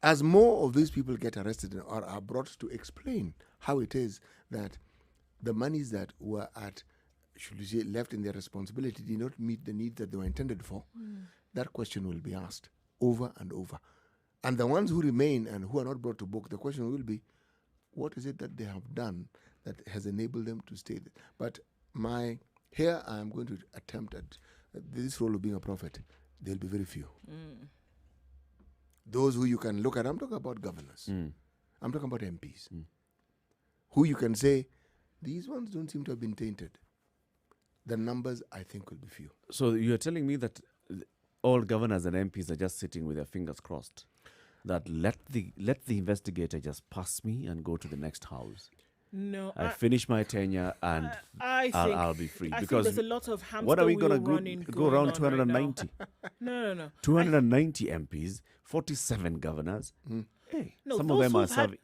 As more of these people get arrested or are brought to explain how it is that the monies that were should we say, left in their responsibility did not meet the needs that they were intended for, that question will be asked over and over. And the ones who remain and who are not brought to book, the question will be, what is it that they have done that has enabled them to stay there? But here I am going to attempt at this role of being a prophet. There will be very few. Those who you can look at, I'm talking about governors. I'm talking about MPs. Who you can say, these ones don't seem to have been tainted. The numbers, I think, will be few. So you're telling me that all governors and MPs are just sitting with their fingers crossed, that let the investigator just pass me and go to the next house. No, I finish my tenure and I'll be free. I because think there's a lot of hamster what are we wheel going running to go around? going on right 290. No. 290 MPs, 47 governors. Hey, No, some of them are those serving.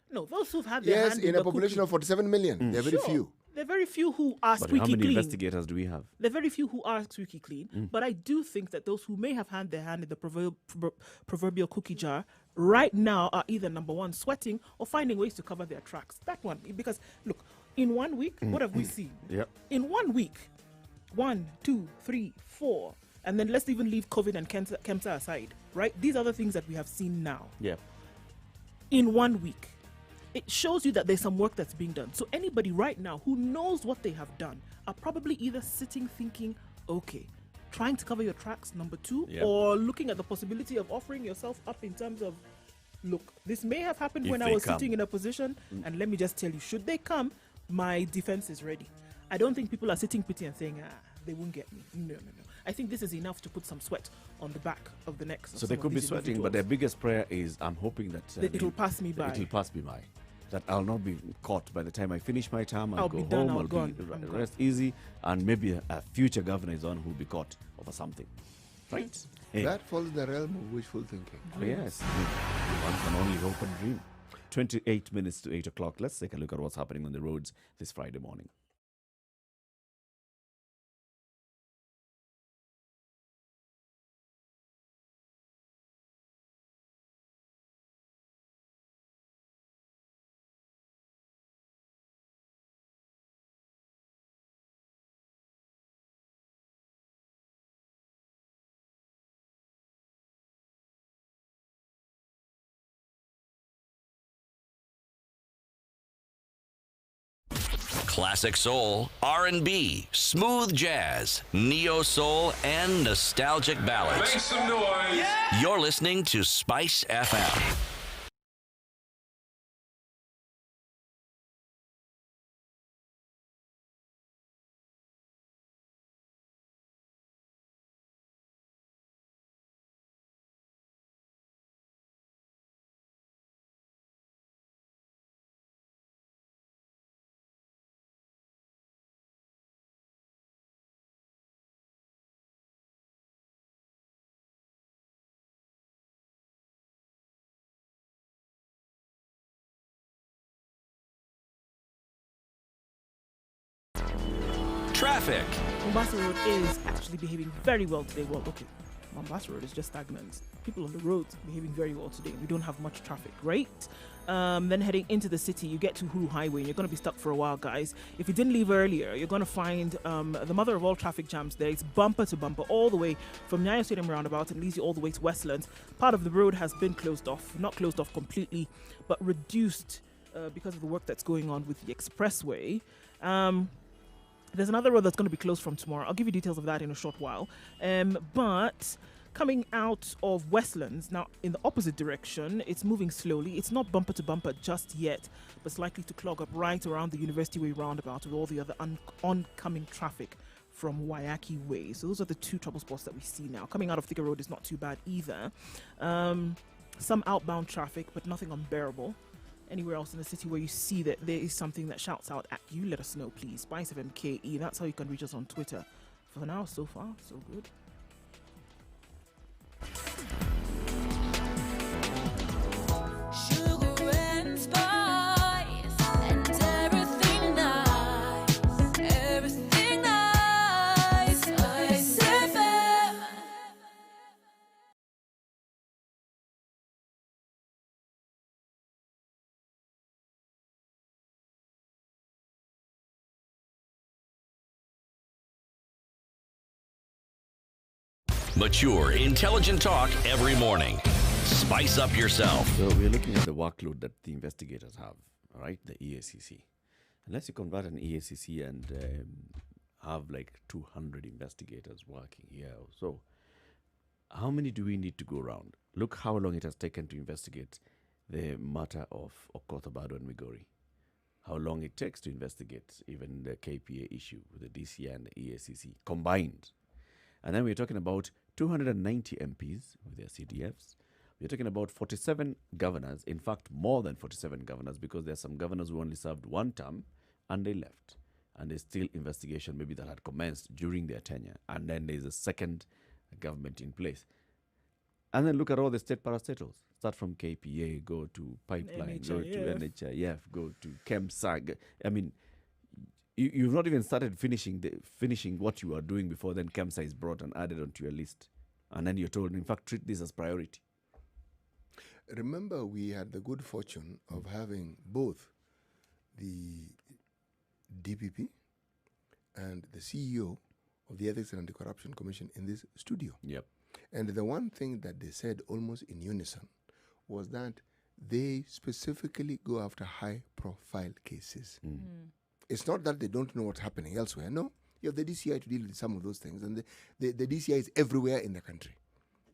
who've had their Yes, hand in the a population cookie. of 47 million, there are very few. There are very few who are But squeaky how many clean. investigators do we have? There are very few who are squeaky clean. But I do think that those who may have had their hand in the proverbial cookie jar right now are either, number one, sweating or finding ways to cover their tracks. That one, because look, in 1 week, what have we seen? Yep. In 1 week, 1, 2, 3, 4, and then let's even leave COVID and cancer aside, right? These are the things that we have seen now. Yeah. In 1 week. It shows you that there's some work that's being done. So anybody right now who knows what they have done are probably either sitting thinking, okay, trying to cover your tracks, number two, or looking at the possibility of offering yourself up in terms of, look, this may have happened If when I they was come. sitting in a position, and let me just tell you, should they come, my defense is ready. I don't think people are sitting pretty and saying, they won't get me. No. I think this is enough to put some sweat on the back of the necks. So they could be sweating, but their biggest prayer is, I'm hoping that it'll pass me by. It'll pass me by. That I'll not be caught by the time I finish my term. I'll go be done, home. I'll I'll gone, be I'm rest easy, and maybe a future governor is on who will be caught over something. Right? Hey. That falls in the realm of wishful thinking. Oh, yes. One can only hope and dream. 28 minutes to 8 o'clock. Let's take a look at what's happening on the roads this Friday morning. Classic soul, R&B, smooth jazz, neo soul, and nostalgic ballads. Make some noise. You're listening to Spice FM. Traffic. Mombasa Road is actually behaving very well today. Well, okay, Mombasa Road is just stagnant. People on the roads behaving very well today. We don't have much traffic, right? Then heading into the city, you get to Huru Highway and you're going to be stuck for a while, guys. If you didn't leave earlier, you're going to find the mother of all traffic jams there. It's bumper to bumper all the way from Nyeri Stadium roundabout and leads you all the way to Westlands. Part of the road has been closed off, not closed off completely, but reduced because of the work that's going on with the expressway. There's another road that's going to be closed from tomorrow. I'll give you details of that in a short while. But coming out of Westlands, now in the opposite direction, it's moving slowly. It's not bumper to bumper just yet, but it's likely to clog up right around the University Way roundabout with all the other oncoming traffic from Wayaki Way. So those are the two trouble spots that we see now. Coming out of Thika Road is not too bad either. Some outbound traffic, but nothing unbearable. Anywhere else in the city where you see that there is something that shouts out at you, let us know, please. Spice of MKE. That's how you can reach us on Twitter. For now, so far, so good. Sugar and spice and everything nice, everything nice. Spice FM. Mature, intelligent talk every morning. Spice up yourself. So we're looking at the workload that the investigators have, all right, the EACC. Unless you convert an EACC and have like 200 investigators working here or so, how many do we need to go around? Look how long it has taken to investigate the matter of Okoth, Obado, and Migori. How long it takes to investigate even the KPA issue with the DCI and the EACC combined. And then we're talking about 290 MPs with their CDFs. We're talking about 47 governors, in fact, more than 47 governors, because there are some governors who only served one term and they left. And there's still investigation maybe that had commenced during their tenure. And then there's a second government in place. And then look at all the state parastatals. Start from KPA, go to Pipeline, go to NHIF, go to KEMSAG. I mean, you've not even started finishing what you are doing before then KEMSA is brought and added onto your list. And then you're told, in fact, treat this as priority. Remember, we had the good fortune of having both the DPP and the CEO of the Ethics and Anti-Corruption Commission in this studio. Yep. And the one thing that they said almost in unison was that they specifically go after high-profile cases. It's not that they don't know what's happening elsewhere. No, you have the DCI to deal with some of those things, and the DCI is everywhere in the country.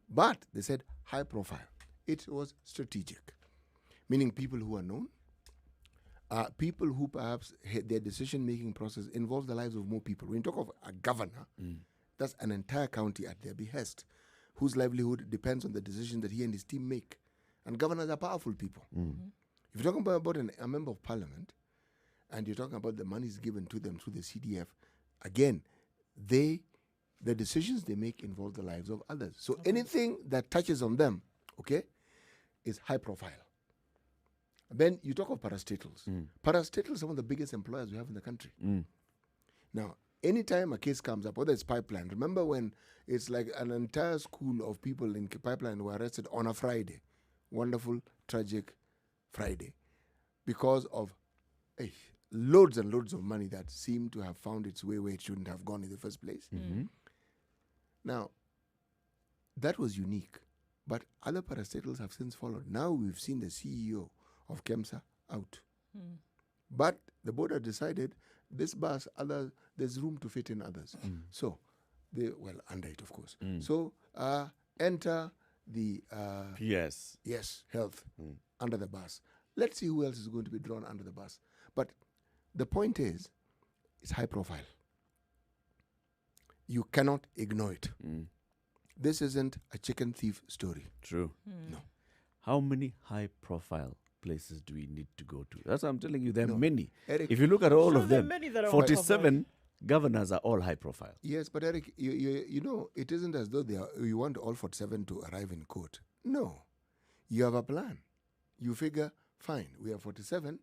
But they said high profile. It was strategic, meaning people who are known, people who perhaps their decision-making process involves the lives of more people. When you talk of a governor, that's an entire county at their behest, whose livelihood depends on the decision that he and his team make. And governors are powerful people. If you're talking about a member of parliament, and you're talking about the monies given to them through the CDF, again, the decisions they make involve the lives of others. So anything that touches on them, is high profile. Then you talk of parastatals. Parastatals are some of the biggest employers we have in the country. Now, anytime a case comes up, whether it's Pipeline, remember when it's like an entire school of people in Pipeline were arrested on a Friday. Wonderful, tragic Friday. Because of loads and loads of money that seemed to have found its way where it shouldn't have gone in the first place. Now, that was unique. But other parastatals have since followed. Now we've seen the CEO of KEMSA out. But the board has decided this bus, there's room to fit in others. So, under it, of course. So, enter the Yes. health under the bus. Let's see who else is going to be drawn under the bus. But the point is, it's high profile. You cannot ignore it. This isn't a chicken thief story. True. No. How many high-profile places do we need to go to? That's what I'm telling you. There are many. Eric, If you look at all So of there are them, many that are 47 governors are all high-profile. yes, but Eric, you know, it isn't as though you want all 47 to arrive in court. No. You have a plan. You figure, fine, we have 47.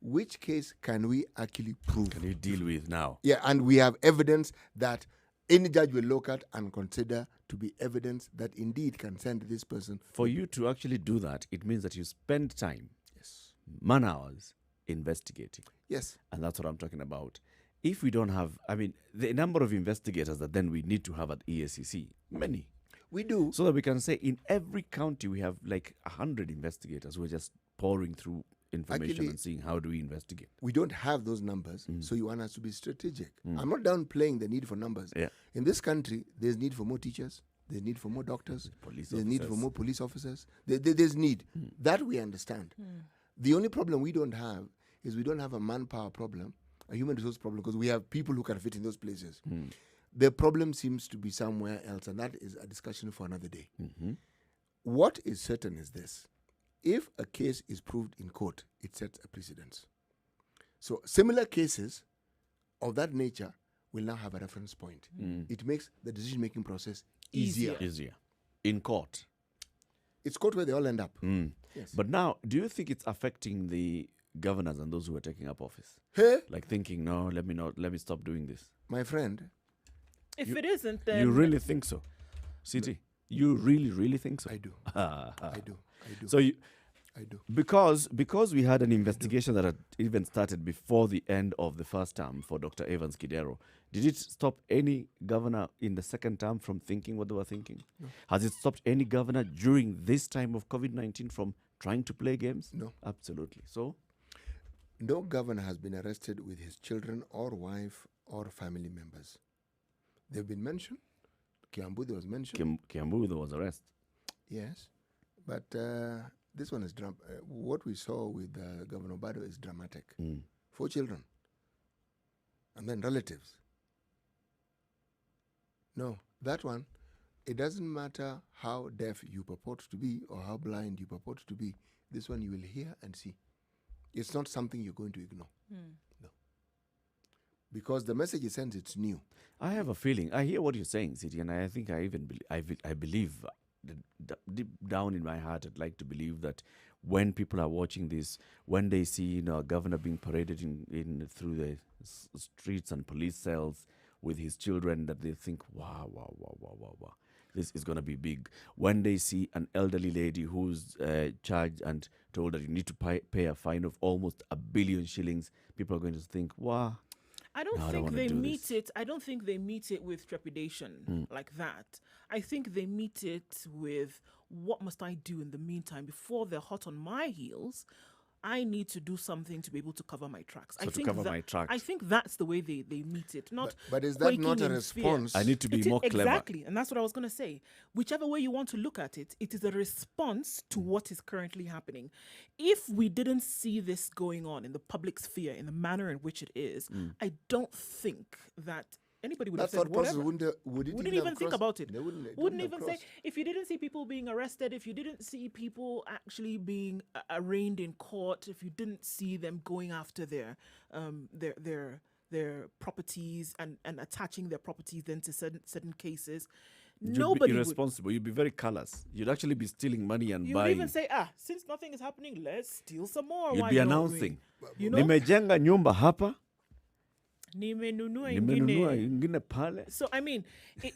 Which case can we actually prove? Can you deal with now? Yeah, and we have evidence that any judge will look at and consider to be evidence that indeed can send this person. For you to actually do that, it means that you spend time, Yes. man hours, investigating. Yes. And that's what I'm talking about. If we don't have, the number of investigators that then we need to have at EACC, many. We do. So that we can say in every county we have like 100 investigators who are just pouring through information Actually, and seeing how do we investigate. We don't have those numbers, so you want us to be strategic. I'm not downplaying the need for numbers. Yeah. In this country, there's need for more teachers, there's need for more doctors, Police there's need for officers. more police officers. There's need. That we understand. The only problem we don't have is we don't have a manpower problem, a human resource problem, because we have people who can fit in those places. The problem seems to be somewhere else, and that is a discussion for another day. What is certain is this. If a case is proved in court, it sets a precedence. So similar cases of that nature will now have a reference point. It makes the decision-making process easier. Easier. In court. It's court where they all end up. Yes. But now, do you think it's affecting the governors and those who are taking up office? Hey, Like thinking, no, let me stop doing this. my friend, If it isn't, then You really think so? CT, you really think so? I do. I do. So you, I do. because we had an investigation that had even started before the end of the first term for Dr. Evans Kidero, did it stop any governor in the second term from thinking what they were thinking? No. Has it stopped any governor during this time of COVID-19 from trying to play games? No. Absolutely. So, No governor has been arrested with his children or wife or family members. They've been mentioned. Kiambu, there was mentioned. Kiambu, there was arrest. Yes. But this one is what we saw with Governor Bado is dramatic. 4 children. And then relatives. No, that one, it doesn't matter how deaf you purport to be or how blind you purport to be. This one you will hear and see. It's not something you're going to ignore. No. Because the message it sends, it's new. I have a feeling. I hear what you're saying, City, and I think I even I believe deep down in my heart, I'd like to believe that when people are watching this, when they see a governor being paraded in through the streets and police cells with his children, that they think, wow, this is going to be big. When they see an elderly lady who's charged and told that you need to pay a fine of almost 1 billion shillings, people are going to think, wow. I don't No, I don't think wanna they do meet this. it. I don't think they meet it with trepidation like that. I think they meet it with what must I do in the meantime before they're hot on my heels. I need to do something to be able to cover my tracks. So to cover my tracks. I think that's the way they meet it. Not But is that not quaking a in fear. response? I need to be It is- more clever. Exactly, and that's what I was going to say. Whichever way you want to look at it, it is a response to what is currently happening. If we didn't see this going on in the public sphere in the manner in which it is, I don't think that anybody would That have said thought process whatever. wouldn't Wouldn't have even think crossed- about it. They wouldn't Wouldn't have even say crossed. if you didn't see people being arrested, if you didn't see people actually being arraigned in court, if you didn't see them going after their properties and attaching their properties then to certain cases, You'd nobody be would. irresponsible. You'd be very callous. You'd actually be stealing money and You would buying. even say, since nothing is happening, let's steal some more. You'd while be you're announcing. You know, Nimejenga nyumba hapa, nimenunua nimenunua ingine. ingine pale. So I mean, it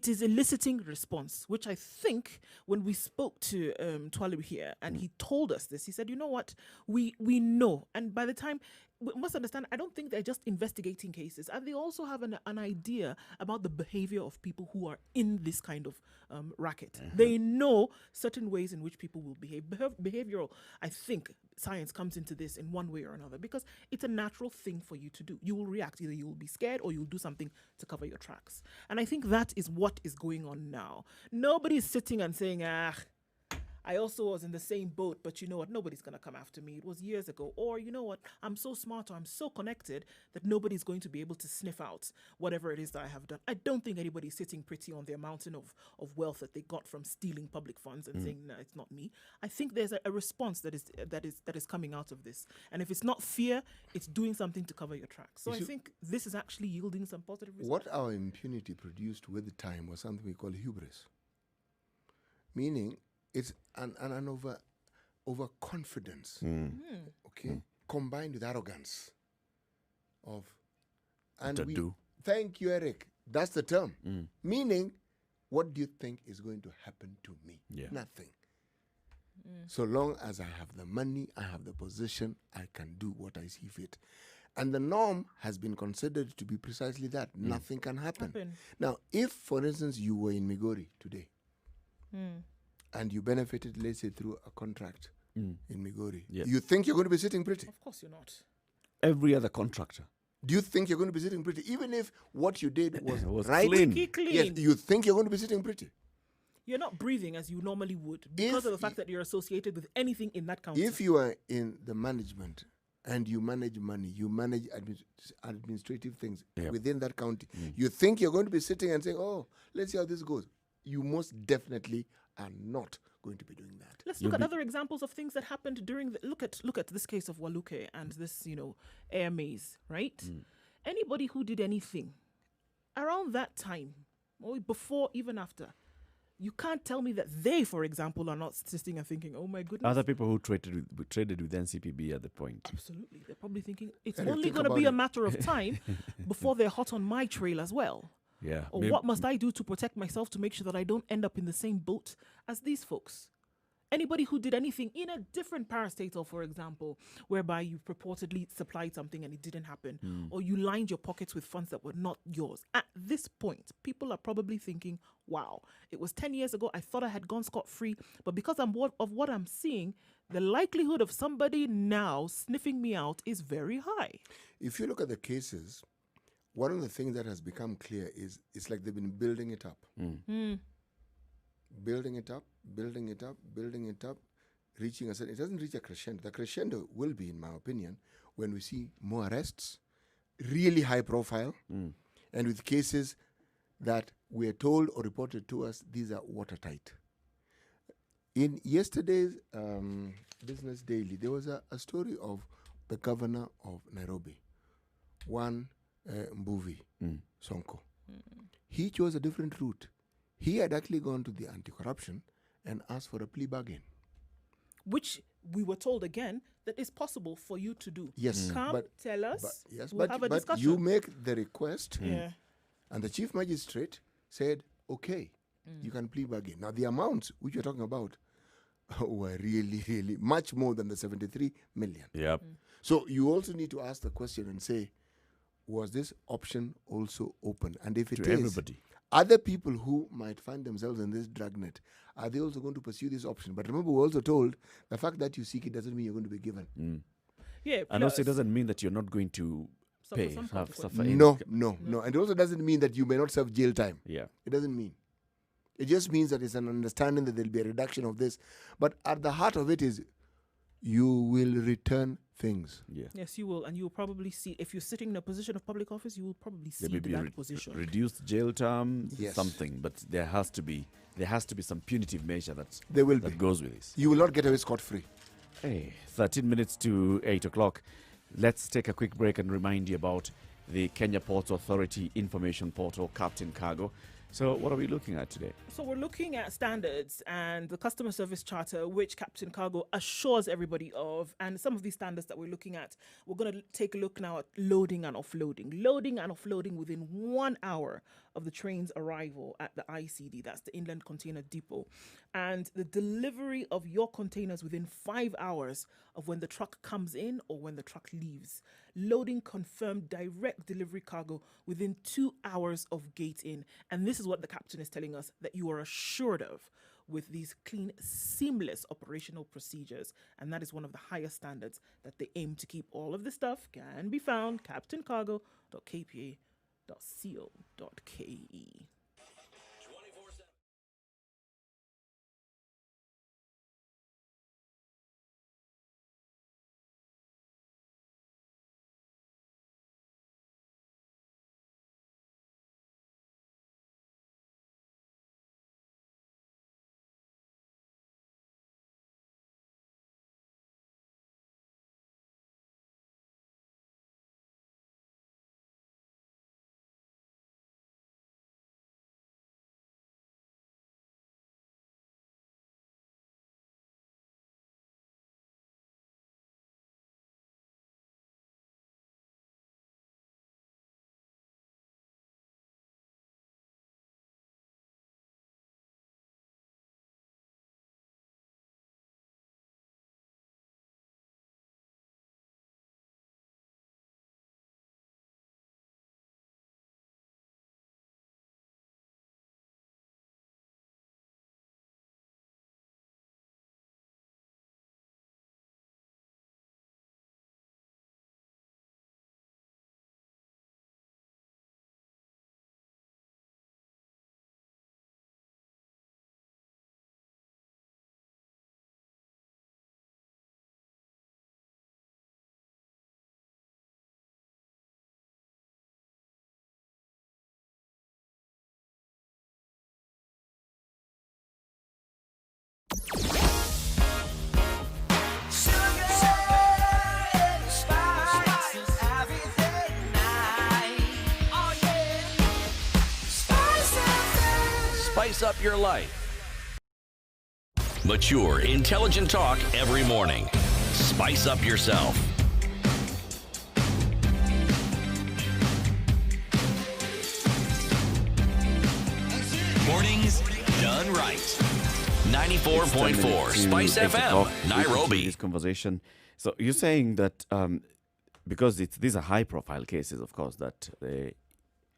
is eliciting response, which I think when we spoke to Twalib here and he told us this, he said, you know what, we know, and by the time we must understand, I don't think they're just investigating cases, and they also have an idea about the behavior of people who are in this kind of racket. They know certain ways in which people will behave. Behavioral, I think, science comes into this in one way or another, because it's a natural thing for you to do. You will react. Either you will be scared or you'll do something to cover your tracks. And I think that is what is going on now. Nobody's sitting and saying, I also was in the same boat, but you know what? Nobody's going to come after me. It was years ago. Or, you know what? I'm so smart or I'm so connected that nobody's going to be able to sniff out whatever it is that I have done. I don't think anybody's sitting pretty on their mountain of wealth that they got from stealing public funds and saying, no, it's not me. I think there's a response that is coming out of this. And if it's not fear, it's doing something to cover your tracks. So I think this is actually yielding some positive results. What our impunity produced with the time was something we call hubris. Meaning, it's an overconfidence, okay, combined with arrogance of, and To we do. thank you, Eric. That's the term. Meaning, what do you think is going to happen to me? Yeah. Nothing. So long as I have the money, I have the position, I can do what I see fit. And the norm has been considered to be precisely that. Nothing can happen. Now, if, for instance, you were in Migori today, and you benefited, let's say, through a contract in Migori, Yes. you think you're going to be sitting pretty? Of course you're not. Every other contractor. Do you think you're going to be sitting pretty? Even if what you did was, Was right? clean. Clean. Yes, you think you're going to be sitting pretty? You're not breathing as you normally would because of the fact that you're associated with anything in that county. If you are in the management and you manage money, you manage administrative things within that county, you think you're going to be sitting and saying, oh, let's see how this goes. You most definitely are not going to be doing that. Let's look at other examples of things that happened during the look at this case of Waluke and this, air maze, right? Anybody who did anything around that time, or before, even after, you can't tell me that they, for example, are not sitting and thinking, oh my goodness. Other people who traded with NCPB at the point. Absolutely. They're probably thinking it's Eric, only think going to about be a it. matter of time before they're hot on my trail as well. Yeah. Or what must I do to protect myself to make sure that I don't end up in the same boat as these folks? Anybody who did anything in a different parastatal, for example, whereby you purportedly supplied something and it didn't happen, or you lined your pockets with funds that were not yours. At this point, people are probably thinking, wow, it was 10 years ago, I thought I had gone scot-free, but because of what I'm seeing, the likelihood of somebody now sniffing me out is very high. If you look at the cases, one of the things that has become clear is it's like they've been building it up. Building it up, building it up, building it up, reaching a certain... It doesn't reach a crescendo. The crescendo will be, in my opinion, when we see more arrests, really high profile, and with cases that we are told or reported to us, these are watertight. In yesterday's Business Daily, there was a story of the governor of Nairobi, one Mbuvi Sonko. He chose a different route. He had actually gone to the anti-corruption and asked for a plea bargain. Which we were told again that is possible for you to do. Yes. Come, tell us. We'll have a But discussion. you make the request, Yeah. and the chief magistrate said, okay, you can plea bargain. Now, the amounts which you're talking about were really, really much more than the 73 million. Yep. So you also need to ask the question and say, was this option also open? And if it To is, everybody. other people who might find themselves in this dragnet, are they also going to pursue this option? But remember, we're also told the fact that you seek it doesn't mean you're going to be given. Yeah. And also, it plus- doesn't mean that you're not going to Suffer pay, some have, consequence. suffer any- No. And it also doesn't mean that you may not serve jail time. Yeah. It doesn't mean. It just means that it's an understanding that there'll be a reduction of this. But at the heart of it is you will return things. Yeah. Yes, you will. And you will probably see, if you're sitting in a position of public office, you will probably see There may be that position. reduced jail term, Yes. something, but there has to be some punitive measure There will be. that goes with this. You will not get away scot-free. Hey, 13 minutes to 8 o'clock. Let's take a quick break and remind you about the Kenya Ports Authority information portal, Captain Cargo. So what are we looking at today? So we're looking at standards and the customer service charter, which Captain Cargo assures everybody of. And some of these standards that we're looking at, we're going to take a look now at loading and offloading. Loading and offloading within 1 hour of the train's arrival at the ICD, that's the Inland Container Depot, and the delivery of your containers within 5 hours of when the truck comes in or when the truck leaves. Loading confirmed direct delivery cargo within 2 hours of gate in. And this is what the captain is telling us that you are assured of with these clean, seamless operational procedures. And that is one of the highest standards that they aim to keep. All of this stuff can be found captaincargo.kpa.co.ke. Spice up your life. Mature, intelligent talk every morning. Spice up yourself. Mornings done right. 94.4 Spice FM, Nairobi. This conversation. So you're saying that because these are high-profile cases, of course, that the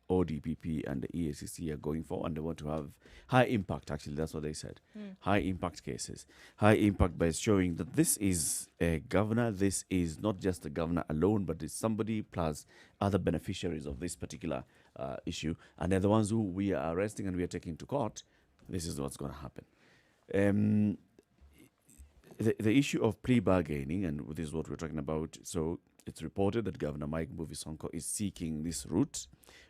ODPP and the EACC are going for, and they want to have high impact. Actually, that's what they said. High impact cases. High impact by showing that this is a governor. This is not just the governor alone, but it's somebody plus other beneficiaries of this particular issue, and they're the ones who we are arresting and we are taking to court. This is what's going to happen. The issue of plea bargaining, and this is what we're talking about. So it's reported that Governor Mike Mbuvi Sonko is seeking this route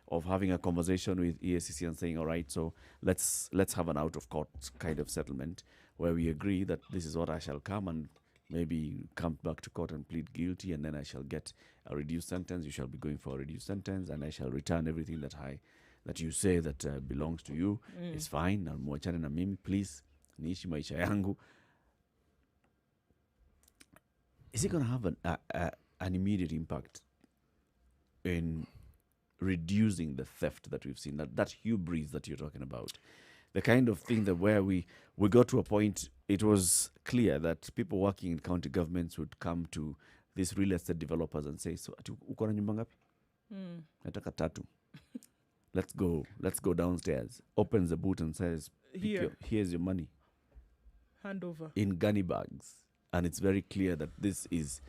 of having a conversation with EACC and saying, all right, so let's have an out-of-court kind of settlement where we agree that this is what I shall come and maybe come back to court and plead guilty, and then I shall get a reduced sentence. You shall be going for a reduced sentence, and I shall return everything that you say that belongs to you. It's fine. Na muachane na mimi, please. Niishi maisha yangu. Is it going to have an immediate impact in reducing the theft that we've seen, that hubris that you're talking about? The kind of thing that where we got to a point, it was clear that people working in county governments would come to these real estate developers and say, so uko na nyumba ngapi? Nataka tatu. Let's go downstairs. Opens the boot and says, here's your money. Hand over. In gunny bags. And it's very clear that this is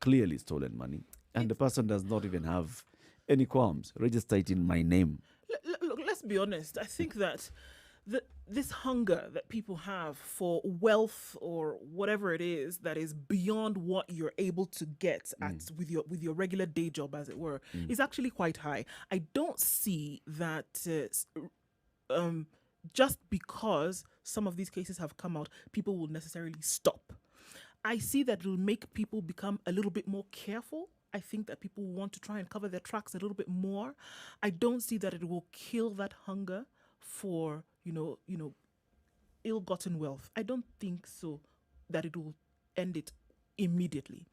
clearly stolen money. And the person does not even have any qualms. Register it in my name. Look, let's be honest. I think that this hunger that people have for wealth or whatever it is that is beyond what you're able to get at with your regular day job, as it were, is actually quite high. I don't see that just because some of these cases have come out, people will necessarily stop. I see that it will make people become a little bit more careful. I think that people want to try and cover their tracks a little bit more. I don't see that it will kill that hunger for, ill-gotten wealth. I don't think so that it will end it immediately.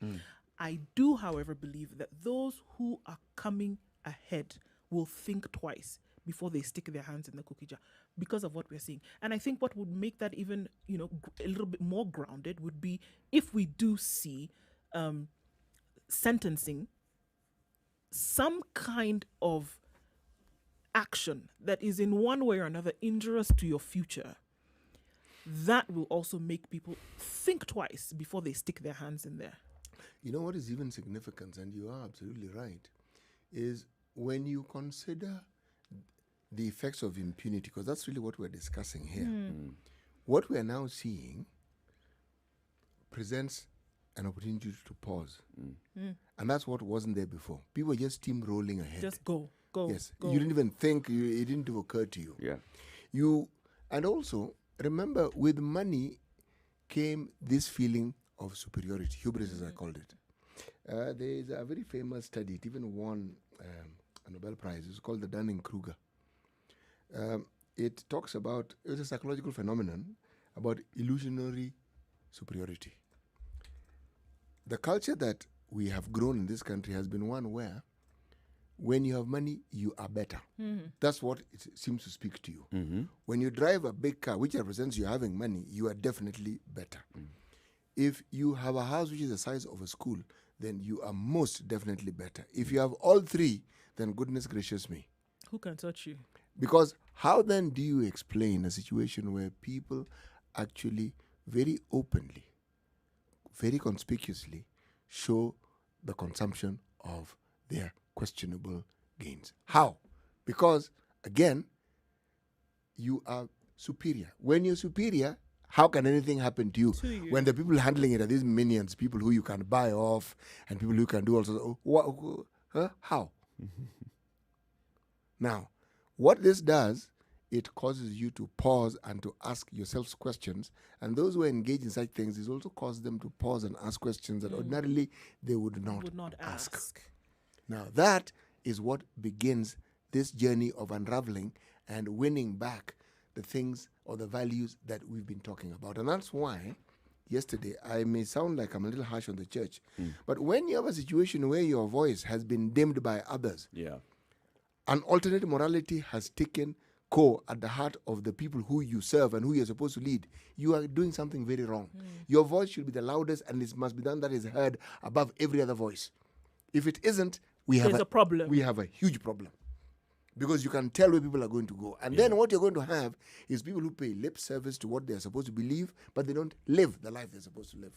I do, however, believe that those who are coming ahead will think twice before they stick their hands in the cookie jar because of what we're seeing. And I think what would make that even, a little bit more grounded would be if we do see sentencing, some kind of action that is in one way or another injurious to your future. That will also make people think twice before they stick their hands in there. You know what is even significant, and you are absolutely right, is when you consider the effects of impunity, because that's really what we're discussing here. What we are now seeing presents an opportunity to pause. And that's what wasn't there before. People were just steamrolling ahead. Just go. Yes. go. You didn't even think, it didn't even occur to you. Yeah. And also, remember, with money came this feeling of superiority, hubris as I called it. There is a very famous study, it even won a Nobel Prize. It's called the Dunning-Kruger. It talks about, it's a psychological phenomenon about illusionary superiority. The culture that we have grown in this country has been one where when you have money, you are better. That's what it seems to speak to you. When you drive a big car, which represents you having money, you are definitely better. If you have a house which is the size of a school, then you are most definitely better. If you have all three, then goodness gracious me. Who can touch you? Because how then do you explain a situation where people actually very openly, very conspicuously show the consumption of their questionable gains? How? Because, again, you are superior. When you're superior, how can anything happen to you? When the people handling it are these minions, people who you can buy off and people who can do also. How? Now, what this does, it causes you to pause and to ask yourselves questions. And those who engage in such things, it also causes them to pause and ask questions that ordinarily they would not ask. Now, that is what begins this journey of unraveling and winning back the things or the values that we've been talking about. And that's why yesterday, I may sound like I'm a little harsh on the church, but when you have a situation where your voice has been dimmed by others, an alternate morality has taken core at the heart of the people who you serve and who you're supposed to lead, you are doing something very wrong. Your voice should be the loudest, and it must be done that is heard above every other voice. If it isn't, There's a problem. We have a huge problem. Because you can tell where people are going to go. And then what you're going to have is people who pay lip service to what they're supposed to believe, but they don't live the life they're supposed to live.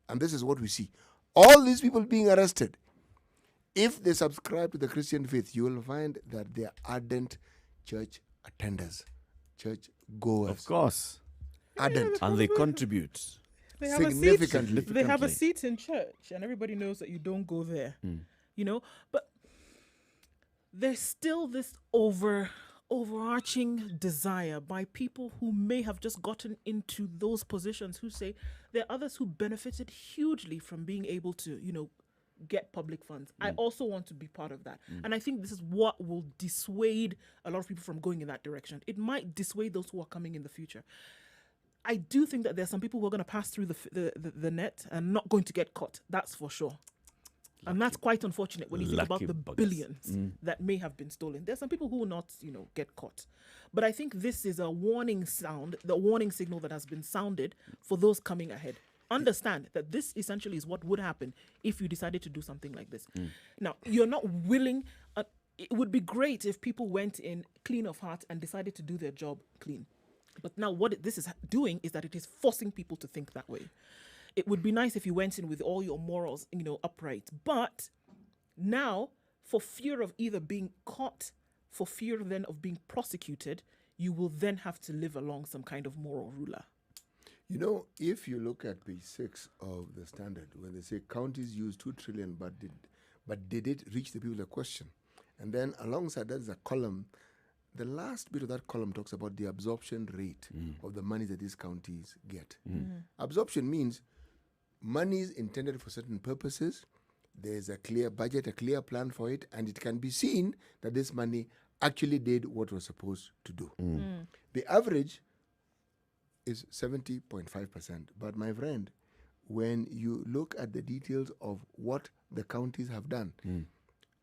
And this is what we see. All these people being arrested, if they subscribe to the Christian faith, you will find that they are ardent church attenders, church goers. Of course. Ardent. And they contribute. They have Significantly. They have a seat in church, and everybody knows that you don't go there. But there's still this overarching desire by people who may have just gotten into those positions who say there are others who benefited hugely from being able to, get public funds. I also want to be part of that. And I think this is what will dissuade a lot of people from going in that direction. It might dissuade those who are coming in the future. I do think that there's some people who are going to pass through the net and not going to get caught. That's for sure. And that's quite unfortunate when you think about the billions that may have been stolen. There's some people who will not, get caught. But I think this is a warning sound, the warning signal that has been sounded for those coming ahead. Understand that this essentially is what would happen if you decided to do something like this. Now, you're not willing. It would be great if people went in clean of heart and decided to do their job clean. But now what this is doing is that it is forcing people to think that way. It would be nice if you went in with all your morals, upright. But now, for fear of either being caught, for fear then of being prosecuted, you will then have to live along some kind of moral ruler. If you look at page 6 of the standard, when they say counties use 2 trillion, but did it reach the people? A question. And then alongside that is a column. The last bit of that column talks about the absorption rate of the money that these counties get. Absorption means money is intended for certain purposes. There's a clear budget, a clear plan for it, and it can be seen that this money actually did what it was supposed to do. The average is 70.5%. But my friend, when you look at the details of what the counties have done,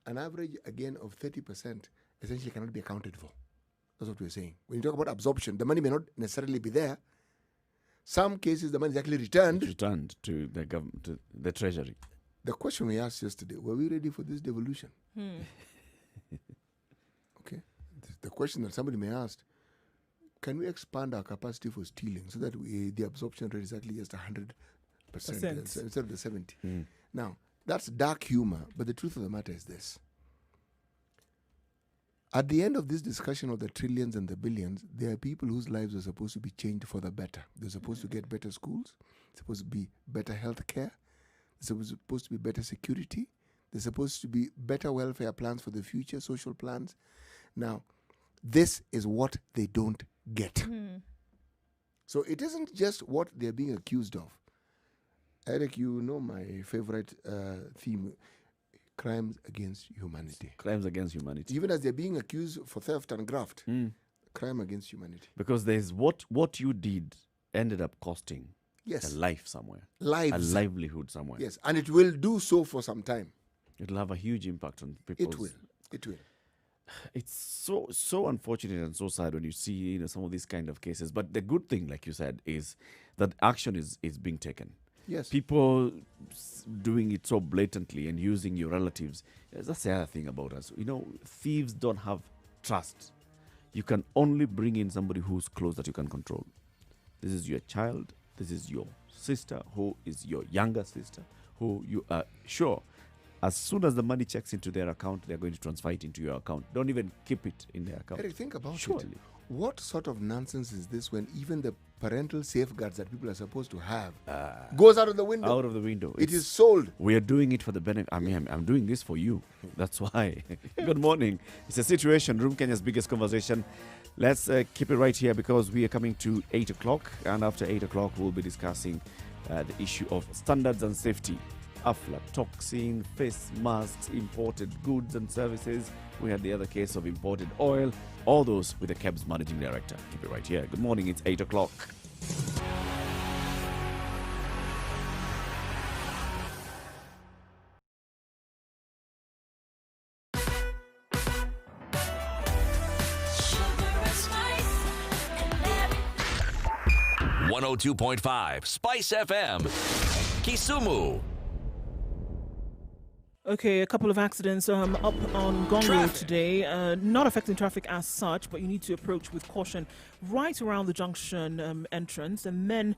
an average again of 30%, essentially cannot be accounted for. That's what we're saying. When you talk about absorption, the money may not necessarily be there. Some cases, the money is actually returned. Returned to the government, to the treasury. The question we asked yesterday, were we ready for this devolution? Okay. The question that somebody may ask, can we expand our capacity for stealing so that the absorption rate is actually just 100% instead of the 70? Now, that's dark humor, but the truth of the matter is this. At the end of this discussion of the trillions and the billions, there are people whose lives are supposed to be changed for the better. They're supposed to get better schools. There's supposed to be better health care. There's supposed to be better security. There's supposed to be better welfare plans for the future, social plans. Now, this is what they don't get. So it isn't just what they're being accused of. Eric, you know my favorite theme, crimes against humanity. Crimes against humanity. Even as they're being accused for theft and graft, crime against humanity. Because there's what you did ended up costing Yes. a life somewhere. Lives. A livelihood somewhere. Yes, and it will do so for some time. It'll have a huge impact on people. It will. It will. It's so unfortunate and so sad when you see some of these kind of cases. But the good thing, like you said, is that action is being taken. Yes. People doing it so blatantly and using your relatives. That's the other thing about us. Thieves don't have trust. You can only bring in somebody who's close that you can control. This is your child. This is your sister, who is your younger sister, who you are sure. As soon as the money checks into their account, they're going to transfer it into your account. Don't even keep it in their account. Eric, think about Surely. it. What sort of nonsense is this when even the parental safeguards that people are supposed to have goes out of the window? Out of the window. It is sold. We are doing it for the benefit. I mean, I'm doing this for you. That's why. Good morning. It's a Situation Room, Kenya's biggest conversation. Let's keep it right here because we are coming to 8 o'clock. And after 8 o'clock, we'll be discussing the issue of standards and safety. Aflatoxin, face masks, imported goods and services. We had the other case of imported oil. All those with the KEBS Managing Director. Keep it right here. Good morning. It's 8 o'clock. Sugar and spice and everything. 102.5 Spice FM. Kisumu. Okay, a couple of accidents up on Gong Road today. Not affecting traffic as such, but you need to approach with caution right around the junction entrance. And then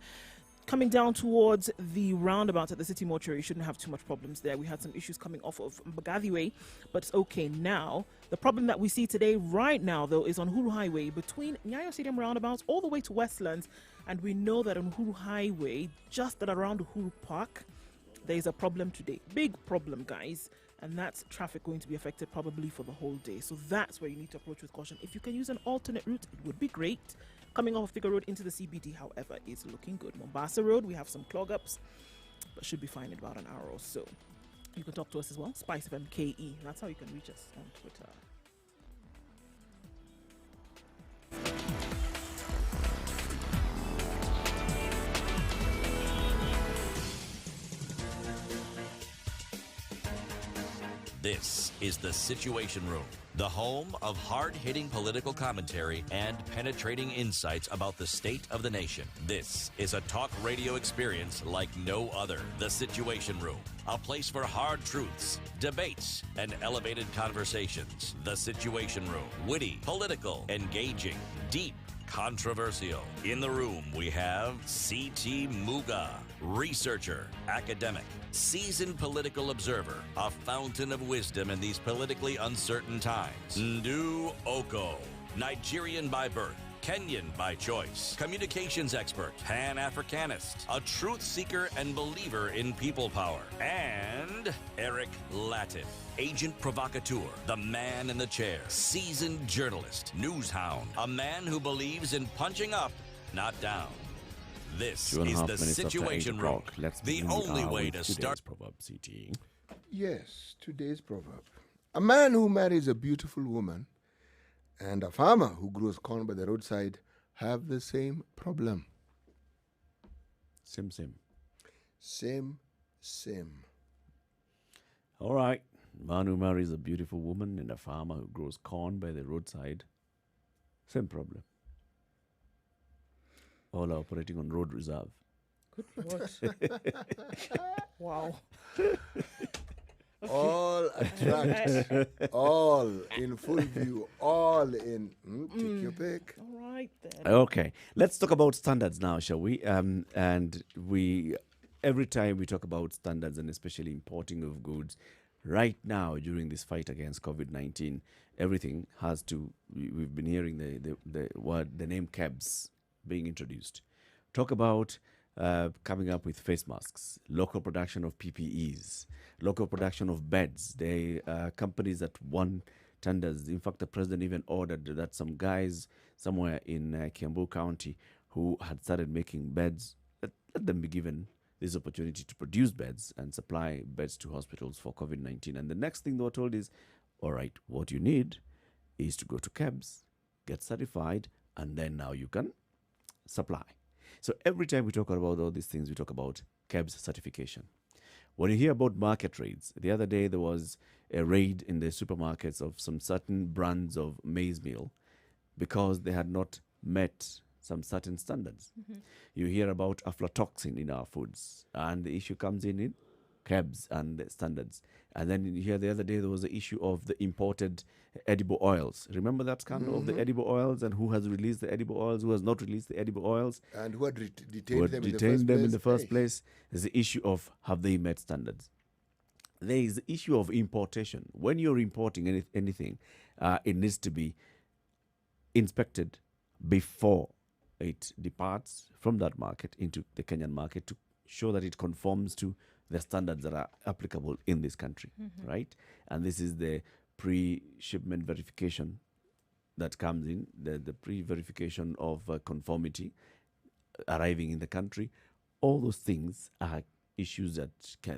coming down towards the roundabout at the city mortuary, you shouldn't have too much problems there. We had some issues coming off of Mbagathi Way, but it's okay now. The problem that we see today right now, though, is on Huru Highway between Nyayo Stadium roundabouts all the way to Westlands. And we know that on Huru Highway, just at around Huru Park, there is a problem today. Big problem, guys. And that's traffic going to be affected probably for the whole day. So that's where you need to approach with caution. If you can use an alternate route, it would be great. Coming off Figure Road into the CBD, however, is looking good. Mombasa Road, we have some clog-ups, but should be fine in about an hour or so. You can talk to us as well, Spice FM KE. That's how you can reach us on Twitter. 'This is the Situation Room, the home of hard-hitting political commentary and penetrating insights about the state of the nation. This is a talk radio experience like no other. The Situation Room, a place for hard truths, debates, and elevated conversations. The Situation Room, witty, political, engaging, deep, controversial. In the room, we have C.T. Muga, researcher, academic, seasoned political observer, a fountain of wisdom in these politically uncertain times. Ndu Oko, Nigerian by birth, Kenyan by choice, communications expert, Pan-Africanist, a truth seeker and believer in people power, and Eric Latin, agent provocateur, the man in the chair, seasoned journalist, news hound, a man who believes in punching up, not down. This is 2.5 the minutes after 8 Situation Room, o'clock. Let's the begin only with way to today's start. proverb, CT. Yes, today's proverb. A man who marries a beautiful woman and a farmer who grows corn by the roadside have the same problem. Same. Same. All right. Man who marries a beautiful woman and a farmer who grows corn by the roadside, same problem. All are operating on road reserve. Good Lord. Wow. All attract, all in full view, all in. Take your pick. All right then. Okay, let's talk about standards now, shall we? And we, every time we talk about standards and especially importing of goods, right now during this fight against COVID-19, everything has to. We've been hearing the word, the name cabs being introduced. Talk about coming up with face masks, local production of PPEs, local production of beds. They companies that won tenders. In fact, the president even ordered that some guys somewhere in Kiambu County who had started making beds, let them be given this opportunity to produce beds and supply beds to hospitals for COVID-19. And the next thing they were told is, all right, what you need is to go to cabs, get certified, and then now you can supply. So every time we talk about all these things, we talk about KEBS certification. When you hear about market raids, the other day there was a raid in the supermarkets of some certain brands of maize meal because they had not met some certain standards. You hear about aflatoxin in our foods, and the issue comes in KEBS and the standards. And then you hear the other day there was the issue of the imported edible oils. Remember that scandal of the edible oils, and who has released the edible oils, who has not released the edible oils, And who had detained who had them, detained them in the first Hey. place. There's the issue of have they met standards. There is the issue of importation. When you're importing anything, it needs to be inspected before it departs from that market into the Kenyan market to show that it conforms to the standards that are applicable in this country, right? And this is the pre-shipment verification that comes in, the pre-verification of conformity arriving in the country. All those things are issues that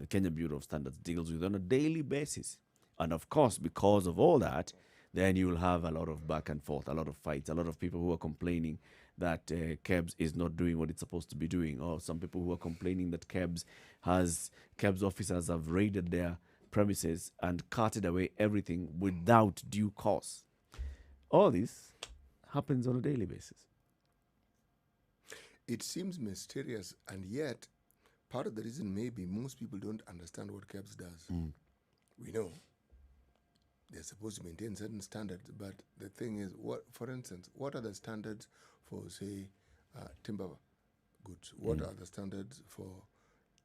Kenya Bureau of Standards deals with on a daily basis. And of course, because of all that, then you will have a lot of back and forth, a lot of fights, a lot of people who are complaining that KEBS is not doing what it's supposed to be doing, or some people who are complaining that KEBS officers have raided their premises and carted away everything without due cause. All this happens on a daily basis. It seems mysterious, and yet part of the reason maybe most people don't understand what KEBS does. We know they're supposed to maintain certain standards, but the thing is, for instance, what are the standards for, say, timber goods? What are the standards for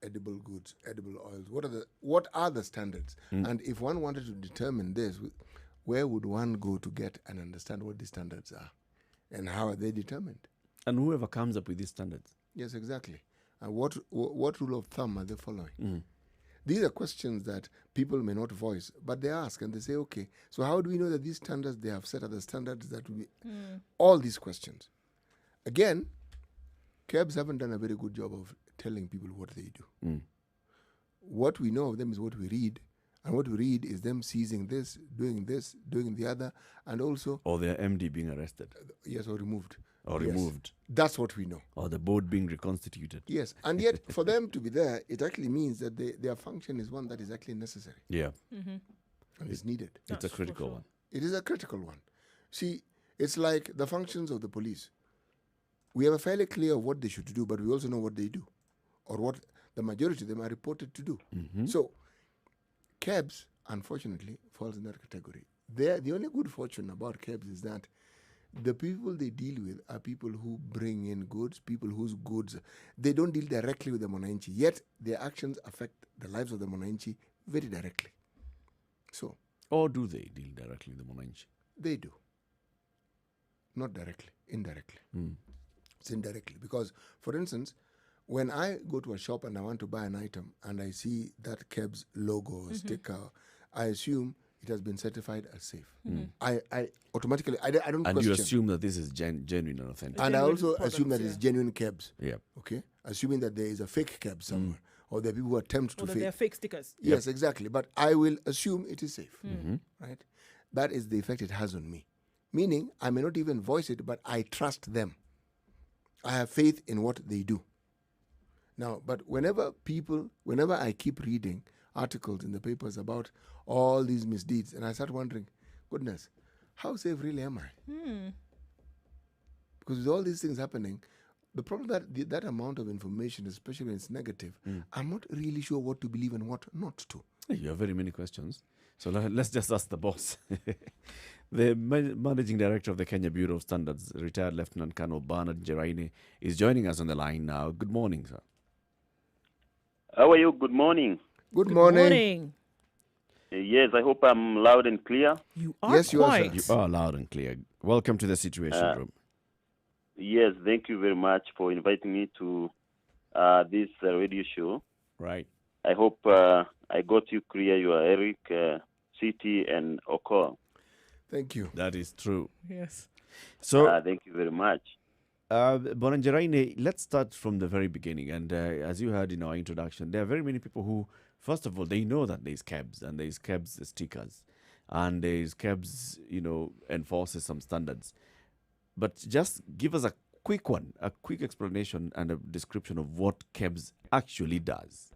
edible goods, edible oils? What are the standards? And if one wanted to determine this, where would one go to get and understand what these standards are, and how are they determined? And whoever comes up with these standards. Yes, exactly. And what rule of thumb are they following? These are questions that people may not voice, but they ask and they say, okay, so how do we know that these standards they have set are the standards that will be... All these questions. Again, KEBS haven't done a very good job of telling people what they do. What we know of them is what we read, and what we read is them seizing this, doing the other, and also... Or their MD being arrested. Yes, or removed. Or Yes. removed. That's what we know. Or the board being reconstituted. Yes, and yet for them to be there, it actually means that their function is one that is actually necessary Yeah. and is needed. It's a That's for critical sure. one. It is a critical one. See, it's like the functions of the police. We have a fairly clear of what they should do, but we also know what they do, or what the majority of them are reported to do. So, KEBS, unfortunately, falls in that category. The only good fortune about KEBS is that the people they deal with are people who bring in goods, people whose goods, they don't deal directly with the Mwananchi, yet their actions affect the lives of the Mwananchi very directly. So, Or do they deal directly with the Mwananchi? they do. Not directly, indirectly. It's indirectly. Because, for instance, when I go to a shop and I want to buy an item and I see that KEBS logo or sticker, I assume it has been certified as safe. I automatically, I don't And question. you assume that this is genuine and authentic. And I Genuine also assume that products, it's genuine KEBS. Yeah. Okay? Assuming that there is a fake KEBS somewhere. Or there are people who attempt Or to that they're fake. fake stickers. Yes, exactly. But I will assume it is safe. Right? That is the effect it has on me. Meaning, I may not even voice it, but I trust them. I have faith in what they do. Now, but whenever I keep reading articles in the papers about all these misdeeds. And I started wondering, goodness, how safe really am I? Because with all these things happening, the problem that amount of information, especially when it's negative, I'm not really sure what to believe and what not to. You have very many questions. So let's just ask the boss. The managing director of the Kenya Bureau of Standards, retired Lieutenant Colonel Bernard Njeraine, is joining us on the line now. Good morning, sir. How are you? Good morning. Good morning. Morning. Yes, I hope I'm loud and clear. You are Yes, you are, sir. quite. You are loud and clear. Welcome to the Situation Room. Yes, thank you very much for inviting me to this radio show. Right. I hope I got you clear. You are Eric, City, and Okor. Thank you. That is true. Yes. So, Thank you very much. Bernard Njeraine, let's start from the very beginning. And as you heard in our introduction, there are very many people who, first of all, they know that there's KEBS and there's KEBS stickers and there's KEBS, enforces some standards. But just give us a quick explanation and a description of what KEBS actually does.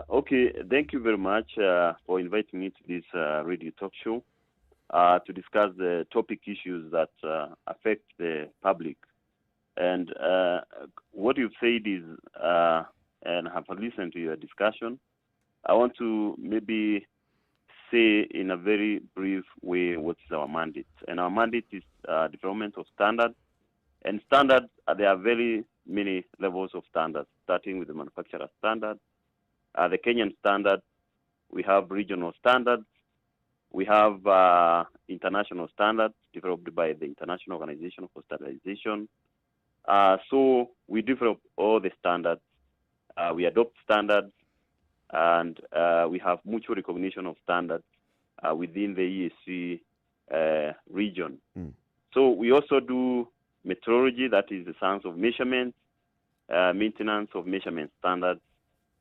Okay, thank you very much for inviting me to this radio talk show to discuss the topic issues that affect the public. And what you've said is, and have listened to your discussion, I want to maybe say in a very brief way what is our mandate. And our mandate is development of standards. And standards, there are very many levels of standards, starting with the manufacturer standard, the Kenyan standard, we have regional standards, we have international standards developed by the International Organization for Standardization. So we develop all the standards, we adopt standards, and we have mutual recognition of standards within the EAC region. So we also do metrology, that is the science of measurement, maintenance of measurement standards,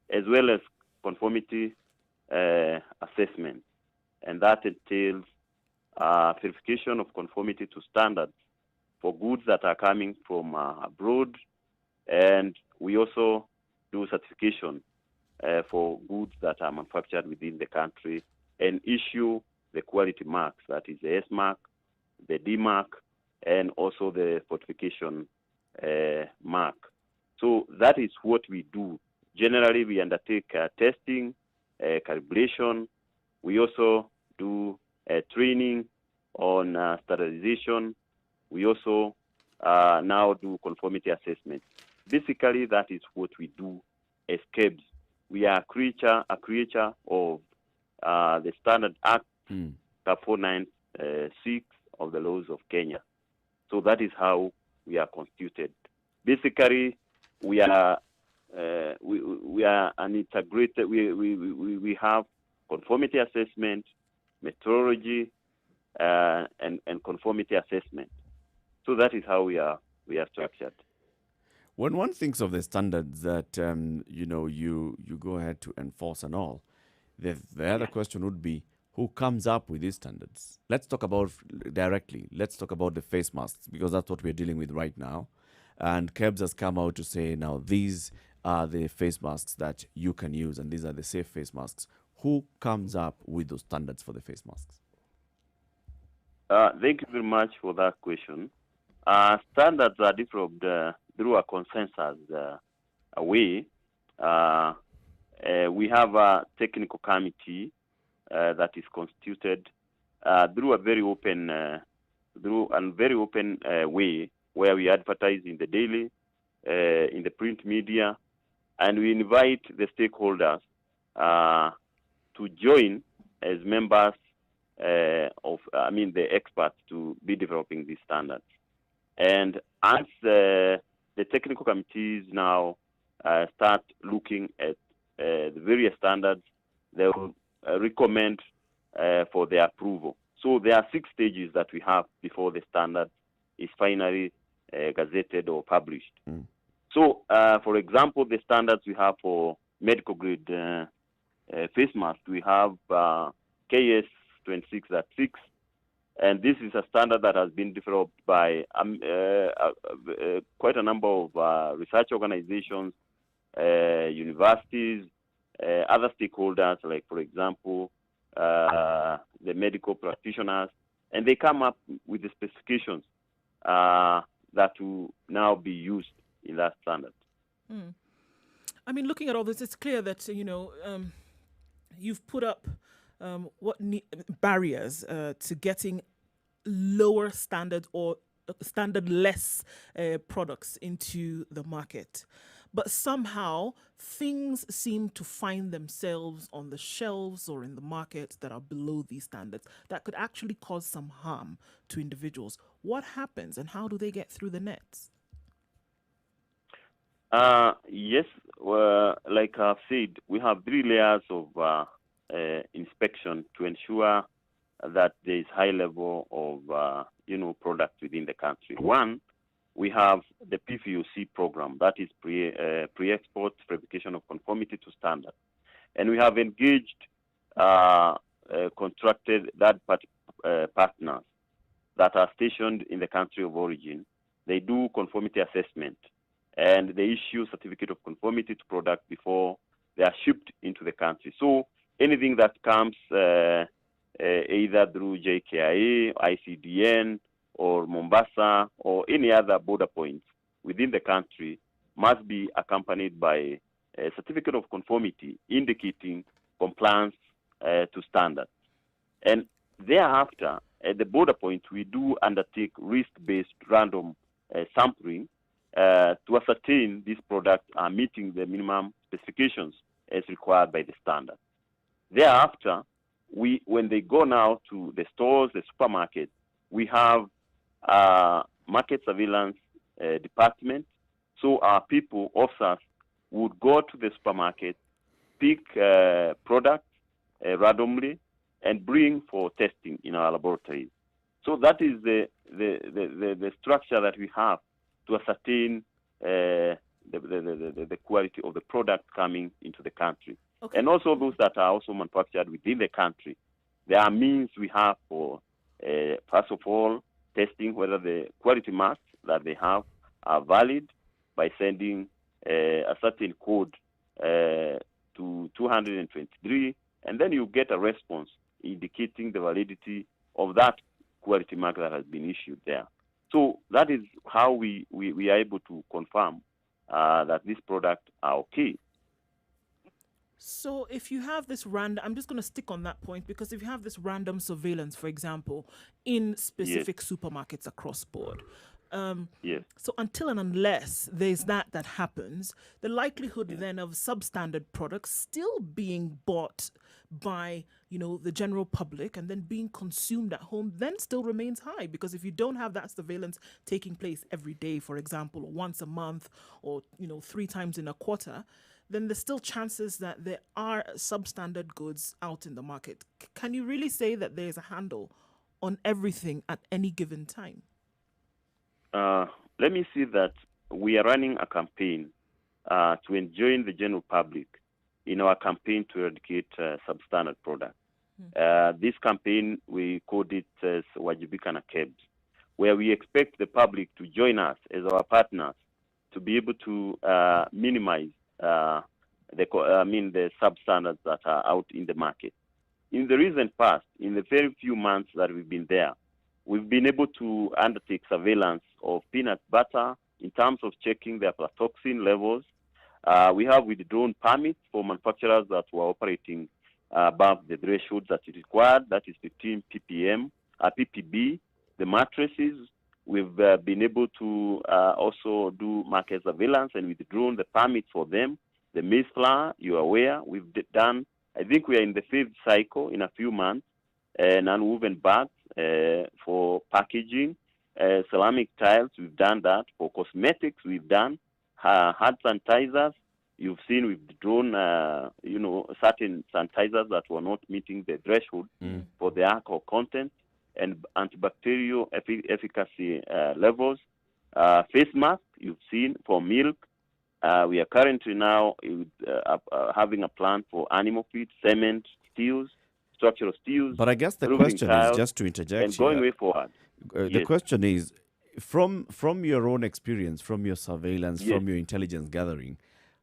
as well as conformity assessment. And that entails verification of conformity to standards for goods that are coming from abroad. And we also do certification for goods that are manufactured within the country and issue the quality marks, that is the S mark, the D mark, and also the fortification mark. So that is what we do. Generally, we undertake testing, calibration. We also do training on standardization. We also now do conformity assessment. Basically, that is what we do as KEBS. We are a creature of the Standard Act, Chapter 496 of the laws of Kenya. So that is how we are constituted. Basically, we are an integrated. We have conformity assessment, metrology, and conformity assessment. So that is how we are structured. When one thinks of the standards that you go ahead to enforce and all, the other question would be, who comes up with these standards? Let's talk about directly. Let's talk about the face masks, because that's what we're dealing with right now. And KEBS has come out to say, now these are the face masks that you can use, and these are the safe face masks. Who comes up with those standards for the face masks? Thank you very much for that question. Standards are developed through a consensus way. We have a technical committee that is constituted through a very open, way, where we advertise in the daily, in the print media, and we invite the stakeholders to join as members the experts to be developing these standards. And as the technical committees now start looking at the various standards, they will recommend for their approval. So there are 6 stages that we have before the standard is finally gazetted or published. So, for example, the standards we have for medical grade face mask, we have KS 26.6, and this is a standard that has been developed by quite a number of research organizations, universities, other stakeholders, like, for example, the medical practitioners, and they come up with the specifications that will now be used in that standard. I mean, looking at all this, it's clear that you've put up barriers to getting lower standard or standard-less products into the market. But somehow things seem to find themselves on the shelves or in the market that are below these standards that could actually cause some harm to individuals. What happens and how do they get through the nets? Yes, like I've said, we have 3 layers of inspection to ensure that there is high level of products within the country. One, we have the PVOC program, that is pre-export verification of conformity to standard, and we have engaged contracted third-party partners that are stationed in the country of origin. They do conformity assessment, and they issue certificate of conformity to products before they are shipped into the country. So anything that comes either through JKIA, ICDN, or Mombasa, or any other border points within the country must be accompanied by a certificate of conformity indicating compliance to standards. And thereafter, at the border point, we do undertake risk-based random sampling to ascertain these products are meeting the minimum specifications as required by the standard. Thereafter, when they go now to the stores, the supermarket, we have market surveillance department. So our people, officers, would go to the supermarket, pick products randomly, and bring for testing in our laboratories. So that is the structure that we have to ascertain the quality of the product coming into the country. Okay. And also those that are also manufactured within the country. There are means we have for, first of all, testing whether the quality marks that they have are valid by sending a certain code to 223, and then you get a response indicating the validity of that quality mark that has been issued there. So that is how we are able to confirm that these products are okay. So if you have this random, I'm just going to stick on that point, because if you have this random surveillance, for example, in specific supermarkets across board, Yes. so until and unless there's that happens, the likelihood then of substandard products still being bought by, the general public and then being consumed at home then still remains high, because if you don't have that surveillance taking place every day, for example, or once a month, or 3 times in a quarter, then there's still chances that there are substandard goods out in the market. Can you really say that there's a handle on everything at any given time? Let me see that we are running a campaign to enjoin the general public in our campaign to eradicate substandard products. This campaign, we called it as Wajibika na Kebs, where we expect the public to join us as our partners to be able to minimize the substandards that are out in the market. In the recent past, in the very few months that we've been there, we've been able to undertake surveillance of peanut butter in terms of checking their aflatoxin levels. We have withdrawn permits for manufacturers that were operating above the threshold that is required, that is 15 ppb. The mattresses, we've been able to also do market surveillance and withdrawn the permits for them. The maize flour, you are aware, we've done, I think we are in the 5th cycle in a few months, non-woven bags for packaging, ceramic tiles, we've done that. For cosmetics, we've done hand sanitizers. You've seen we've drawn, certain sanitizers that were not meeting the threshold for the alcohol content and antibacterial efficacy levels. Face mask, you've seen for milk. We are currently now having a plan for animal feed, cement, steels, structural steels. But I guess the question is, just to interject and going way forward. The question is, from your own experience, from your surveillance, from your intelligence gathering,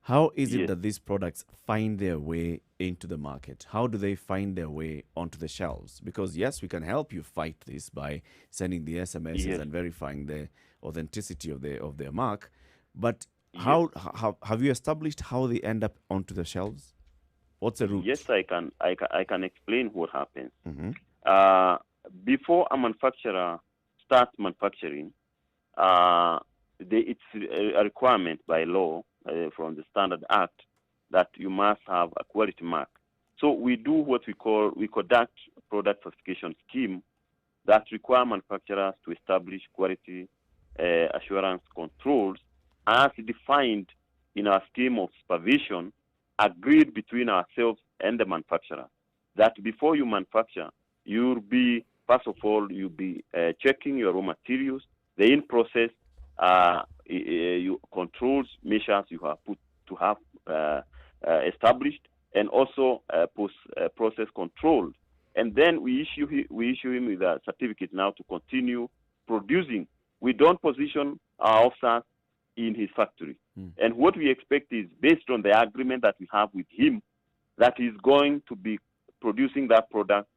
How is it Yes. that these products find their way into the market? How do they find their way onto the shelves? Because yes, we can help you fight this by sending the SMSs Yes. and verifying the authenticity of their mark. But Yes. how have you established how they end up onto the shelves? What's the route? Yes, I can explain what happens. Mm-hmm. Before a manufacturer starts manufacturing, it's a requirement by law from the Standard Act that you must have a quality mark. So we do what we conduct a product certification scheme that require manufacturers to establish quality assurance controls as defined in our scheme of supervision agreed between ourselves and the manufacturer. That before you manufacture, you'll be, first of all, you'll be checking your raw materials, the in-process you controls measures you have put to have established, and also post-process controls. And then we issue him with a certificate now to continue producing. We don't position our officers in his factory. And what we expect is, based on the agreement that we have with him, that he's going to be producing that product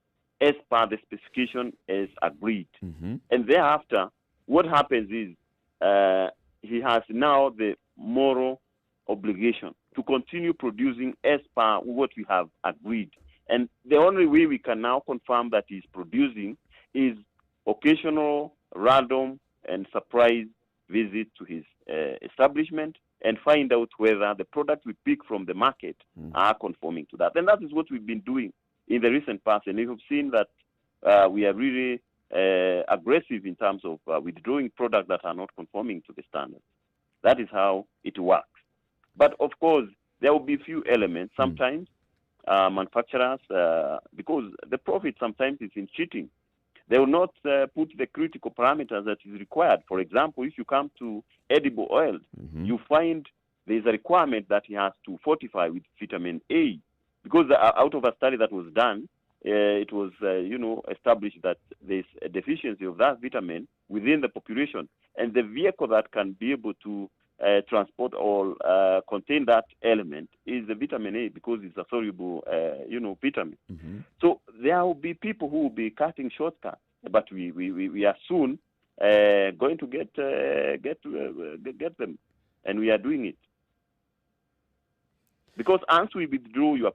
as per the specification as agreed. Mm-hmm. And thereafter, what happens is he has now the moral obligation to continue producing as per what we have agreed. And the only way we can now confirm that he's producing is occasional, random, and surprise visit to his establishment and find out whether the products we pick from the market are conforming to that. And that is what we've been doing in the recent past. And you've seen that we are really aggressive in terms of withdrawing products that are not conforming to the standards. That is how it works. But of course, there will be few elements. Sometimes manufacturers, because the profit sometimes is in cheating, they will not put the critical parameters that is required. For example, if you come to edible oil, you find there is a requirement that he has to fortify with vitamin A, because out of a study that was done, it was established that there's a deficiency of that vitamin within the population, and the vehicle that can be able to transport or contain that element is the vitamin A, because it's a soluble vitamin. So there will be people who will be cutting shortcuts, but we are soon going to get them, and we are doing it. Because once we withdraw your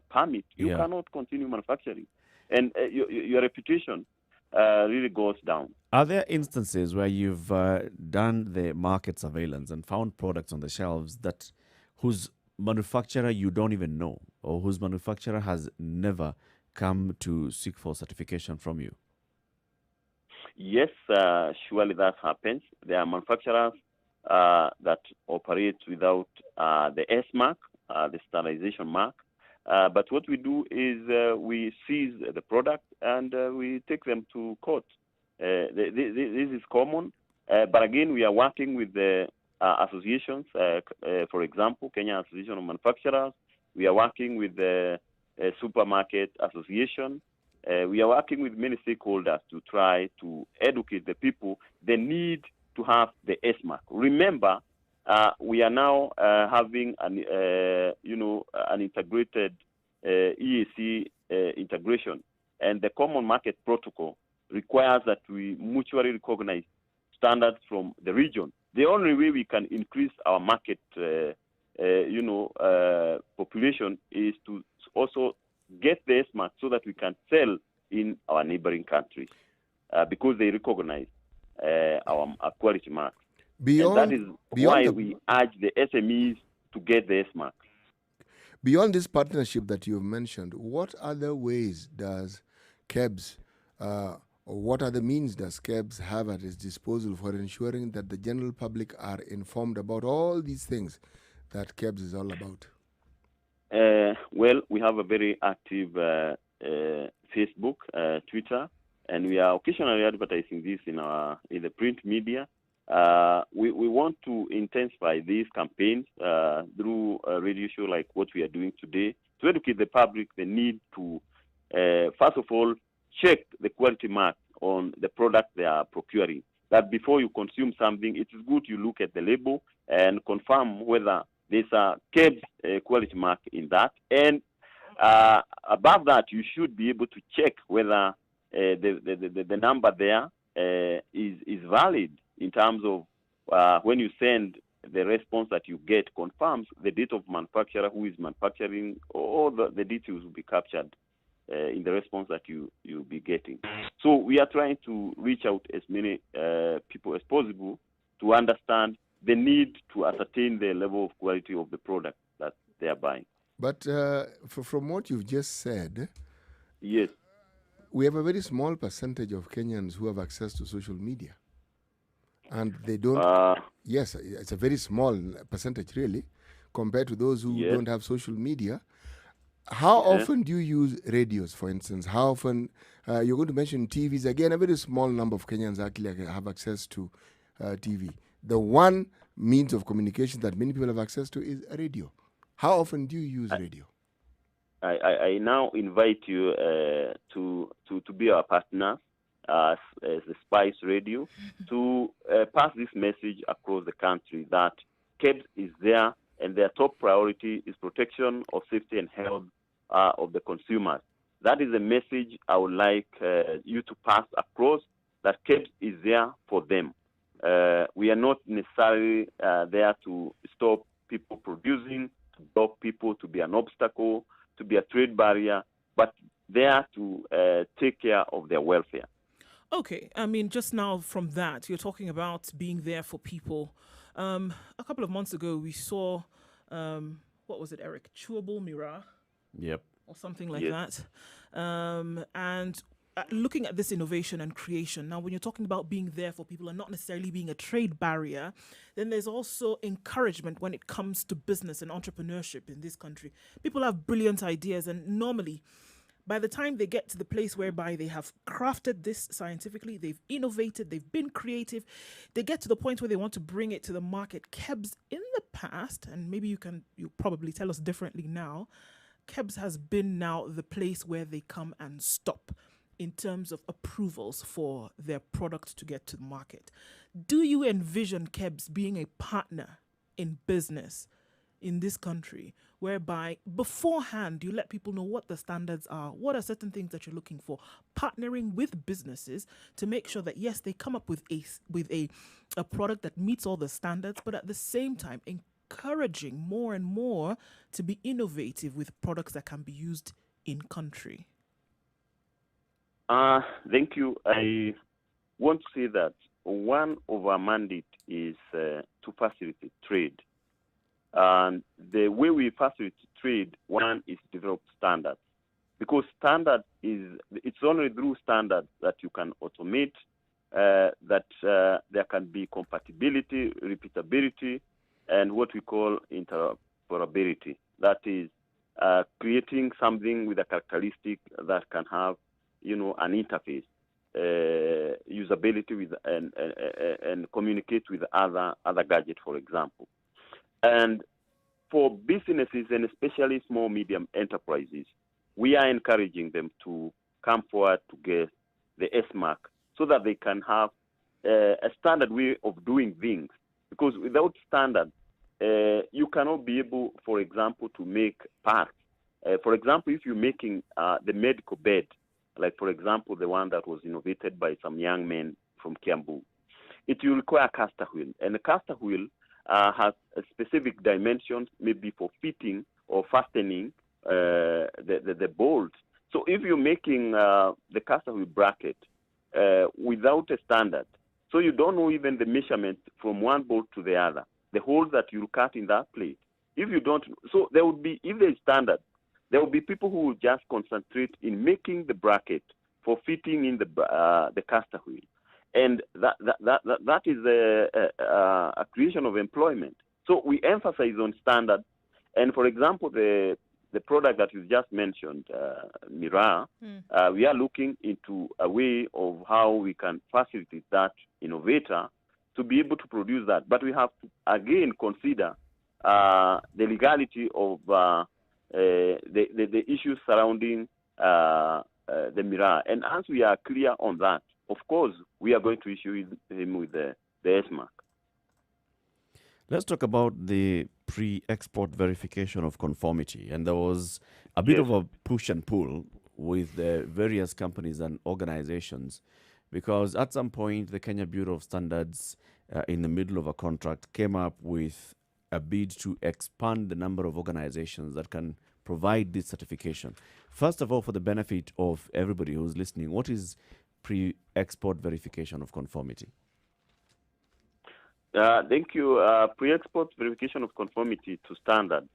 permit, you cannot continue manufacturing, and your reputation really goes down. Are there instances where you've done the market surveillance and found products on the shelves that whose manufacturer you don't even know, or whose manufacturer has never come to seek for certification from you? Yes, surely that happens. There are manufacturers that operate without the S mark, the standardization mark. But what we do is we seize the product and we take them to court. This is common. But again, we are working with the associations. For example, Kenya Association of Manufacturers. We are working with the Supermarket Association. We are working with many stakeholders to try to educate the people the need to have the S mark. Remember, we are now having an integrated EAC integration, and the Common Market Protocol requires that we mutually recognize standards from the region. The only way we can increase our market, population is to also get the S mark so that we can sell in our neighboring countries because they recognize our quality marks. And that is why we urge the SMEs to get the S mark. Beyond this partnership that you've mentioned, what other ways does KEBS, or what other means does KEBS have at its disposal for ensuring that the general public are informed about all these things that KEBS is all about? Well, we have a very active Facebook, Twitter, and we are occasionally advertising this in the print media. We want to intensify these campaigns through a radio show like what we are doing today to educate the public the need to, first of all, check the quality mark on the product they are procuring. That before you consume something, it is good you look at the label and confirm whether there's a KEBS quality mark in that. And above that, you should be able to check whether the number there is valid in terms of when you send the response that you get confirms the date of manufacturer, who is manufacturing, all the details will be captured in the response that you'll be getting. So we are trying to reach out as many people as possible to understand the need to ascertain the level of quality of the product that they are buying. But from what you've just said, Yes. we have a very small percentage of Kenyans who have access to social media. And they don't, yes, it's a very small percentage really, compared to those who Yes. don't have social media. How often do you use radios, for instance? How often, you're going to mention TVs, again, a very small number of Kenyans actually have access to TV. The one means of communication that many people have access to is a radio. How often do you use radio? I now invite you to be our partner as the Spice Radio to pass this message across the country that KEBS is there and their top priority is protection of safety and health of the consumers. That is a message I would like you to pass across, that KEBS is there for them. We are not necessarily there to stop people producing, to block people, to be an obstacle, to be a trade barrier, but there to take care of their welfare. Okay, I mean, just now from that, you're talking about being there for people. A couple of months ago, we saw, what was it, Eric? Chewable Mirror Yep. or something like that. And looking at this innovation and creation, now when you're talking about being there for people and not necessarily being a trade barrier, then there's also encouragement when it comes to business and entrepreneurship in this country. People have brilliant ideas, and normally, by the time they get to the place whereby they have crafted this scientifically, they've innovated, they've been creative, they get to the point where they want to bring it to the market. KEBS in the past, and maybe you probably tell us differently now, KEBS has been now the place where they come and stop in terms of approvals for their product to get to the market. Do you envision KEBS being a partner in business in this country, whereby beforehand you let people know what the standards are, what are certain things that you're looking for, partnering with businesses to make sure that yes, they come up with a product that meets all the standards, but at the same time encouraging more and more to be innovative with products that can be used in country? Thank you. I want to say that one of our mandate is to facilitate trade. And the way we facilitate trade, one is develop standards. Because it's only through standards that you can automate, that there can be compatibility, repeatability, and what we call interoperability. That is creating something with a characteristic that can have, an interface, usability with and communicate with other gadgets, for example. And for businesses, and especially small, medium enterprises, we are encouraging them to come forward to get the S mark so that they can have a standard way of doing things. Because without standard, you cannot be able, for example, to make parts. For example, if you're making the medical bed, like, for example, the one that was innovated by some young men from Kiambu, it will require a caster wheel. And the caster wheel has a specific dimensions, maybe for fitting or fastening the bolts. So if you're making the caster wheel bracket without a standard, so you don't know even the measurement from one bolt to the other, the holes that you cut in that plate. If you don't, so there would be, if there's standard, there will be people who will just concentrate in making the bracket for fitting in the caster wheel. And that is a creation of employment. So we emphasize on standard. And for example, the product that you just mentioned, Mira, we are looking into a way of how we can facilitate that innovator to be able to produce that. But we have to, again, consider the legality of the issues surrounding the Mira. And as we are clear on that, of course, we are going to issue him with the S mark. Let's talk about the pre-export verification of conformity, and there was a bit Yes. of a push and pull with the various companies and organizations, because at some point the Kenya Bureau of Standards, in the middle of a contract, came up with a bid to expand the number of organizations that can provide this certification. First of all, for the benefit of everybody who's listening, what is pre-export verification of conformity? Thank you. Pre-export verification of conformity to standard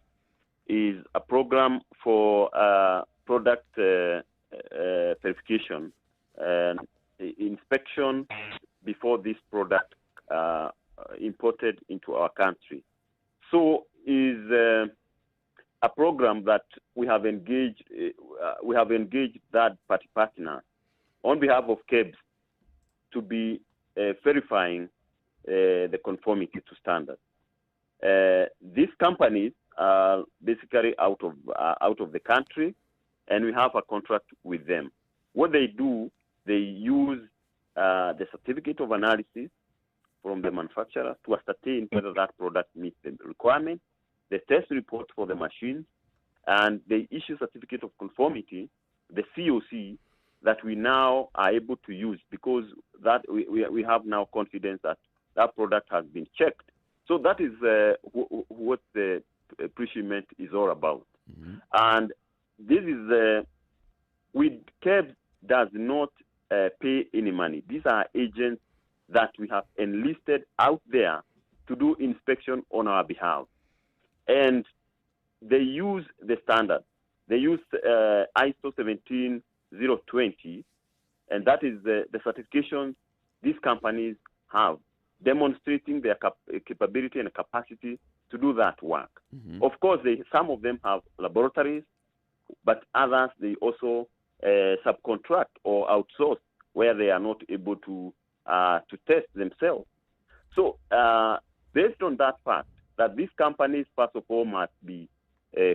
is a program for product verification and inspection before this product imported into our country. So is a program that we have engaged third-party partners on behalf of KEBS to be verifying the conformity to standards. These companies are basically out of the country, and we have a contract with them. What they do, they use the certificate of analysis from the manufacturer to ascertain whether that product meets the requirement, the test report for the machines, and they issue certificate of conformity, the COC, that we now are able to use, because that we have now confidence that that product has been checked. So that is what the pre-shipment is all about. And this is, KEBS does not pay any money. These are agents that we have enlisted out there to do inspection on our behalf. And they use the standard. They use ISO 17020, and that is the certification these companies have, demonstrating their capability and capacity to do that work. Of course, some of them have laboratories, but others, they also subcontract or outsource where they are not able to test themselves. So based on that fact, that these companies, first of all, must be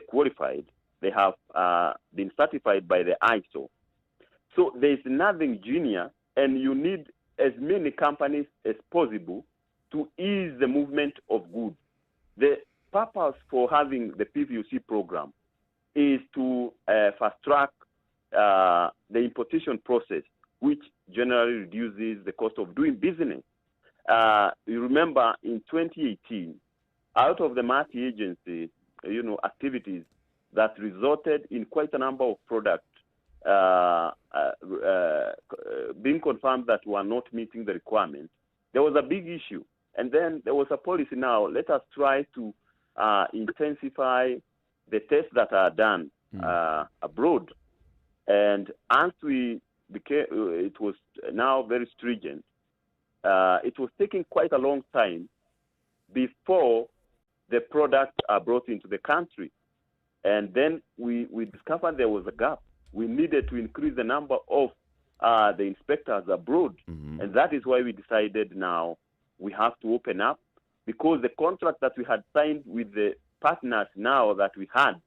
qualified. They have been certified by the ISO. So there's nothing junior, and you need as many companies as possible to ease the movement of goods. The purpose for having the PVOC program is to fast-track the importation process, which generally reduces the cost of doing business. You remember in 2018, out of the multi-agency, activities that resulted in quite a number of products being confirmed that were not meeting the requirements, there was a big issue. And then there was a policy now, let us try to intensify the tests that are done abroad. And as it was now very stringent, it was taking quite a long time before the products are brought into the country. And then we discovered there was a gap. We needed to increase the number of the inspectors abroad. And that is why we decided now we have to open up, because the contract that we had signed with the partners now that we had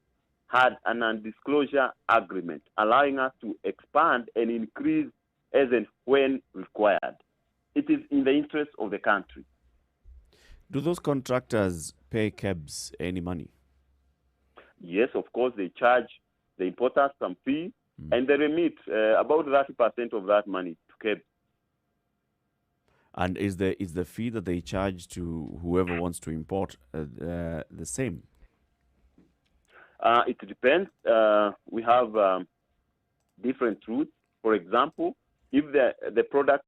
an undisclosure agreement, allowing us to expand and increase as and when required. It is in the interest of the country. Do those contractors pay KEBS any money? Yes, of course, they charge the importers some fee, and they remit about 30% of that money to KEBS. And is the fee that they charge to whoever wants to import the same? It depends. We have different routes. For example, if the product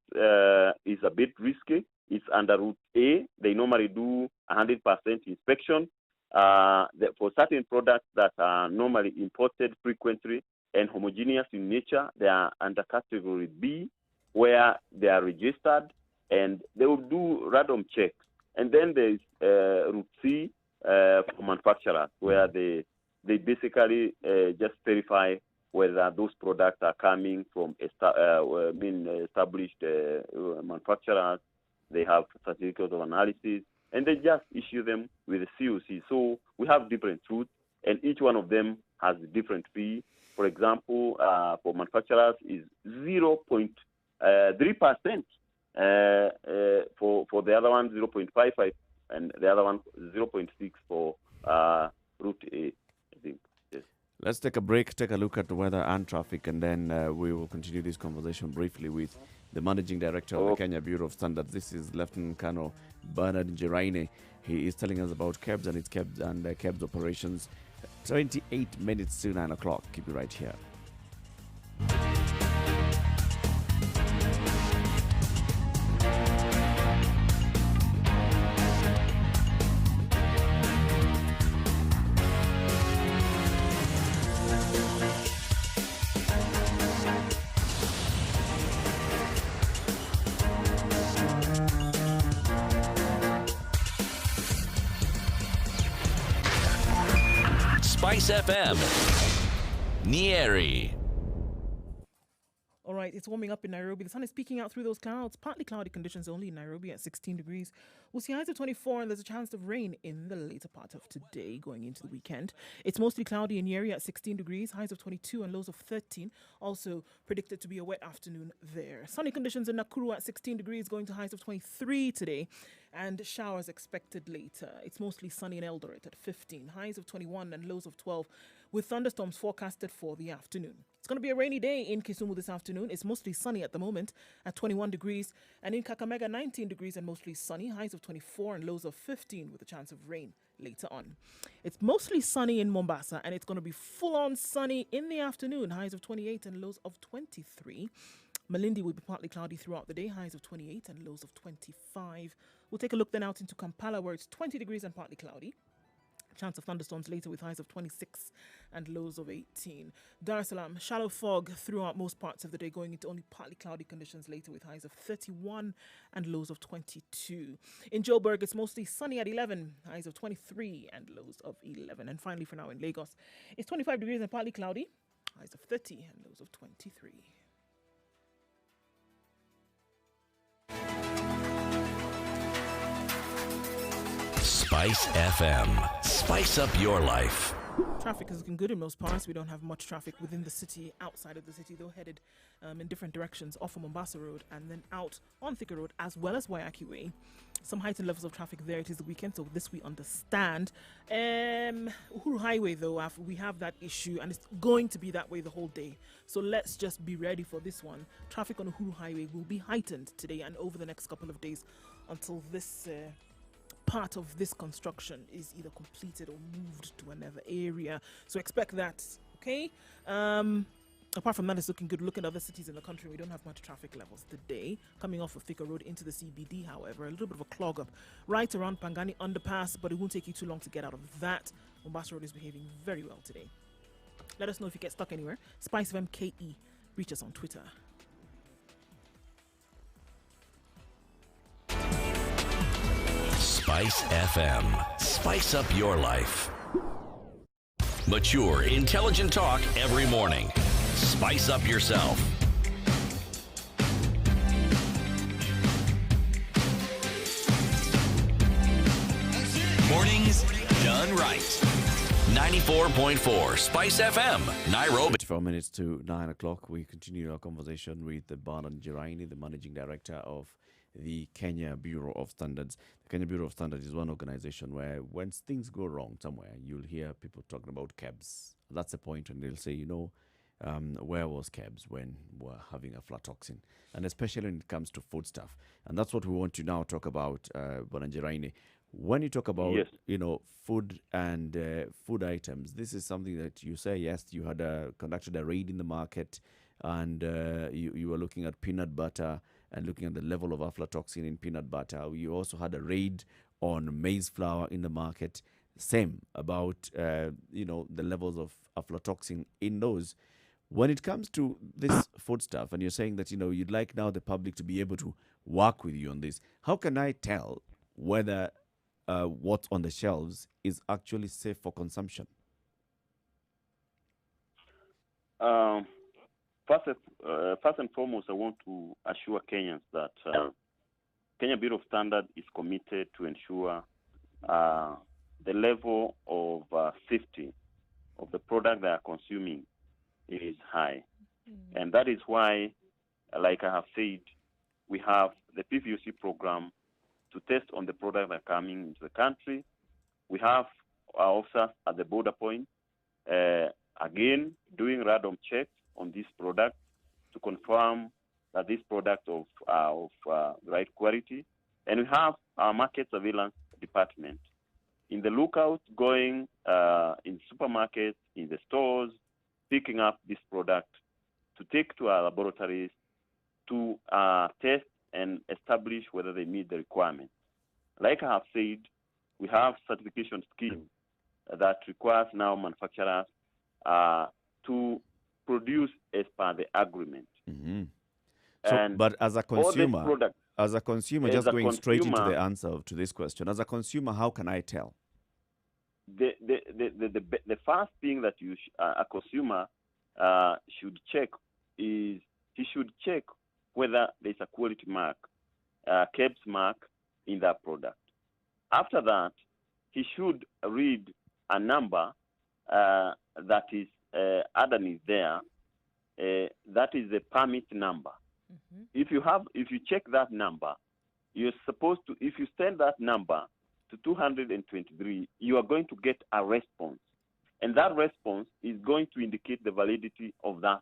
is a bit risky, it's under Route A. They normally do 100% inspection. For certain products that are normally imported frequently and homogeneous in nature, they are under Category B, where they are registered, and they will do random checks. And then there's Route C for manufacturers, where they basically just verify whether those products are coming from established manufacturers. They have certificates of analysis, and they just issue them with a COC. So we have different routes, and each one of them has a different fee. For example, for manufacturers is 0.3%. For the other one, 0.55, and the other one 0.6 for Route A, I think. Yes. Let's take a break, take a look at the weather and traffic, and then we will continue this conversation briefly with the Managing Director of the Kenya Bureau of Standards. This is Lieutenant Colonel Bernard Njiraine. He is telling us about KEBS and its KEBS operations. 28 minutes to 9 o'clock. Keep it right here. Spice FM, Nyeri. All right, it's warming up in Nairobi. The sun is peeking out through those clouds. Partly cloudy conditions only in Nairobi at 16 degrees. We'll see highs of 24, and there's a chance of rain in the later part of today going into the weekend. It's mostly cloudy in Nyeri at 16 degrees, highs of 22 and lows of 13. Also predicted to be a wet afternoon there. Sunny conditions in Nakuru at 16 degrees, going to highs of 23 today, and showers expected later. It's mostly sunny in Eldoret at 15, highs of 21 and lows of 12, with thunderstorms forecasted for the afternoon. It's going to be a rainy day in Kisumu this afternoon. It's mostly sunny at the moment at 21 degrees, and in Kakamega 19 degrees and mostly sunny, highs of 24 and lows of 15 with a chance of rain later on. It's mostly sunny in Mombasa, and it's going to be full-on sunny in the afternoon, highs of 28 and lows of 23. Malindi will be partly cloudy throughout the day, highs of 28 and lows of 25. We'll take a look then out into Kampala, where it's 20 degrees and partly cloudy. Chance of thunderstorms later with highs of 26 and lows of 18. Dar es Salaam, shallow fog throughout most parts of the day, going into only partly cloudy conditions later with highs of 31 and lows of 22. In Joburg, it's mostly sunny at 11, highs of 23 and lows of 11. And finally, for now in Lagos, it's 25 degrees and partly cloudy, highs of 30 and lows of 23. Spice FM. Spice up your life. Traffic is looking good in most parts. We don't have much traffic within the city, outside of the city, though headed in different directions off of Mombasa Road and then out on Thika Road as well as Waiyaki Way. Some heightened levels of traffic there. It is the weekend, so this we understand. Uhuru Highway, though, we have that issue, and it's going to be that way the whole day. So let's just be ready for this one. Traffic on Uhuru Highway will be heightened today and over the next couple of days until this part of this construction is either completed or moved to another area. So expect that, okay? Apart from that, it's looking good. Look at other cities in the country. We don't have much traffic levels today. Coming off of Thika Road into the CBD, however, a little bit of a clog up right around Pangani Underpass, but it won't take you too long to get out of that. Mombasa Road is behaving very well today. Let us know if you get stuck anywhere. Spice of MKE. Reach us on Twitter. Spice FM. Spice up your life. Mature, intelligent talk every morning. Spice up yourself. Mornings done right. 94.4 Spice FM, Nairobi. 24 minutes to 9 o'clock. We continue our conversation with Bernard Njiraine, the Managing Director of the Kenya Bureau of Standards. The Kenya Bureau of Standards is one organization where when things go wrong somewhere, you'll hear people talking about KEBS. That's the point when they'll say, where was KEBS when we're having aflatoxin? And especially when it comes to food stuff. And that's what we want to now talk about, Bernard Njiraine. When you talk about, Yes. food and food items, this is something that you say, yes, you had conducted a raid in the market and you were looking at peanut butter and looking at the level of aflatoxin in peanut butter. You also had a raid on maize flour in the market. Same about, the levels of aflatoxin in those. When it comes to this food stuff, and you're saying that, you'd like now the public to be able to work with you on this, how can I tell whether what's on the shelves is actually safe for consumption? First and foremost, I want to assure Kenyans that Kenya Bureau of Standards is committed to ensure the level of safety of the product they are consuming is high. And that is why, like I have said, we have the PVOC program to test on the products that are coming into the country. We have our officers at the border point, again, doing random checks on this product to confirm that this product of right quality. And we have our market surveillance department in the lookout, going in supermarkets, in the stores, picking up this product to take to our laboratories to test and establish whether they meet the requirements. Like I have said, we have certification scheme that requires now manufacturers to produce as per the agreement. Mm-hmm. So, And but as a all these consumer, products, just a going straight into consumer- the answer to this question, as a consumer, how can I tell? the first thing that a consumer should check is he should check whether there's a quality mark, KEBS mark in that product. After that, he should read a number that is underneath there. That is the permit number. Mm-hmm. If you check that number, you're supposed to. If you send that number to 223, you are going to get a response, and that response is going to indicate the validity of that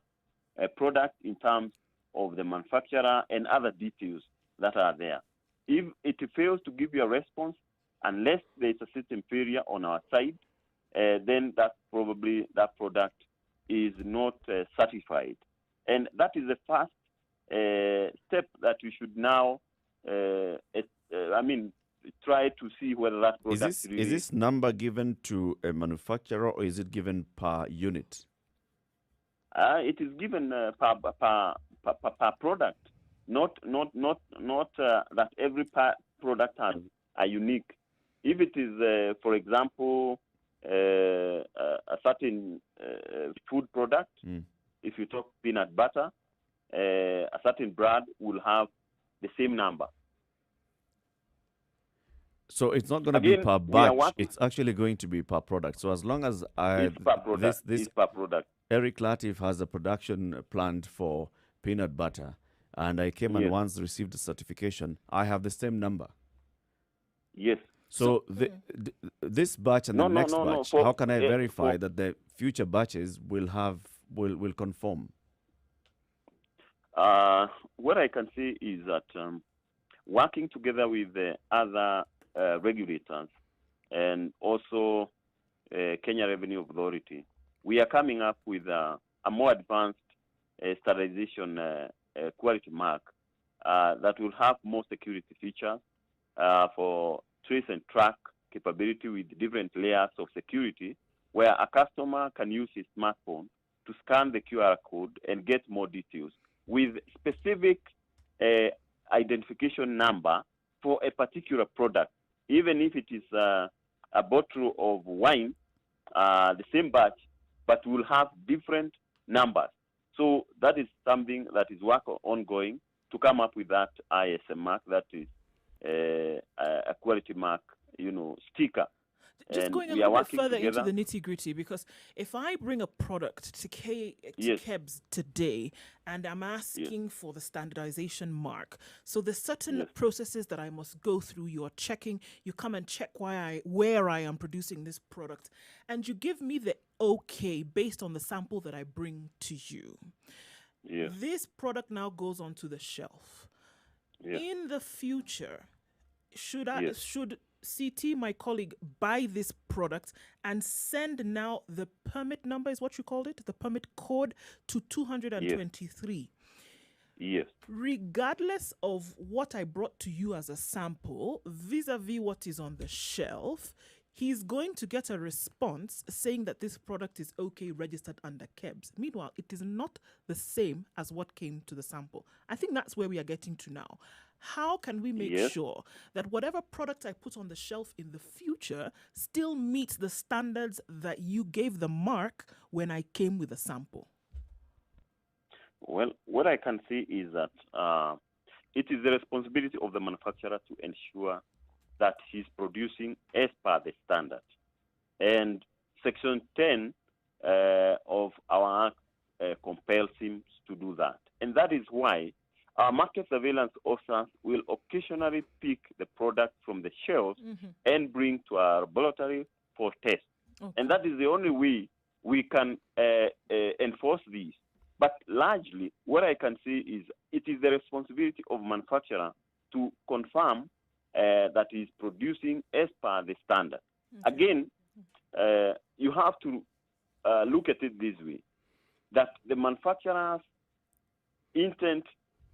product in terms of the manufacturer and other details that are there. If it fails to give you a response, unless there is a system failure on our side, then that product is not certified. And that is the first step that we should now, try to see whether that product Is this number given to a manufacturer or is it given per unit? It is given per product, not that every product has a unique. If it is, for example, a certain food product, if you talk peanut butter, a certain brand will have the same number. So it's not going to be Again, per we are batch. working- It's actually going to be per product. So as long as It's per product. this It's per product. Eric Latif has a production planned for peanut butter, and I came and Yes. once received a certification, I have the same number. Yes. So this batch and the next batch, how can I verify that the future batches will conform? What I can say is that working together with the other regulators and also Kenya Revenue Authority, we are coming up with a more advanced standardization quality mark that will have more security features for trace and track capability with different layers of security, where a customer can use his smartphone to scan the QR code and get more details with specific identification number for a particular product. Even if it is a bottle of wine, the same batch, but will have different numbers. So that is something that is work ongoing to come up with that ISM mark, that is a quality mark, sticker. Just And going a we are little bit working further together. into the nitty gritty, because if I bring a product to Yes. KEBS today and I'm asking for the standardization mark, so there's certain Yes. processes that I must go through. You're checking, you come and check where I am producing this product, and you give me the okay based on the sample that I bring to you. Yes. This product now goes onto the shelf. Yes. In the future, should Yes. should CT, my colleague, buy this product and send now the permit number, is what you called it, the permit code, to 223? Yes. Regardless of what I brought to you as a sample, vis-a-vis what is on the shelf, he's going to get a response saying that this product is okay, registered under KEBS. Meanwhile, it is not the same as what came to the sample. I think that's where we are getting to now. How can we make Yes. sure that whatever product I put on the shelf in the future still meets the standards that you gave the mark when I came with a sample? Well, what I can say is that it is the responsibility of the manufacturer to ensure that he's producing as per the standard. And Section 10 of our Act compels him to do that. And that is why our market surveillance officers will occasionally pick the product from the shelves and bring to our laboratory for tests. Okay. And that is the only way we can enforce these. But largely, what I can say is it is the responsibility of manufacturer to confirm that he is producing as per the standard. Again, you have to look at it this way, that the manufacturer's intent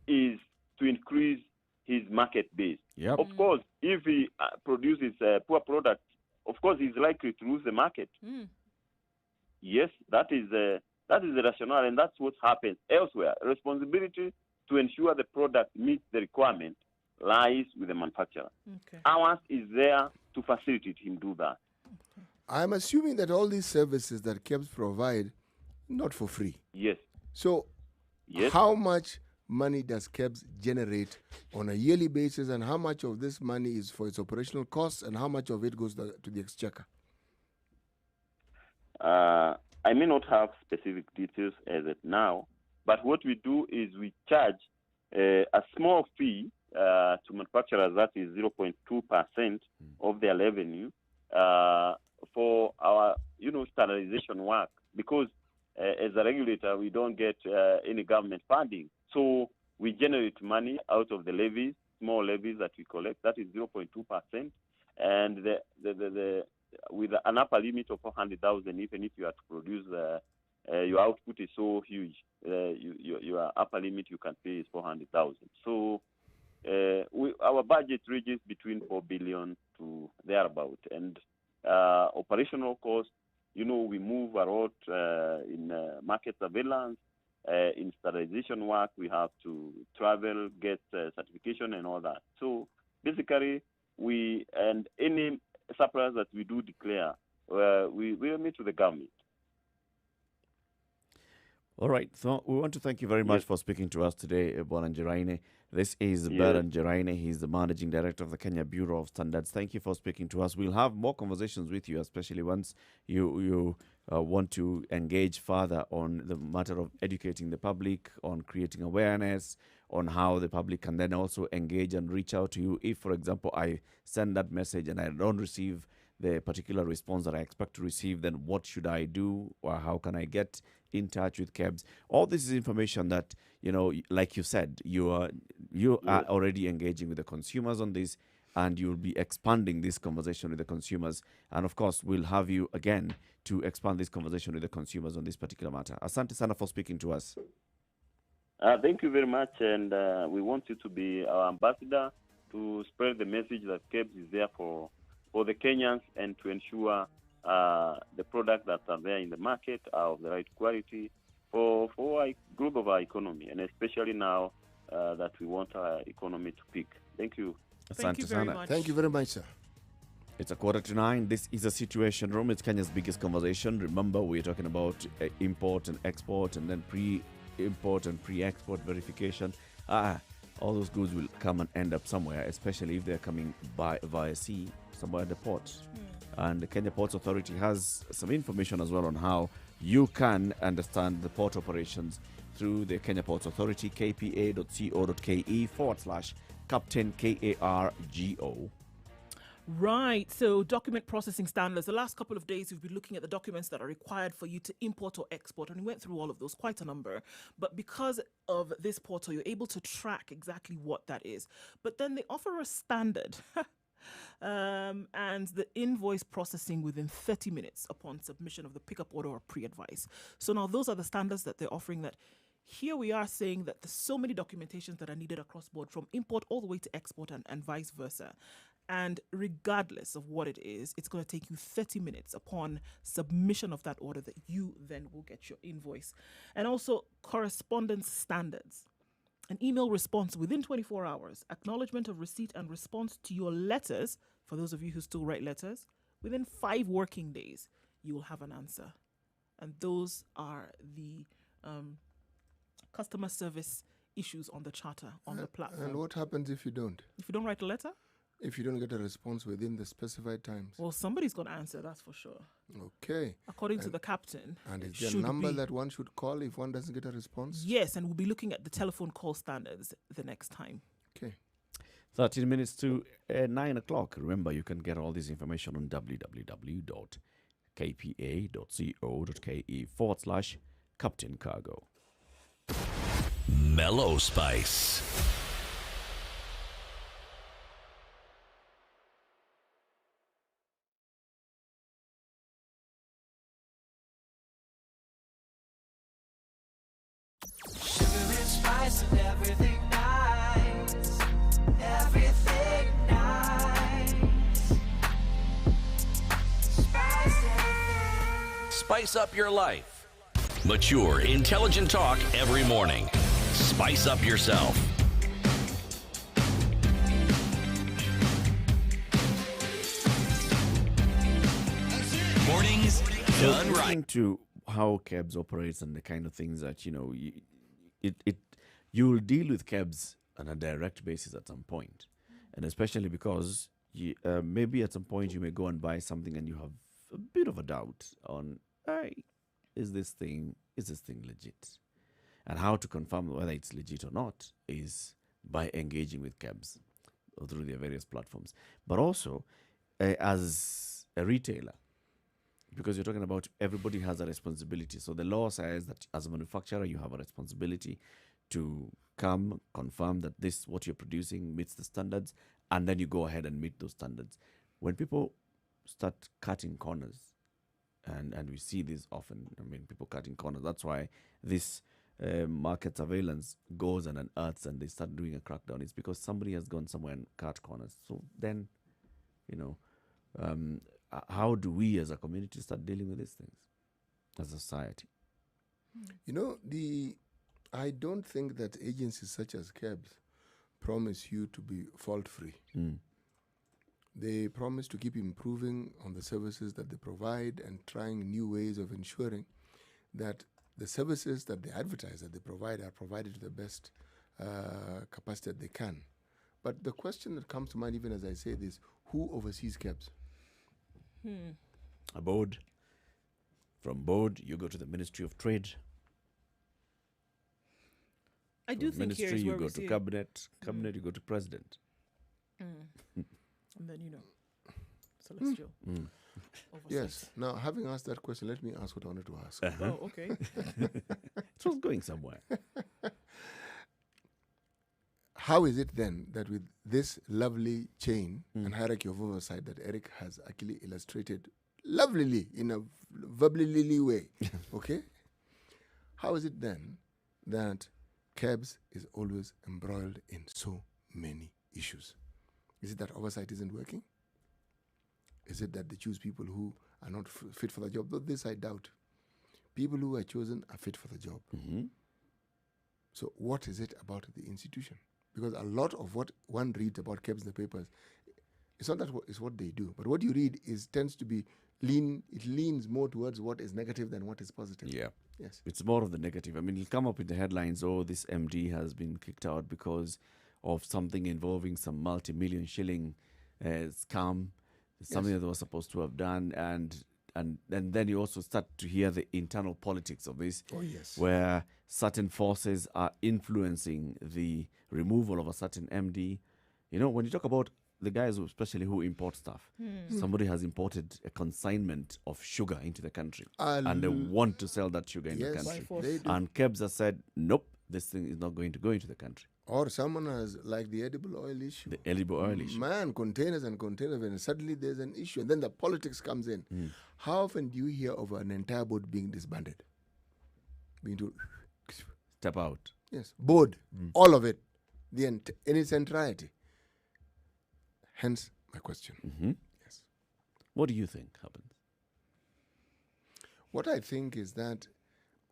is to increase his market base. Yep. Of course, if he produces a poor product, of course, he's likely to lose the market. Yes, that is the rationale, and that's what happens elsewhere. Responsibility to ensure the product meets the requirement lies with the manufacturer. Okay. Ours is there to facilitate him do that. I'm assuming that all these services that KEBS provide, not for free. Yes. So Yes. how much money does KEBS generate on a yearly basis, and how much of this money is for its operational costs, and how much of it goes to the exchequer? I may not have specific details as of now, but what we do is we charge a small fee to manufacturers, that is 0.2% of their revenue, for our, standardization work, because as a regulator, we don't get any government funding. So we generate money out of the levies, small levies that we collect. That is 0.2%, and the with an upper limit of 400,000. Even if you are to produce, your output is so huge, your upper limit you can pay is 400,000. So our budget ranges between 4 billion to thereabout, and operational costs. We move a lot in market surveillance, in standardization work. We have to travel, get certification, and all that. So basically, and any suppliers that we do declare, we meet with the government. All right. So we want to thank you very much for speaking to us today, Bwana Njeraine. This is Bwana Njeraine. He's the Managing Director of the Kenya Bureau of Standards. Thank you for speaking to us. We'll have more conversations with you, especially once you want to engage further on the matter of educating the public, on creating awareness, on how the public can then also engage and reach out to you. If, for example, I send that message and I don't receive the particular response that I expect to receive, then what should I do, or how can I get in touch with KEBS? All this is information that, like you said, you are already engaging with the consumers on this, and you'll be expanding this conversation with the consumers. And of course, we'll have you again to expand this conversation with the consumers on this particular matter. Asante sana for speaking to us. Thank you very much, and we want you to be our ambassador to spread the message that KEBS is there for the Kenyans, and to ensure the products that are there in the market are of the right quality for a group of our economy, and especially now that we want our economy to peak. Thank you. Thank you Asante very sana. much. Thank you very much, sir. It's 8:45. This is a Situation Room. It's Kenya's biggest conversation. Remember, we're talking about import and export, and then pre-import and pre-export verification. All those goods will come and end up somewhere, especially if they're coming via sea, somewhere at the port. And the Kenya Ports Authority has some information as well on how you can understand the port operations through the Kenya Ports Authority, kpa.co.ke/Captain KARGO. Right. So document processing standards. The last couple of days, we've been looking at the documents that are required for you to import or export, and we went through all of those, quite a number. But because of this portal, you're able to track exactly what that is. But then they offer a standard. And the invoice processing within 30 minutes upon submission of the pickup order or pre-advice. So now those are the standards that they're offering. That here we are saying that there's so many documentations that are needed across board, from import all the way to export, and vice versa. And regardless of what it is, it's going to take you 30 minutes upon submission of that order that you then will get your invoice. And also correspondence standards. An email response within 24 hours, acknowledgement of receipt and response to your letters, for those of you who still write letters, within 5 working days, you will have an answer. And those are the customer service issues on the charter, on the platform. And what happens if you don't? If you don't write a letter, If you don't get a response within the specified times? well, somebody's going to answer, that's for sure. Okay. According to the captain. And it is there a should number be. that one should call if one doesn't get a response? Yes, and we'll be looking at the telephone call standards the next time. Okay. 13 minutes to 9 o'clock. Remember, you can get all this information on www.kpa.co.ke/Captain Cargo. Mellow Spice. Sugar and spice and everything nice. Everything nice. Spice it. Spice up your life. Mature, intelligent talk every morning. Spice up yourself. Mornings done right. Listening to how cabs operates and the kind of things that you'll deal with cabs on a direct basis at some point, and especially because maybe at some point you may go and buy something and you have a bit of a doubt on, hey, is this thing legit, and how to confirm whether it's legit or not is by engaging with cabs through their various platforms, but also as a retailer. Because you're talking about everybody has a responsibility. So the law says that as a manufacturer, you have a responsibility to come confirm that this, what you're producing, meets the standards, and then you go ahead and meet those standards. When people start cutting corners, and we see this often, people cutting corners. That's why this market surveillance goes and unearths and they start doing a crackdown. It's because somebody has gone somewhere and cut corners. So then, how do we as a community start dealing with these things as a society? I don't think that agencies such as cabs promise you to be fault-free. They promise to keep improving on the services that they provide and trying new ways of ensuring that the services that they advertise that they provide are provided to the best capacity that they can. But the question that comes to mind, even as I say this, who oversees cabs? A board. From board, you go to the Ministry of Trade. I do think here Ministry, is you where go we to see cabinet. Cabinet, you go to president. and then celestial. Oversight. Yes. Now, having asked that question, let me ask what I wanted to ask. Oh, okay. It was going somewhere. How is it then that with this lovely chain and hierarchy of oversight that Eric has actually illustrated lovelily in a verbally way, okay? How is it then that cabs is always embroiled in so many issues? Is it that oversight isn't working? Is it that they choose people who are not fit for the job? Though this I doubt. People who are chosen are fit for the job. So what is it about the institution? Because a lot of what one reads about cabs in the papers, it's not that it's what they do, but what you read tends to be it leans more towards what is negative than what is positive. Yeah. Yes. It's more of the negative. It'll come up in the headlines, oh, this MD has been kicked out because of something involving some multi-million shilling scam, something that they were supposed to have done. And then you also start to hear the internal politics of this, where certain forces are influencing the removal of a certain MD. When you talk about the guys especially who import stuff, somebody has imported a consignment of sugar into the country, and they want to sell that sugar in the Yes, country. they do. And KEBS has said, nope, this thing is not going to go into the country. Or someone has, like the edible oil issue. The edible oil issue. Man, containers and containers, and suddenly there's an issue, and then the politics comes in. How often do you hear of an entire board being disbanded? Being told, Step out. yes, board, all of it, in its entirety. Hence my question. Yes. What do you think happens? What I think is that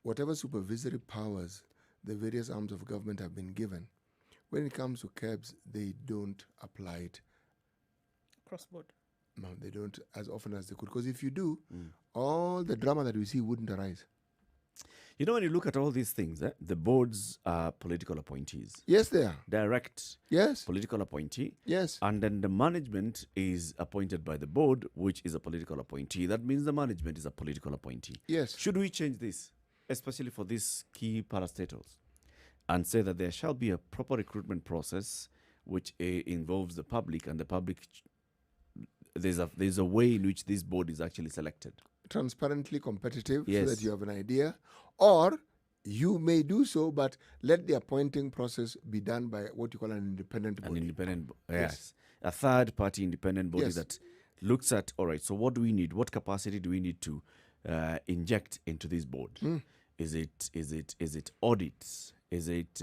whatever supervisory powers the various arms of government have been given, when it comes to KEBS, they don't apply it. Cross-board. No, they don't as often as they could. Because if you do, all the drama that we see wouldn't arise. When you look at all these things, the boards are political appointees. Yes, they are. Direct Yes. political appointee. Yes. And then the management is appointed by the board, which is a political appointee. That means the management is a political appointee. Yes. Should we change this, especially for these key parastatals, and say that there shall be a proper recruitment process which involves the public, and the public, there's a way in which this board is actually selected. Transparently competitive, so Yes. that you have an idea, or you may do so, but let the appointing process be done by what you call an independent An body. independent, yes, a third-party independent body Yes. that looks at, all right, so what do we need? What capacity do we need to inject into this board? Is it audit? Is it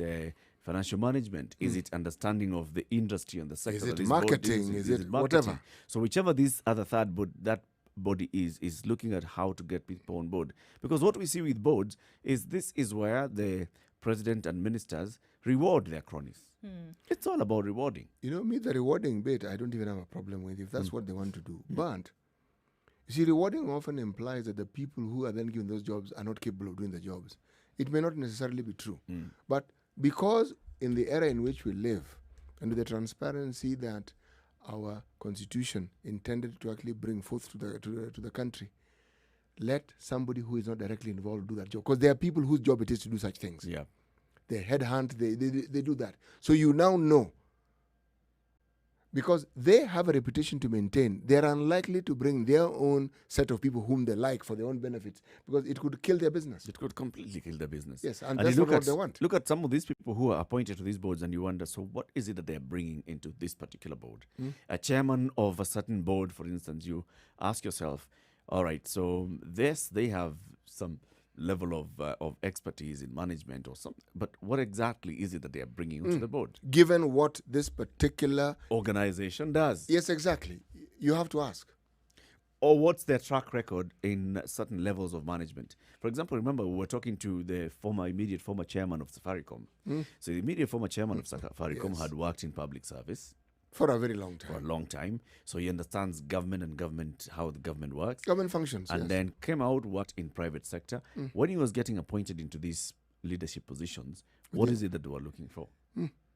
financial management? Is it understanding of the industry and the sector? Is that it this board marketing? Is it marketing? whatever? So whichever this other third board, that body is looking at how to get people on board. Because what we see with boards is this is where the president and ministers reward their cronies. It's all about rewarding. You know, me, the rewarding bit, I don't even have a problem with if that's what they want to do. But, you see, rewarding often implies that the people who are then given those jobs are not capable of doing the jobs. It may not necessarily be true. But because in the era in which we live, and with the transparency that our constitution intended to actually bring forth to the country, let somebody who is not directly involved do that job. Because there are people whose job it is to do such things. Yeah. They headhunt, they do that. So you now know, because they have a reputation to maintain, they are unlikely to bring their own set of people whom they like for their own benefits, because it could kill their business. It could completely kill their business. Yes, and you that's not look what at, they want. Look at some of these people who are appointed to these boards, and you wonder, so what is it that they're bringing into this particular board? A chairman of a certain board, for instance, you ask yourself, all right, so this, they have some level of expertise in management or something, but what exactly is it that they are bringing onto the board? Given what this particular... Organization does. Yes, exactly. You have to ask. Or what's their track record in certain levels of management? For example, remember we were talking to the immediate former chairman of Safaricom. So the immediate former chairman of Safaricom Yes. had worked in public service For a very long for a time. long time. So he understands government and how the government works. Government functions, And yes. then came out, worked in private sector. When he was getting appointed into these leadership positions, what is it that they were looking for?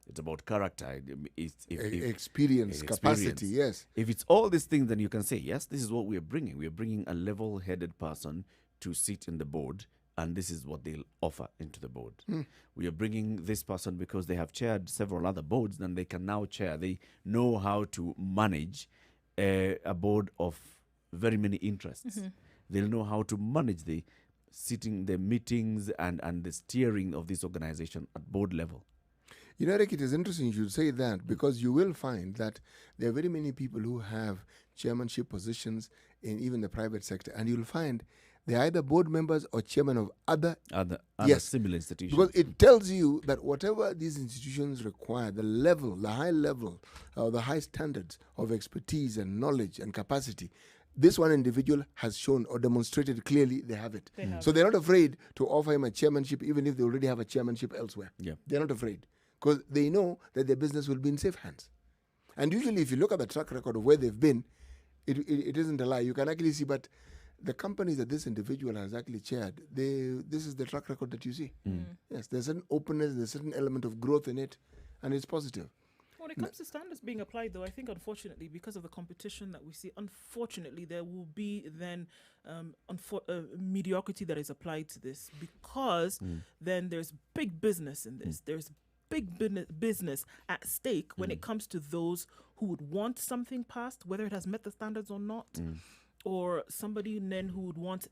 It's about character. Experience, capacity, yes. If it's all these things, then you can say, yes, this is what we are bringing. We are bringing a level-headed person to sit in the board, and this is what they'll offer into the board. We are bringing this person because they have chaired several other boards, and they can now chair. They know how to manage a board of very many interests. They'll know how to manage the meetings and the steering of this organization at board level. You know, Eric, it is interesting you should say that, because you will find that there are very many people who have chairmanship positions in even the private sector, and you'll find they're either board members or chairman of other Other Yes. similar institutions. because it tells you that whatever these institutions require, the high level, the high standards of expertise and knowledge and capacity, this one individual has shown or demonstrated clearly they have it. They have So they're not afraid to offer him a chairmanship, even if they already have a chairmanship elsewhere. Yeah. They're not afraid, because they know that their business will be in safe hands. And usually, if you look at the track record of where they've been, it isn't a lie. You can actually see, but the companies that this individual has actually chaired, this is the track record that you see. Yes, there's an openness, there's a certain element of growth in it, and it's positive. When it comes to standards being applied, though, I think unfortunately, because of the competition that we see, unfortunately, there will be then mediocrity that is applied to this, because then there's big business in this. There's big business at stake when it comes to those who would want something passed, whether it has met the standards or not, or somebody then who would want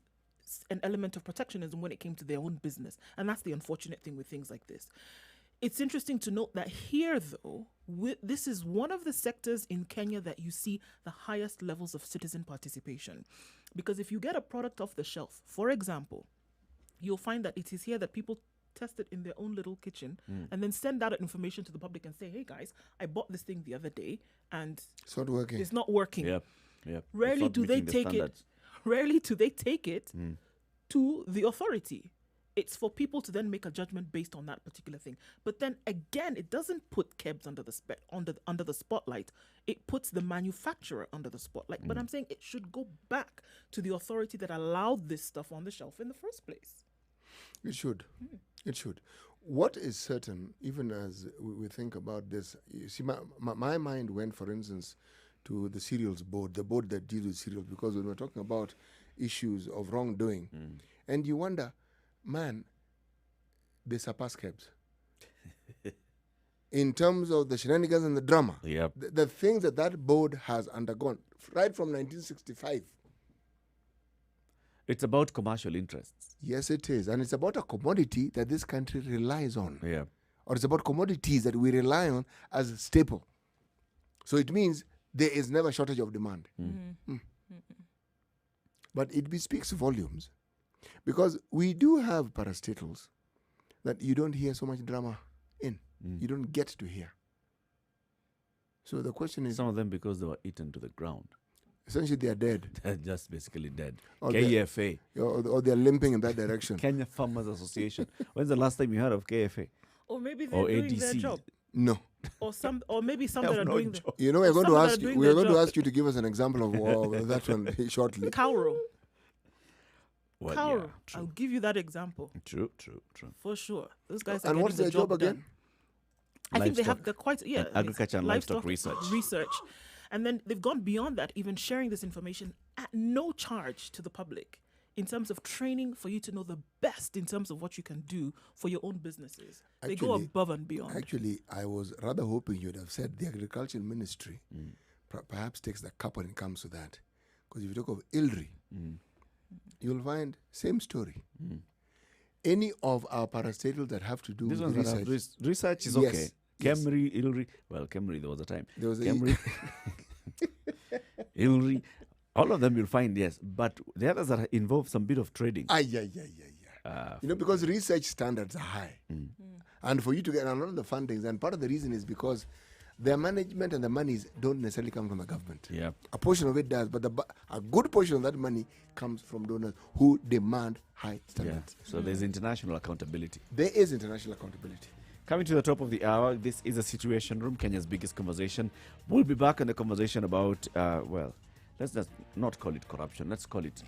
an element of protectionism when it came to their own business. And that's the unfortunate thing with things like this. It's interesting to note that here, though, this is one of the sectors in Kenya that you see the highest levels of citizen participation. Because if you get a product off the shelf, for example, you'll find that it is here that people test it in their own little kitchen and then send out information to the public and say, hey guys, I bought this thing the other day and It's not working. it's not working. Yep. It's Rarely not do they meeting the take it. standards. Rarely do they take it to the authority. It's for people to then make a judgment based on that particular thing. But then again, it doesn't put KEBS under the spotlight. It puts the manufacturer under the spotlight. But I'm saying it should go back to the authority that allowed this stuff on the shelf in the first place. It should. It should. What is certain, even as we think about this, you see, my mind went, for instance, to the cereals board, the board that deals with cereals, because when we're talking about issues of wrongdoing, and you wonder, man, they surpass KEBS. in terms of the shenanigans and the drama. Yep. The things that board has undergone right from 1965. It's about commercial interests. Yes, it is. And it's about a commodity that this country relies on. Yeah. Or it's about commodities that we rely on as a staple. So it means there is never shortage of demand. But it bespeaks volumes. Because we do have parastatals that you don't hear so much drama in. You don't get to hear. So the question is... Some of them because they were eaten to the ground. Essentially, they are dead. They're just basically dead. Or KFA. Or they're limping in that direction. Kenya Farmers Association. When's the last time you heard of KFA? Or maybe they're Or doing their ADC? job. No. Or maybe some Have that are no doing job. You know, we're going Some to that ask are you, doing we're their going to job. ask you to give us an example of that one shortly. the cowro. Well, Cowro. yeah, I'll true. give you that example True. for sure. Those guys are And getting what's the their job again? done. I think they have Livestock. they're quite And agriculture and livestock research. And then they've gone beyond that, even sharing this information at no charge to the public in terms of training for you to know the best in terms of what you can do for your own businesses. They go Actually- above and beyond. Actually, I was rather hoping you'd have said the agriculture ministry perhaps takes the cup when it comes to that. Because if you talk of ILRI, you'll find same story. Any of our parastatals that have to do This with one's that have research, research is Yes, okay. yes. Kemri, Ilri. Well, Kemri, there was a time. There was a- Kemri, Ilri. All of them you'll find, yes. But the others that involve some bit of trading. You know, because research standards are high. And for you to get a lot of the fundings, and part of the reason is because their management and the monies don't necessarily come from the government. Yeah. A portion of it does, but a good portion of that money comes from donors who demand high Yeah. standards. So there's international accountability. There is international accountability. Coming to the top of the hour, this is a Situation Room, Kenya's biggest conversation. We'll be back on the conversation about, well, let's just not call it corruption. Let's call it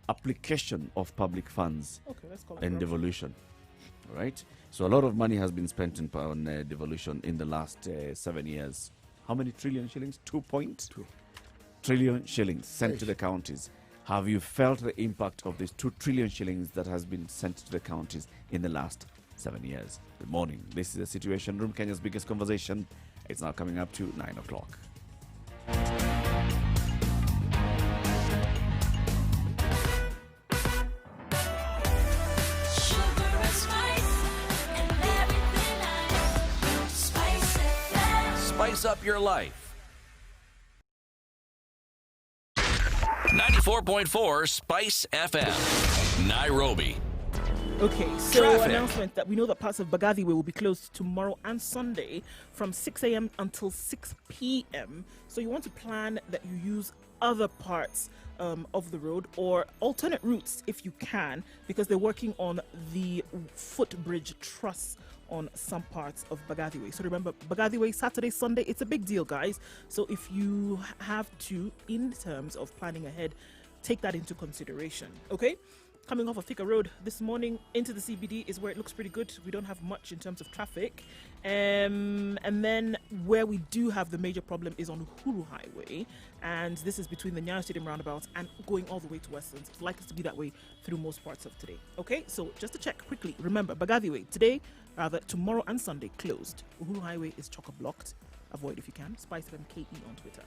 application of public funds Okay, let's call it and corruption. devolution. All right? So a lot of money has been spent on devolution in the last 7 years. How many trillion shillings? 2.2 trillion shillings sent to the counties. Have you felt the impact of these 2 trillion shillings that has been sent to the counties in the last 7 years? Good morning. This is the Situation Room, Kenya's biggest conversation. It's now coming up to 9 o'clock. Sugar and spice and everything nice. Spice it. Spice up your life. 94.4 Spice FM, Nairobi. Okay, so Traffic. announcement that we know that parts of Bagadi Way will be closed tomorrow and Sunday from 6 a.m. until 6 p.m. So you want to plan that you use other parts of the road or alternate routes if you can, because they're working on the footbridge truss on some parts of Bagadi Way. So remember, Bagadi Way, Saturday, Sunday, it's a big deal, guys. So if you have to, in terms of planning ahead, take that into consideration, okay? Coming off of Thika Road this morning into the CBD is where it looks pretty good. We don't have much in terms of traffic. And then where we do have the major problem is on Uhuru Highway. And this is between the Nyeri Stadium roundabout and going all the way to Westlands. It's likely to be that way through most parts of today. Okay, so just to check quickly, remember, Bagadi Way, tomorrow and Sunday closed. Uhuru Highway is chock-a-blocked. Avoid if you can. Spice MKE on Twitter.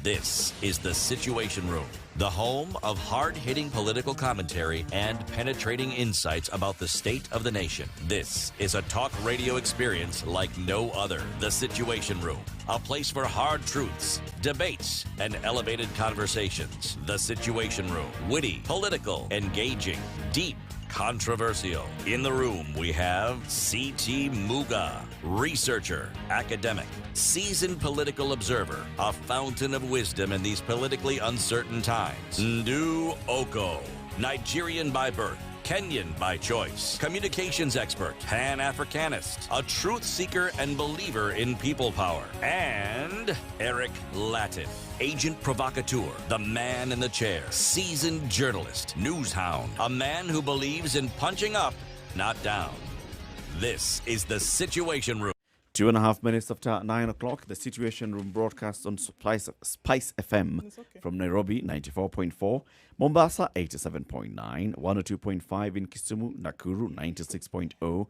This is the Situation Room, the home of hard-hitting political commentary and penetrating insights about the state of the nation. This is a talk radio experience like no other. The Situation Room, a place for hard truths, debates, and elevated conversations. The Situation Room, witty, political, engaging, deep, controversial. In the room, we have C.T. Muga, researcher, academic, seasoned political observer, a fountain of wisdom in these politically uncertain times. Ndu Oko, Nigerian by birth, Kenyan by choice, communications expert, Pan-Africanist, a truth seeker and believer in people power, and Eric Latin, agent provocateur, the man in the chair, seasoned journalist, news hound, a man who believes in punching up, not down. This is the Situation Room. 2.5 minutes after 9 o'clock, the Situation Room broadcast on Spice FM It's okay. from Nairobi, 94.4, Mombasa, 87.9, 102.5 in Kisumu, Nakuru, 96.0,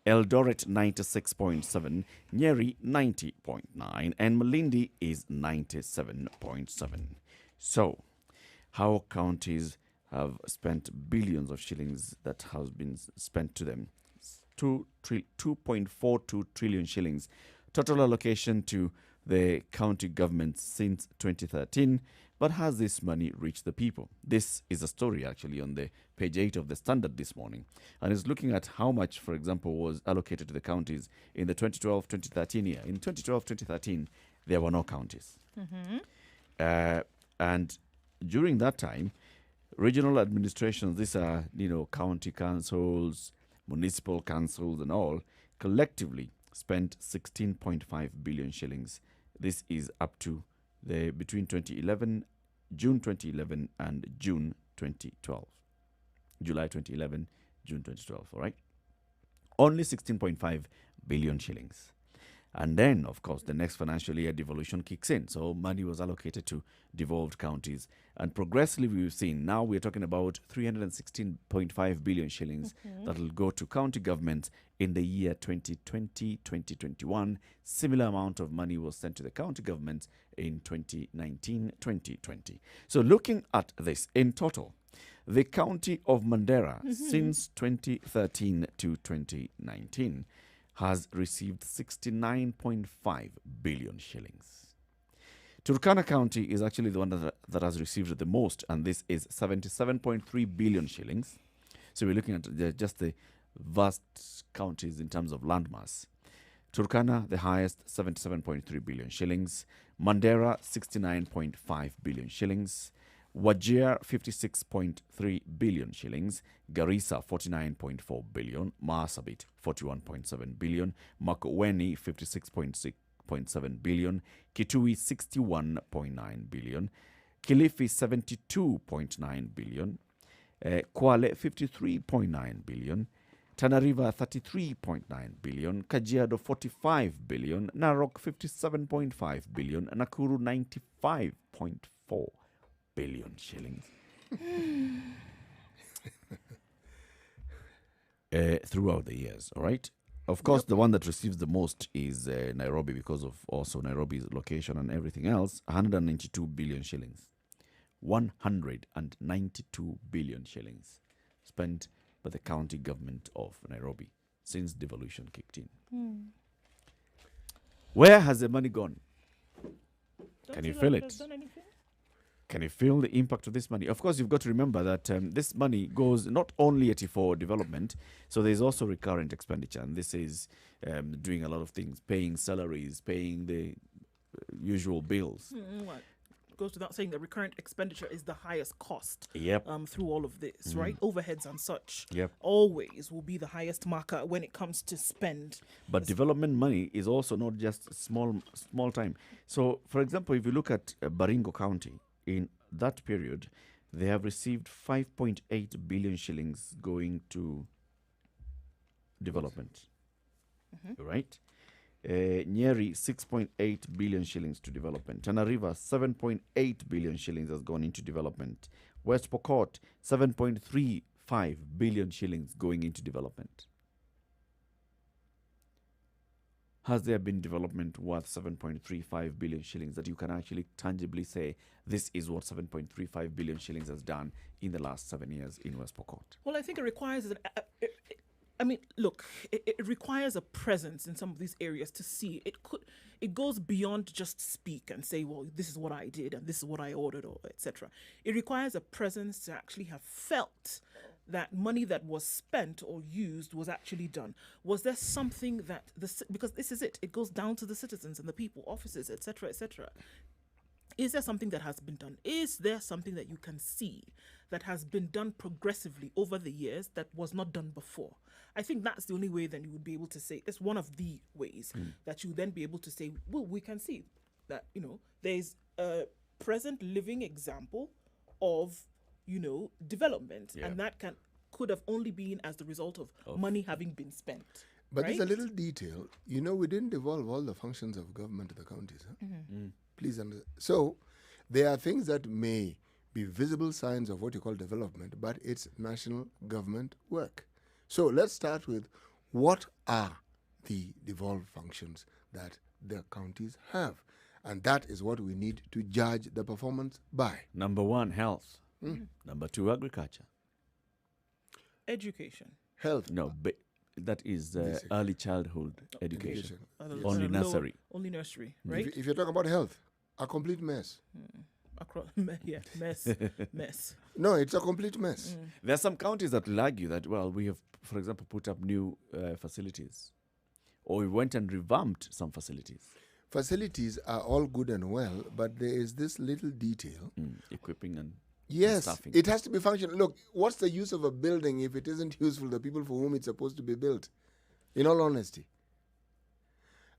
Eldoret, 96.7, Nyeri, 90.9, and Malindi is 97.7. So, how counties have spent billions of shillings that has been spent to them? 2.42 trillion shillings total allocation to the county governments since 2013. But has this money reached the people? This is a story actually on the page 8 of the Standard this morning, and is looking at how much, for example, was allocated to the counties in the 2012-2013 year. In 2012-2013, there were no counties. And during that time, regional administrations, these are, county councils, municipal councils and all, collectively spent 16.5 billion shillings. This is up to between June 2011 and June 2012. July 2011, June 2012, all right? Only 16.5 billion shillings. And then, of course, the next financial year, devolution kicks in. So money was allocated to devolved counties. And progressively, we've seen, now we're talking about 316.5 billion shillings that will go to county governments in the year 2020, 2021. Similar amount of money was sent to the county governments in 2019, 2020. So looking at this, in total, the county of Mandera, since 2013 to 2019, has received 69.5 billion shillings. Turkana County is actually the one that has received the most, and this is 77.3 billion shillings. So we're looking at just the vast counties in terms of landmass. Turkana, the highest, 77.3 billion shillings. Mandera, 69.5 billion shillings. Wajir, 56.3 billion shillings. Garissa, 49.4 billion. Marsabit, 41.7 billion. Makueni, 56.7 billion. Kitui, 61.9 billion. Kilifi, 72.9 billion. Kwale, 53.9 billion. Tana River, 33.9 billion. Kajiado, 45 billion. Narok, 57.5 billion. Nakuru, 95.4 billion shillings. Throughout the years, all right? Of course, the one that receives the most is Nairobi, because of also Nairobi's location and everything else. 192 billion shillings. 192 billion shillings spent by the county government of Nairobi since devolution kicked in. Where has the money gone? Can you feel it? Can you feel the impact of this money? Of course, you've got to remember that this money goes not only for development, so there's also recurrent expenditure. And this is doing a lot of things, paying salaries, paying the usual bills. What? Goes without saying that recurrent expenditure is the highest cost Yep. through all of this, right? Overheads and such Yep. always will be the highest marker when it comes to spend. But development money is also not just small time. So, for example, if you look at Baringo County, in that period, they have received 5.8 billion shillings going to development. Right? Nyeri, 6.8 billion shillings to development. Tana River, 7.8 billion shillings has gone into development. West Pokot, 7.35 billion shillings going into development. Has there been development worth 7.35 billion shillings that you can actually tangibly say this is what 7.35 billion shillings has done in the last 7 years in West Pokot? Well, I think it requires it requires a presence in some of these areas to see. It goes beyond just speak and say, well, this is what I did and this is what I ordered, or etc. It requires a presence to actually have felt that money that was spent or used was actually done. Was there something that because this is it goes down to the citizens and the people, officers, etc., etc. Is there something that has been done? Is there something that you can see that has been done progressively over the years that was not done before? I think that's the only way that you would be able to say, it's one of the ways that you then be able to say, well, we can see that, there's a present living example of, development. Yeah. And that could have only been as the result of money having been spent. But there's a right? little detail. You know, we didn't devolve all the functions of government to the counties. Huh? Please understand. So there are things that may be visible signs of what you call development, but it's national government work. So let's start with what are the devolved functions that the counties have? And that is what we need to judge the performance by. Number 1, health. Number 2, agriculture. Education. Health. No, that is Basic. early childhood education. Yes. Only nursery. Only nursery, If, right? if you're talking about health, a complete mess. Across, yeah, mess. No, it's a complete mess. There are some counties that will argue that, well, we have, for example, put up new facilities, or we went and revamped some facilities. Facilities are all good and well, but there is this little detail. Equipping and Yes, staffing. it has to be functional. Look, what's the use of a building if it isn't useful to the people for whom it's supposed to be built? In all honesty.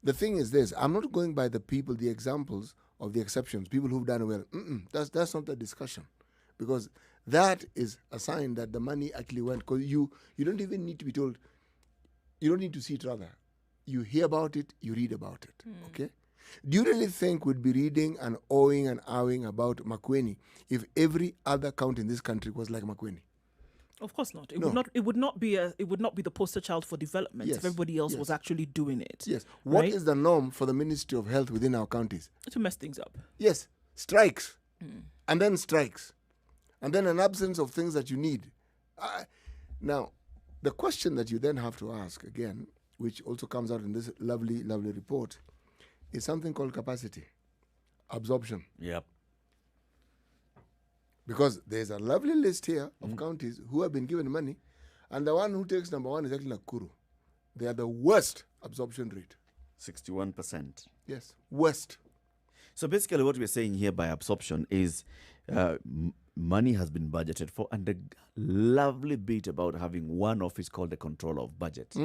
The thing is this, I'm not going by the people, the examples of the exceptions, people who've done well. That's not the discussion. Because that is a sign that the money actually went. Because you don't even need to be told, you don't need to see it rather. You hear about it, you read about it. Okay? Do you really think we'd be reading and owing and ahhing about Makueni if every other county in this country was like Makueni? Of course not. It No. would not. It would not be a. It would not be the poster child for development Yes, if everybody else yes. was actually doing it. Yes. What Right? is the norm for the Ministry of Health within our counties? To mess things up. Yes, strikes. And then strikes. And then an absence of things that you need. Now, the question that you then have to ask again, which also comes out in this lovely, lovely report, is something called capacity, absorption. Yep. Because there's a lovely list here of counties who have been given money, and the one who takes number 1 is actually Nakuru. They are the worst absorption rate. 61%. Yes, worst. So basically, what we're saying here by absorption is money has been budgeted for, and the lovely bit about having one office called the controller of budget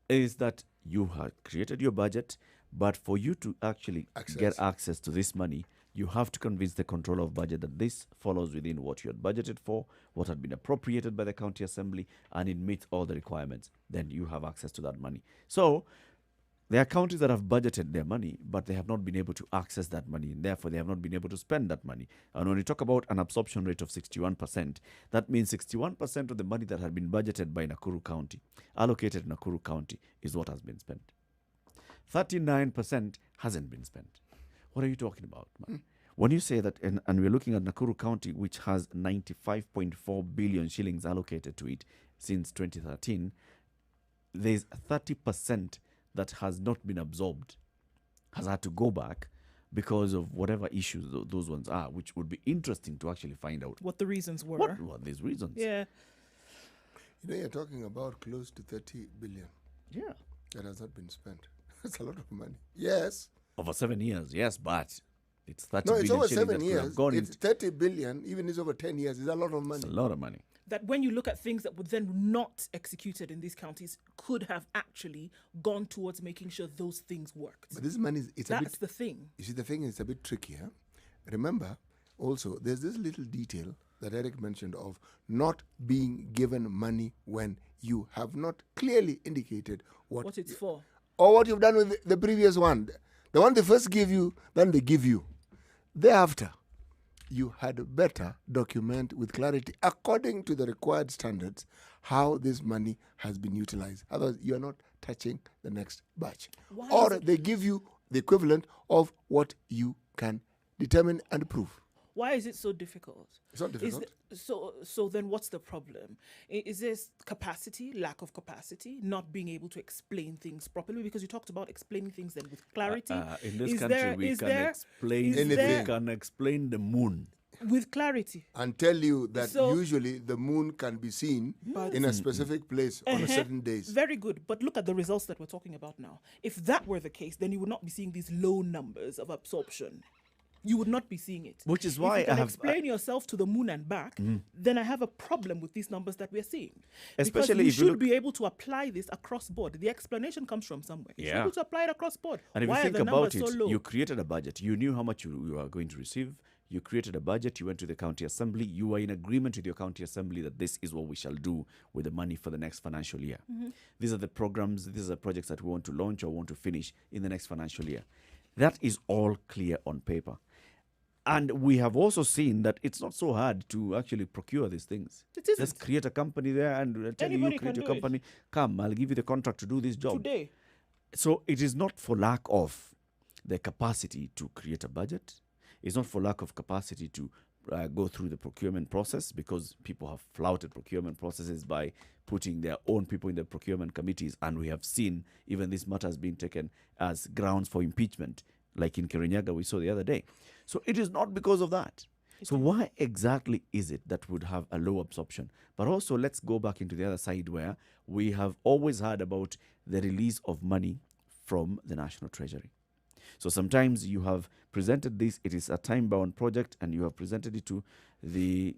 is that you have created your budget, but for you to actually get access to this money, you have to convince the controller of budget that this follows within what you had budgeted for, what had been appropriated by the county assembly, and it meets all the requirements. Then you have access to that money. So there are counties that have budgeted their money, but they have not been able to access that money, and therefore they have not been able to spend that money. And when we talk about an absorption rate of 61%, that means 61% of the money that had been budgeted by Nakuru County, allocated in Nakuru County, is what has been spent. 39% hasn't been spent. What are you talking about, man? When you say that, and we're looking at Nakuru County, which has 95.4 billion shillings allocated to it since 2013, there's 30% that has not been absorbed, has had to go back because of whatever issues those ones are, which would be interesting to actually find out. What the reasons were. What were these reasons? Yeah. You know, you're talking about close to 30 billion Yeah. that has not been spent. That's a lot of money. Yes. Over 7 years, yes, but it's 30 No, it's billion over shillings 7 that could have years. gone It's into. 30 billion, even it's over 10 years. It's a lot of money. It's a lot of money. That when you look at things that were then not executed in these counties, could have actually gone towards making sure those things worked. But this money, it's a That's bit, the thing. you see, the thing is a bit trickier. Remember, also, there's this little detail that Eric mentioned of not being given money when you have not clearly indicated What it's for. or what you've done with the previous one. The one they first give you, then they give you. Thereafter, you had better document with clarity, according to the required standards, how this money has been utilized. Otherwise, you are not touching the next batch. Why Or is it- they give you the equivalent of what you can determine and prove. Why is it so difficult? It's not difficult. So then what's the problem? Is this capacity, lack of capacity, not being able to explain things properly? Because you talked about explaining things then with clarity. In this Is country, there- we is can there- explain is anything. there- We can explain the moon. with clarity. And tell you that So- usually the moon can be seen in a specific place on a certain days. Very good. But look at the results that we're talking about now. If that were the case, then you would not be seeing these low numbers of absorption. You would not be seeing it. Which is If why you I can have- explain yourself to the moon and back, then I have a problem with these numbers that we're seeing. Because Especially we if you should look- be able to apply this across board. The explanation comes from somewhere. You should be Yeah. able to apply it across board. And if Why you think are the about numbers it, so low? you created a budget. You knew how much you are going to receive. You created a budget, you went to the county assembly, you were in agreement with your county assembly that this is what we shall do with the money for the next financial year. These are the programs, these are the projects that we want to launch or want to finish in the next financial year. That is all clear on paper. And we have also seen that it's not so hard to actually procure these things. It isn't. Just create a company there and tell you, Anybody create can your do it. company. Come, I'll give you the contract to do this job. Today. So it is not for lack of the capacity to create a budget. It's not for lack of capacity to go through the procurement process, because people have flouted procurement processes by putting their own people in the procurement committees. And we have seen even this matter has been taken as grounds for impeachment, like in Kirinyaga we saw the other day. So it is not because of that. So why exactly is it that would have a low absorption? But also let's go back into the other side where we have always heard about the release of money from the National Treasury. So sometimes you have presented this, it is a time-bound project, and you have presented it to the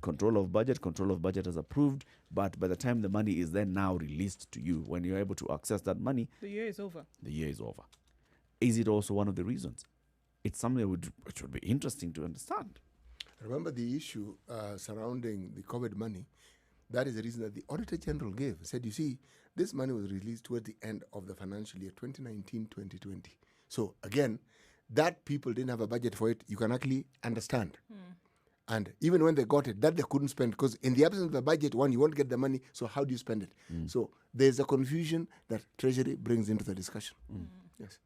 control of budget has approved, but by the time the money is then now released to you, when you're able to access that money, The year is over. the year is over. Is it also one of the reasons? It's something which would be interesting to understand. Remember the issue surrounding the COVID money. That is the reason that the Auditor General gave. Said, you see, this money was released toward the end of the financial year, 2019-2020. So again, that people didn't have a budget for it, you can actually understand. And even when they got it, that they couldn't spend, because in the absence of the budget, one, you won't get the money, so how do you spend it? So there's a confusion that Treasury brings into the discussion. Yes.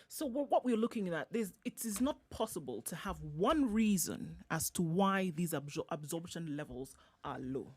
So what we're looking at is it is not possible to have one reason as to why these absorption levels are low.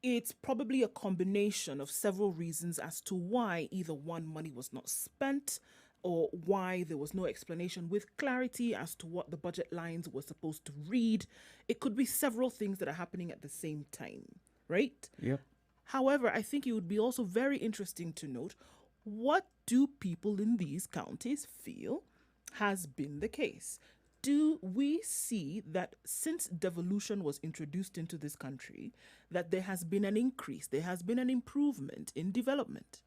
It's probably a combination of several reasons as to why either one, money was not spent, or why there was no explanation with clarity as to what the budget lines were supposed to read. It could be several things that are happening at the same time, right? Yep. However, I think it would be also very interesting to note, what do people in these counties feel has been the case? Do we see that since devolution was introduced into this country, that there has been an increase, there has been an improvement in development?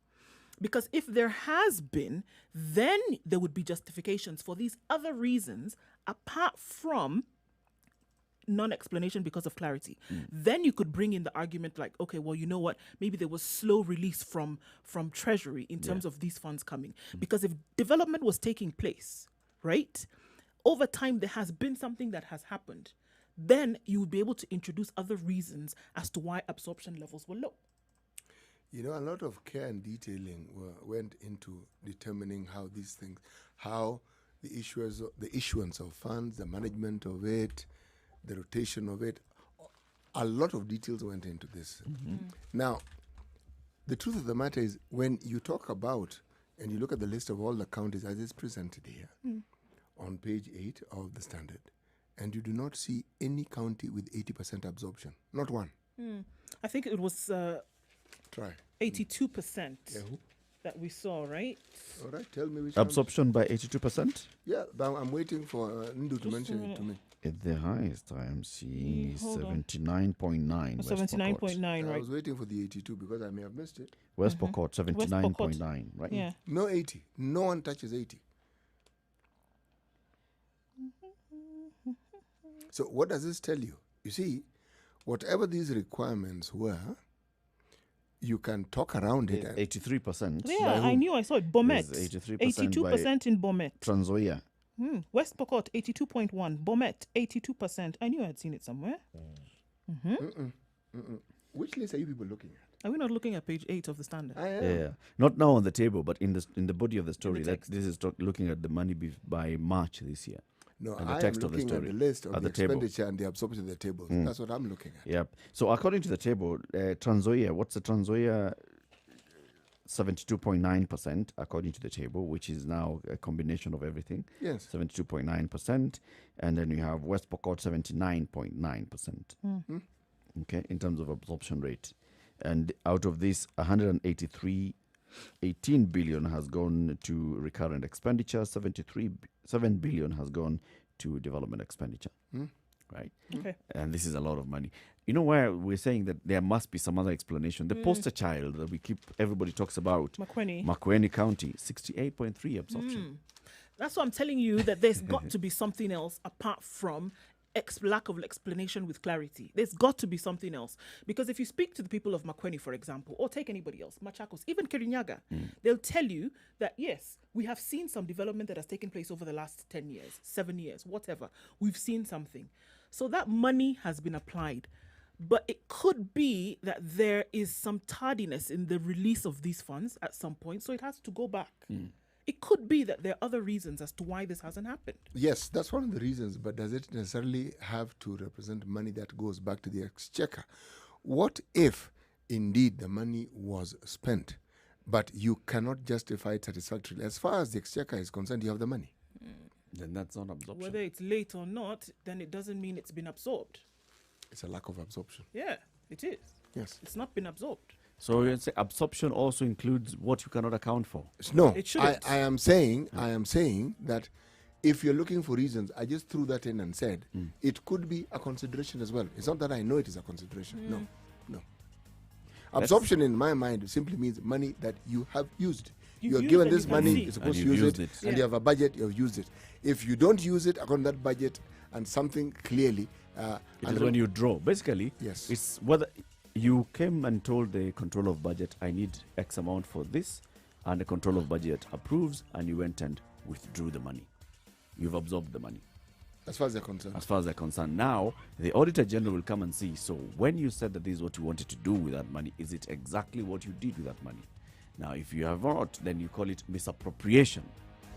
Because if there has been, then there would be justifications for these other reasons apart from non-explanation because of clarity. Then you could bring in the argument like, okay, well, you know what? Maybe there was slow release from Treasury in terms of these funds coming. Because if development was taking place, right, over time there has been something that has happened, then you would be able to introduce other reasons as to why absorption levels were low. You know, a lot of care and detailing went into determining how these things, how the issuance of funds, the management of it, the rotation of it, a lot of details went into this. Now, the truth of the matter is, when you talk about, and you look at the list of all the counties as it's presented here, on page 8 of the standard, and you do not see any county with 80% absorption. Not one. I think it was Try. 82% Yeah, who? that we saw, right? All right, tell me which county. Absorption by 82%? Yeah, but I'm waiting for Ndu to mention it to me. At the highest I am seeing is hold on. 79.9. West Pokot. 79.9, I right? was waiting for the 82 because I may have missed it. West Pokot, 79.9, right? Yeah. No 80. No one touches 80. So what does this tell you? You see, whatever these requirements were, you can talk around it. There's And 83%. Yeah, I knew I saw it. Bomet. There's 83% 82% in Bomet. Trans Nzoia. West Pokot, 82.1. Bomet, 82%. I knew I had seen it somewhere. which list are you people looking at? Are we not looking at page 8 of the standard? I am. Yeah, not now on the table, but in the body of the story. That text. this is looking at the money by March this year. No, And the I am text of the looking at story, the list of at the the table. expenditure and the absorption of the tables. That's what I'm looking at. Yep. So according to the table, Trans Nzoia, what's the Trans Nzoia? 72.9% according to the table, which is now a combination of everything. Yes. 72.9%, and then you have West Pokot 79.9%. Okay, in terms of absorption rate, and out of this, 18 billion has gone to recurrent expenditure. 7 billion has gone to development expenditure. Right. Okay. And this is a lot of money. You know where we're saying that there must be some other explanation. The poster child that everybody talks about, Makueni. Makueni County, 68.3 absorption. That's what I'm telling you, that there's got to be something else apart from lack of explanation with clarity. There's got to be something else. Because if you speak to the people of Makweni, for example, or take anybody else, Machakos, even Kirinyaga, they'll tell you that, yes, we have seen some development that has taken place over the last 10 years, 7 years, whatever. We've seen something. So that money has been applied. But it could be that there is some tardiness in the release of these funds at some point, so it has to go back. It could be that there are other reasons as to why this hasn't happened. Yes, that's one of the reasons, but does it necessarily have to represent money that goes back to the exchequer? What if indeed the money was spent, but you cannot justify it satisfactorily? As far as the exchequer is concerned, you have the money. Then that's not absorption. Whether it's late or not, then it doesn't mean it's been absorbed. It's a lack of absorption. Yeah, it is. Yes. It's not been absorbed. So you say absorption also includes what you cannot account for. No, It shouldn't. I am saying that if you're looking for reasons, I just threw that in and said it could be a consideration as well. It's not that I know it is a consideration. No. Absorption in my mind simply means money that you have used. You've You're used given and this you can money, see. you're supposed And to you've use it, used it. and Yeah. you have a budget, you've used it. If you don't use it according to that budget and something clearly, It is when you draw. Basically, Yes. it's whether you came and told the control of budget, I need X amount for this, and the control of budget approves, and you went and withdrew the money. You've absorbed the money. as far as they're concerned. As far as they're concerned, now the Auditor General will come and see. So when you said that this is what you wanted to do with that money, is it exactly what you did with that money? Now, if you have not, then you call it misappropriation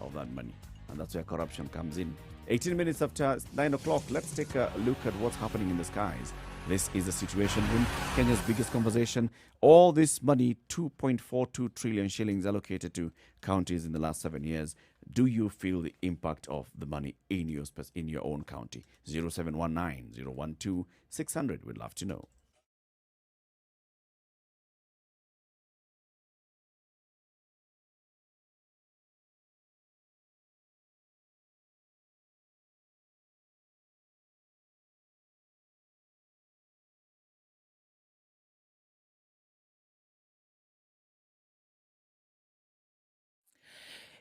of that money, and that's where corruption comes in. 18 minutes after 9 o'clock, let's take a look at what's happening in the skies. This is the Situation Room, Kenya's biggest conversation. All this money, 2.42 trillion shillings allocated to counties in the last 7 years. Do you feel the impact of the money in your own county? 0719 012 600. We'd love to know.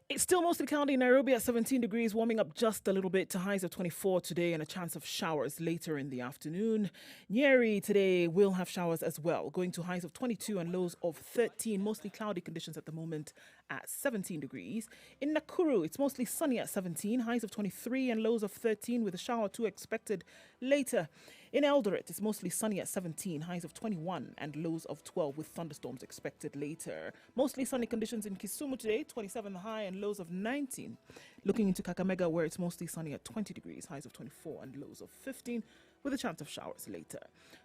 It's still mostly cloudy in Nairobi at 17 degrees, warming up just a little bit to highs of 24 today and a chance of showers later in the afternoon. Nyeri today will have showers as well, going to highs of 22 and lows of 13. Mostly cloudy conditions at the moment at 17 degrees. In Nakuru, it's mostly sunny at 17, highs of 23 and lows of 13 with a shower or two expected later. In Eldoret, it's mostly sunny at 17, highs of 21 and lows of 12 with thunderstorms expected later. Mostly sunny conditions in Kisumu today, 27 the high and lows of 19. Looking into Kakamega, where it's mostly sunny at 20 degrees, highs of 24 and lows of 15 with a chance of showers later.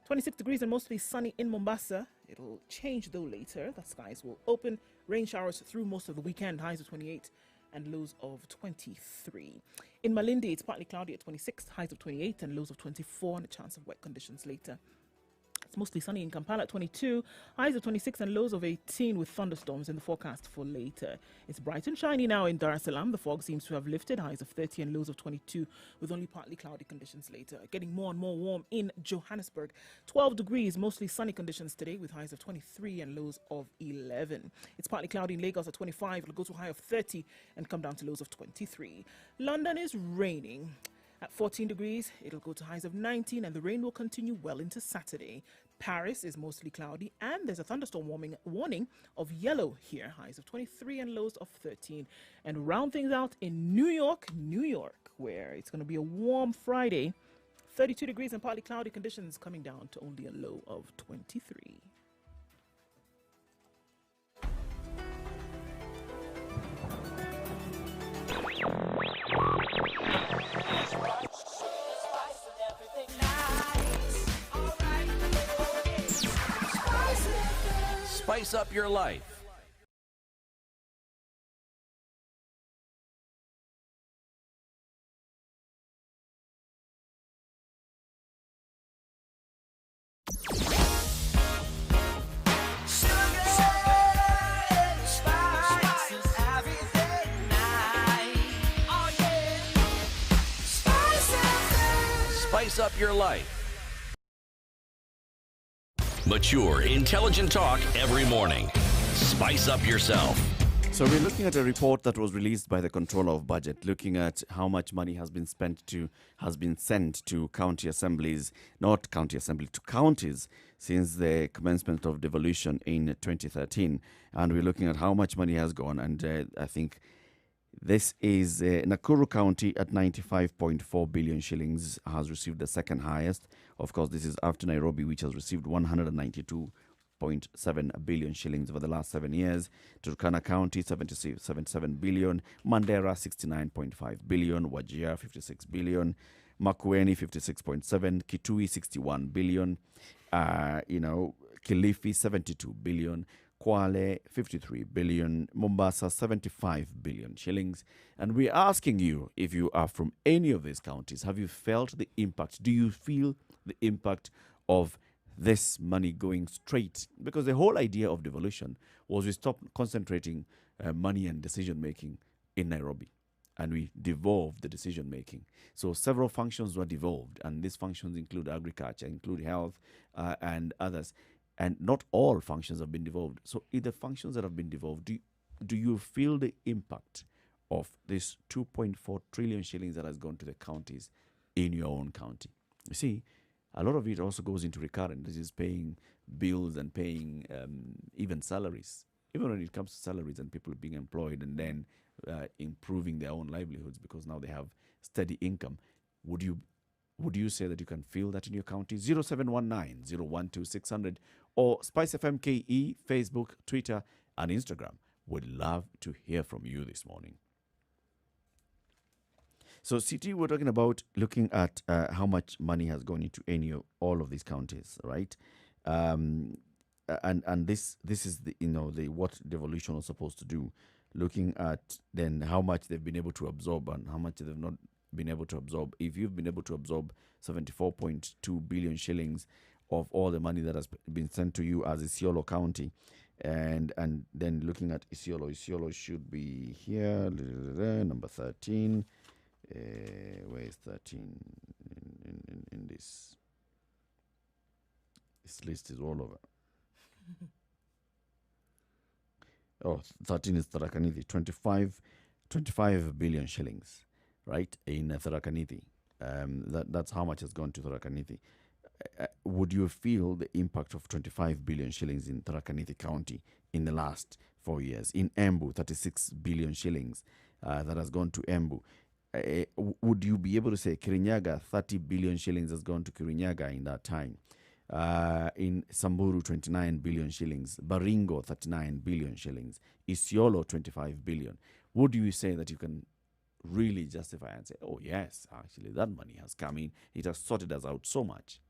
26 degrees and mostly sunny in Mombasa. It'll change though later. The skies will open. Rain showers through most of the weekend, highs of 28 and lows of 23. In Malindi, it's partly cloudy at 26, highs of 28 and lows of 24 and a chance of wet conditions later. It's mostly sunny in Kampala at 22, highs of 26 and lows of 18 with thunderstorms in the forecast for later. It's bright and shiny now in Dar es Salaam. The fog seems to have lifted, highs of 30 and lows of 22 with only partly cloudy conditions later. Getting more and more warm in Johannesburg. 12 degrees, mostly sunny conditions today with highs of 23 and lows of 11. It's partly cloudy in Lagos at 25. It'll go to a high of 30 and come down to lows of 23. London is raining. At 14 degrees, it'll go to highs of 19 and the rain will continue well into Saturday. Paris is mostly cloudy and there's a thunderstorm warning of yellow here. Highs of 23 and lows of 13. And round things out in New York, where it's going to be a warm Friday. 32 degrees and partly cloudy conditions coming down to only a low of 23. Spice up your life. Spice up your life. Mature, intelligent talk every morning. Spice up yourself. So we're looking at a report that was released by the Controller of Budget, looking at how much money has been sent to county assemblies, not county assembly, to counties since the commencement of devolution in 2013. And we're looking at how much money has gone. And I think this is Nakuru County at 95.4 billion shillings has received the second highest. Of course, this is after Nairobi, which has received 192.7 billion shillings over the last 7 years. Turkana County 77 billion, Mandera 69.5 billion, Wajir 56 billion, Makueni 56.7, Kitui 61 billion, Kilifi 72 billion, Kwale 53 billion, Mombasa 75 billion shillings. And we're asking you, if you are from any of these counties, have you felt the impact? Do you feel the impact of this money going straight? Because the whole idea of devolution was we stop concentrating money and decision making in Nairobi, and we devolved the decision making. So several functions were devolved, and these functions include agriculture, include health, and others. And not all functions have been devolved. So in the functions that have been devolved, do you feel the impact of this 2.4 trillion shillings that has gone to the counties in your own county? You see, a lot of it also goes into recurrent. This is paying bills and paying even salaries. Even when it comes to salaries and people being employed and then improving their own livelihoods because now they have steady income. Would you say that you can feel that in your county? 0719 012 600 or Spice FM KE, Facebook, Twitter, and Instagram. Would love to hear from you this morning. So, CT, we're talking about looking at how much money has gone into all of these counties, right? And this is the what devolution was supposed to do. Looking at then how much they've been able to absorb and how much they've not been able to absorb. If you've been able to absorb 74.2 billion shillings of all the money that has been sent to you as Isiolo County, and then looking at Isiolo should be here, number 13. Where is 13 in this? This list is all over. 13 is Tharaka Nithi, 25 billion shillings. Right, in Tharaka Nithi. That's how much has gone to Tharaka Nithi. Would you feel the impact of 25 billion shillings in Tharaka Nithi County in the last 4 years? In Embu, 36 billion shillings that has gone to Embu. Would you be able to say Kirinyaga, 30 billion shillings has gone to Kirinyaga in that time? In Samburu, 29 billion shillings. Baringo, 39 billion shillings. Isiolo, 25 billion. Would you say that you can really justify and say, oh yes, actually that money has come in, it has sorted us out so much?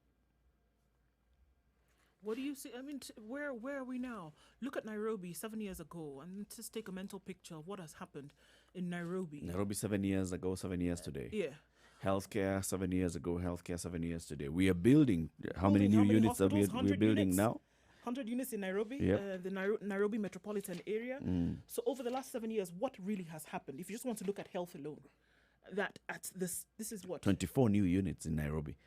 What do you see? I mean, where are we now? Look at Nairobi 7 years ago and just take a mental picture of what has happened in Nairobi. Nairobi 7 years ago, 7 years today. Yeah. Healthcare 7 years ago, healthcare 7 years today. We are building, how many new units are we building now? 100 units in Nairobi, Yep. the Nairobi metropolitan area. So over the last 7 years, what really has happened? If you just want to look at health alone, that at this is what 24 new units in Nairobi.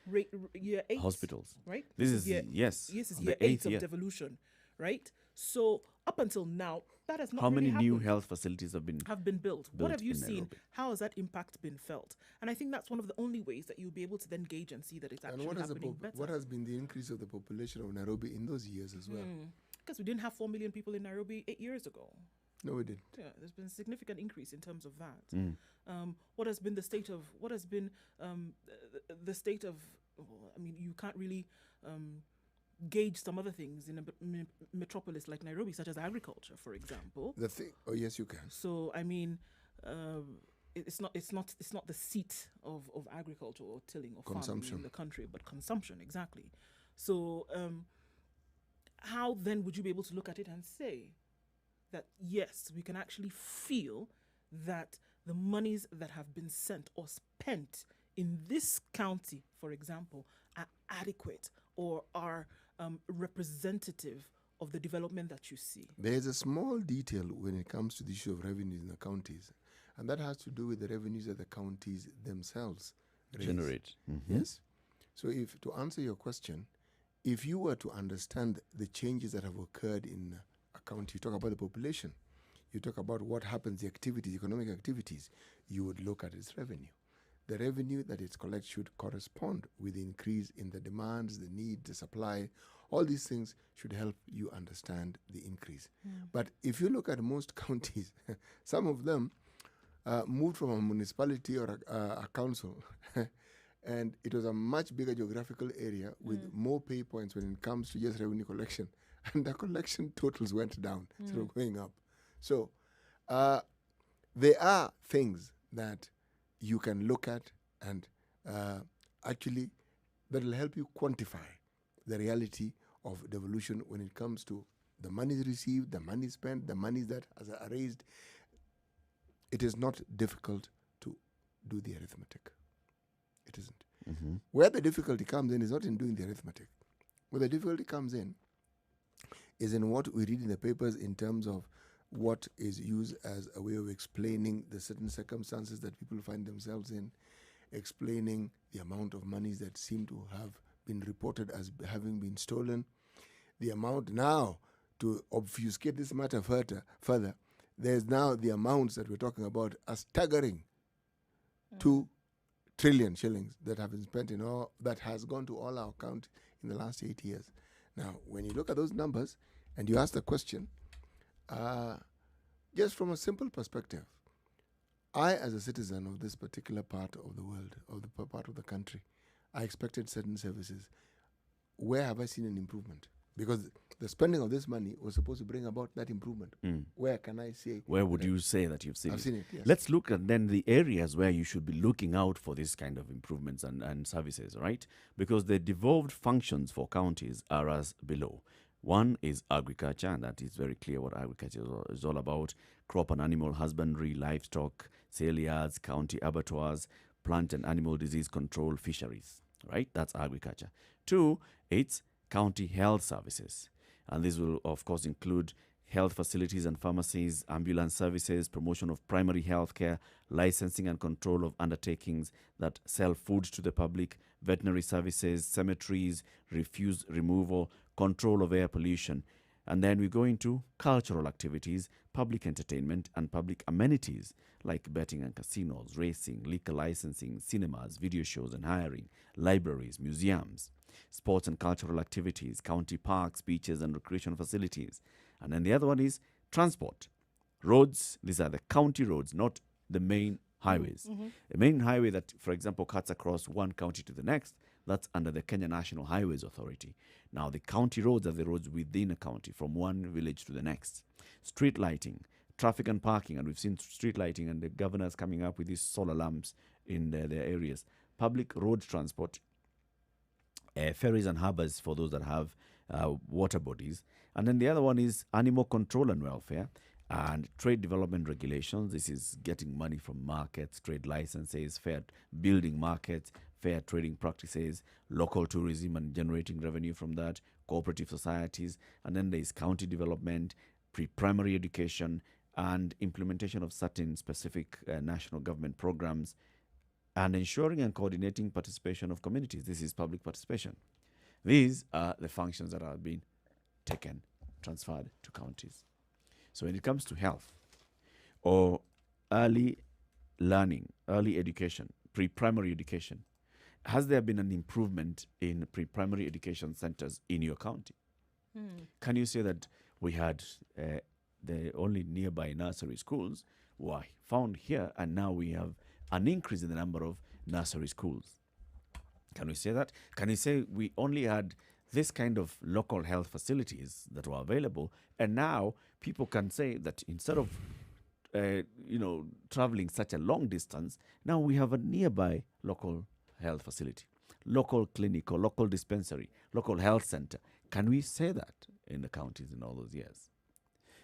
Year 8 Hospitals. right? This is year, yes. This is on year the 8 of year. devolution, right? So up until now, that has not How really many new happened. health facilities have been built. What built have you in seen? Nairobi? How has that impact been felt? And I think that's one of the only ways that you'll be able to then gauge and see that it's actually And happening better. what has been the increase of the population of Nairobi in those years as well? Because we didn't have 4 million people in Nairobi 8 years ago. No, we didn't. Yeah, there's been a significant increase in terms of that. What has been the state of? What has been the state of? I mean, you can't really gauge some other things in a metropolis like Nairobi, such as agriculture, for example. The thing. Oh yes, you can. So I mean, it's not the seat of agriculture or tilling or farming Consumption. in the country, but consumption exactly. So how then would you be able to look at it and say that yes, we can actually feel that the monies that have been sent or spent in this county, for example, are adequate or are representative of the development that you see? There is a small detail when it comes to the issue of revenues in the counties, and that has to do with the revenues that the counties themselves raise. generate? Yes. So, if to answer your question, if you were to understand the changes that have occurred in a county, you talk about the population, you talk about what happens, the activities, economic activities, you would look at its revenue. The revenue that it collects should correspond with the increase in the demands, the need, the supply. All these things should help you understand the increase. But if you look at most counties, some of them moved from a municipality or a council, and it was a much bigger geographical area with more pay points when it comes to just revenue collection. And the collection totals went down instead of going up. So there are things that you can look at and actually that will help you quantify the reality of devolution when it comes to the money received, the money spent, the money that are raised. It is not difficult to do the arithmetic. It isn't. Where the difficulty comes in is not in doing the arithmetic. Where the difficulty comes in is in what we read in the papers in terms of what is used as a way of explaining the certain circumstances that people find themselves in, explaining the amount of monies that seem to have been reported as having been stolen, the amount now, to obfuscate this matter further, there's now the amounts that we're talking about are staggering 2 trillion shillings that have been spent in all, that has gone to all our account in the last 8 years. Now, when you look at those numbers and you ask the question, just from a simple perspective, I, as a citizen of this particular part of the world, of the part of the country, I expected certain services. Where have I seen an improvement? Because the spending of this money was supposed to bring about that improvement. Where can I say? Where would you say that you've seen I've it? seen it, yes. Let's look at then the areas where you should be looking out for this kind of improvements and services, right? Because the devolved functions for counties are as below. One is agriculture, and that is very clear what agriculture is all about. Crop and animal husbandry, livestock, sale yards, county abattoirs, plant and animal disease control, fisheries, right? That's agriculture. Two, it's county health services. And this will, of course, include health facilities and pharmacies, ambulance services, promotion of primary health care, licensing and control of undertakings that sell food to the public, veterinary services, cemeteries, refuse removal, control of air pollution. And then we go into cultural activities, public entertainment, and public amenities like betting and casinos, racing, liquor licensing, cinemas, video shows and hiring, libraries, museums, sports and cultural activities, county parks, beaches, and recreation facilities. And then the other one is transport. Roads, these are the county roads, not the main highways. The main highway that, for example, cuts across one county to the next, that's under the Kenya National Highways Authority. Now, the county roads are the roads within a county, from one village to the next. Street lighting, traffic and parking, and we've seen street lighting, and the governor's coming up with these solar lamps in their areas. Public road transport, ferries and harbors for those that have water bodies. And then the other one is animal control and welfare and trade development regulations. This is getting money from markets, trade licenses, fair building markets, fair trading practices, local tourism and generating revenue from that, cooperative societies. And then there is county development, pre-primary education, and implementation of certain specific national government programs, and ensuring and coordinating participation of communities. This is public participation. These are the functions that are being taken, transferred to counties. So when it comes to health or early learning, early education, pre-primary education, has there been an improvement in pre-primary education centers in your county? Can you say that we had the only nearby nursery schools were found here, and now we have an increase in the number of nursery schools? Can we say that? Can you say we only had this kind of local health facilities that were available, and now people can say that instead of traveling such a long distance, now we have a nearby local health facility, local clinic or local dispensary, local health center? Can we say that in the counties in all those years?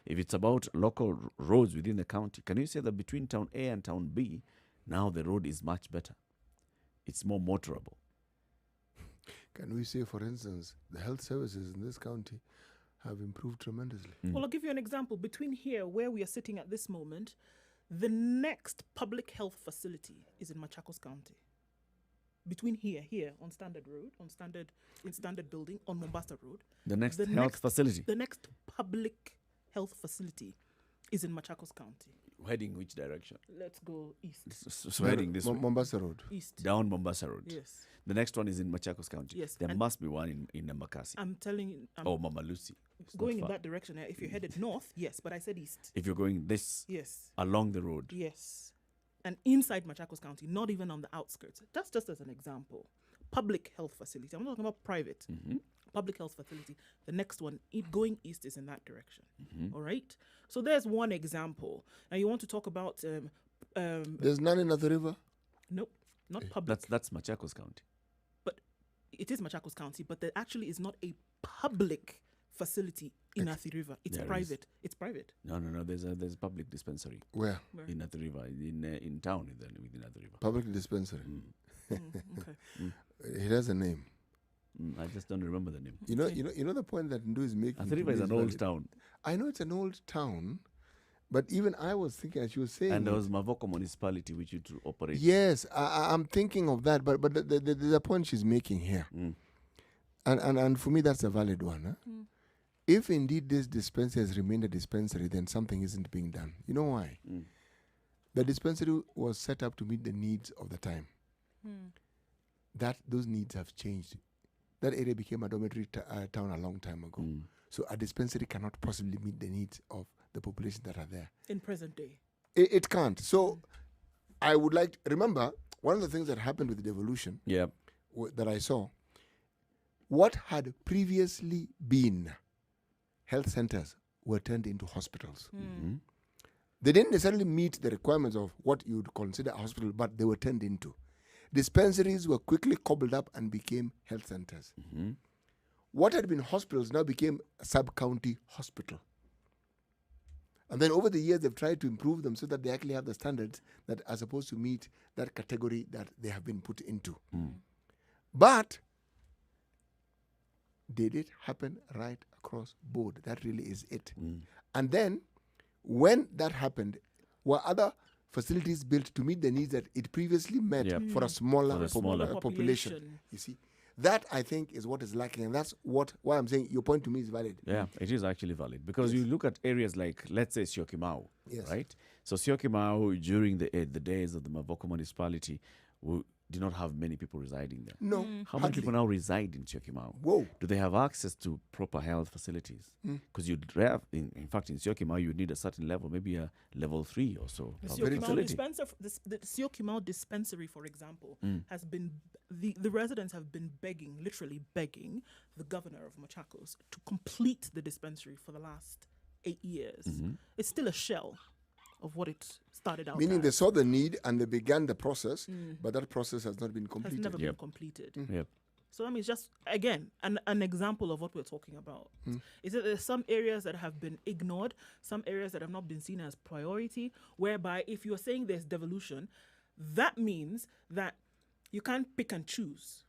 If it's about local roads within the county, can you say that between town A and town B, now the road is much better? It's more motorable. Can we say, for instance, the health services in this county have improved tremendously? Well, I'll give you an example. Between here, where we are sitting at this moment, the next public health facility is in Machakos County. Between here on Standard Road, in Standard Building, on Mombasa Road. The next health facility. The next public health facility is in Machakos County. Heading which direction? Let's go east. So heading this way. Mombasa Road. East. Down Mombasa Road. Yes. The next one is in Machakos County. Yes, There and- must be one in Embakasi. I'm telling you, I'm Oh, Mama Lucy. It's not going in far. that direction. If you're headed north, yes, but I said east. If you're going this Yes. along the road. Yes. And inside Machakos County, not even on the outskirts. That's just as an example. Public health facility. I'm not talking about private. Public health facility. The next one, going east, is in that direction. All right. So there's one example. Now you want to talk about There's none in the river. nope, not public. That's Machakos County. But it is Machakos County, but there actually is not a public facility in Athi River. It's There is. private. It's private. No. There's a public dispensary Where? in Athi River, in town within Athi River. Public dispensary. Okay. It has a name. I just don't remember the name. You know the point that Ndu is making. Athi to River me is an old valid. town, I know it's an old town, but even I was thinking, as you were saying, and there was Mavoko municipality which used to operate. yes, I'm thinking of that. But the point she's making here, and for me that's a valid one. Huh? If indeed this dispensary has remained a dispensary, then something isn't being done. You know why? The dispensary was set up to meet the needs of the time. Those needs have changed. That area became a dormitory town a long time ago. So a dispensary cannot possibly meet the needs of the population that are there. In present day. It can't. So I would like remember one of the things that happened with Devolution Yeah. that I saw. What had previously been health centers were turned into hospitals. They didn't necessarily meet the requirements of what you would consider a hospital, but they were turned into. Dispensaries were quickly cobbled up and became health centers. What had been hospitals now became a sub-county hospital. And then over the years, they've tried to improve them so that they actually have the standards that are supposed to meet that category that they have been put into. But did it happen right across board? That really is it. And then when that happened, were other facilities built to meet the needs that it previously met Yep. for a smaller, For a smaller population? You see, that I think is what is lacking, and that's why I'm saying your point to me is valid. Yeah, it is actually valid because you look at areas like, let's say, Syokimau, Yes. right? So Syokimau, during the days of the Mavoko municipality, did not have many people residing there. No, How many hardly. people now reside in Syokimau? Whoa. Do they have access to proper health facilities? Because you'd have, in fact, in Syokimau, you need a certain level, maybe a level 3 or so. The of Syokimau facility. the Syokimau dispensary, for example, has been the residents have been literally begging the governor of Machakos to complete the dispensary for the last 8 years. It's still a shell of what it started out Meaning they as. saw the need and they began the process, but that process has not been Has completed. never been Yep. completed. Yep. So I mean, it's just again an example of what we're talking about. Is that there's some areas that have been ignored, some areas that have not been seen as priority. Whereby, if you're saying there's devolution, that means that you can't pick and choose.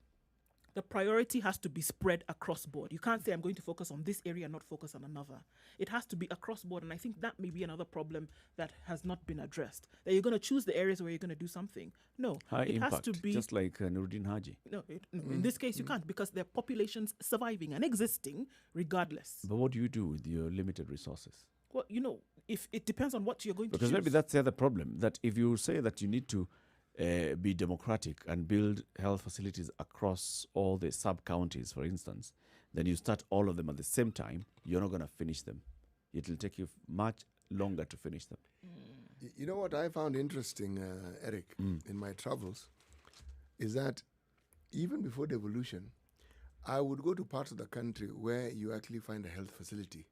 The priority has to be spread across board. You can't say I'm going to focus on this area and not focus on another. It has to be across board, and I think that may be another problem that has not been addressed. That you're going to choose the areas where you're going to do something. No, High it impact, has to be just like Nuruddin Haji. no, in this case, you can't because there are populations surviving and existing regardless. But what do you do with your limited resources? Well, if it depends on what you're going Because to choose. maybe that's the other problem, that if you say that you need to be democratic and build health facilities across all the sub-counties, for instance, then you start all of them at the same time, you're not going to finish them. It will take you much longer to finish them. You know what I found interesting, Eric, in my travels, is that even before devolution, I would go to parts of the country where you actually find a health facility.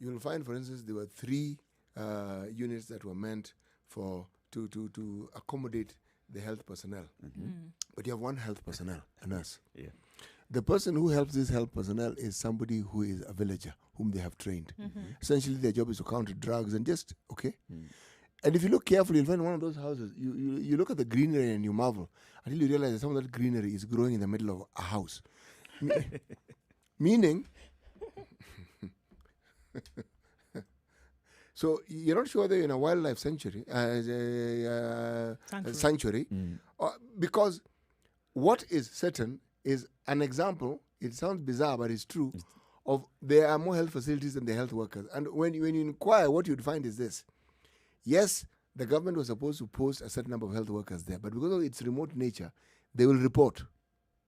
You'll find, for instance, there were 3 units that were meant to accommodate the health personnel. But you have one health personnel, a nurse. Yeah. The person who helps this health personnel is somebody who is a villager, whom they have trained. Essentially, their job is to counter drugs and just, okay. And if you look carefully, you'll find one of those houses. You look at the greenery and you marvel until you realize that some of that greenery is growing in the middle of a house. Meaning, so you're not sure whether you're in a wildlife sanctuary, sanctuary, because what is certain is an example, it sounds bizarre, but it's true, there are more health facilities than the health workers. And when you inquire, what you'd find is this. Yes, the government was supposed to post a certain number of health workers there, but because of its remote nature, they will report.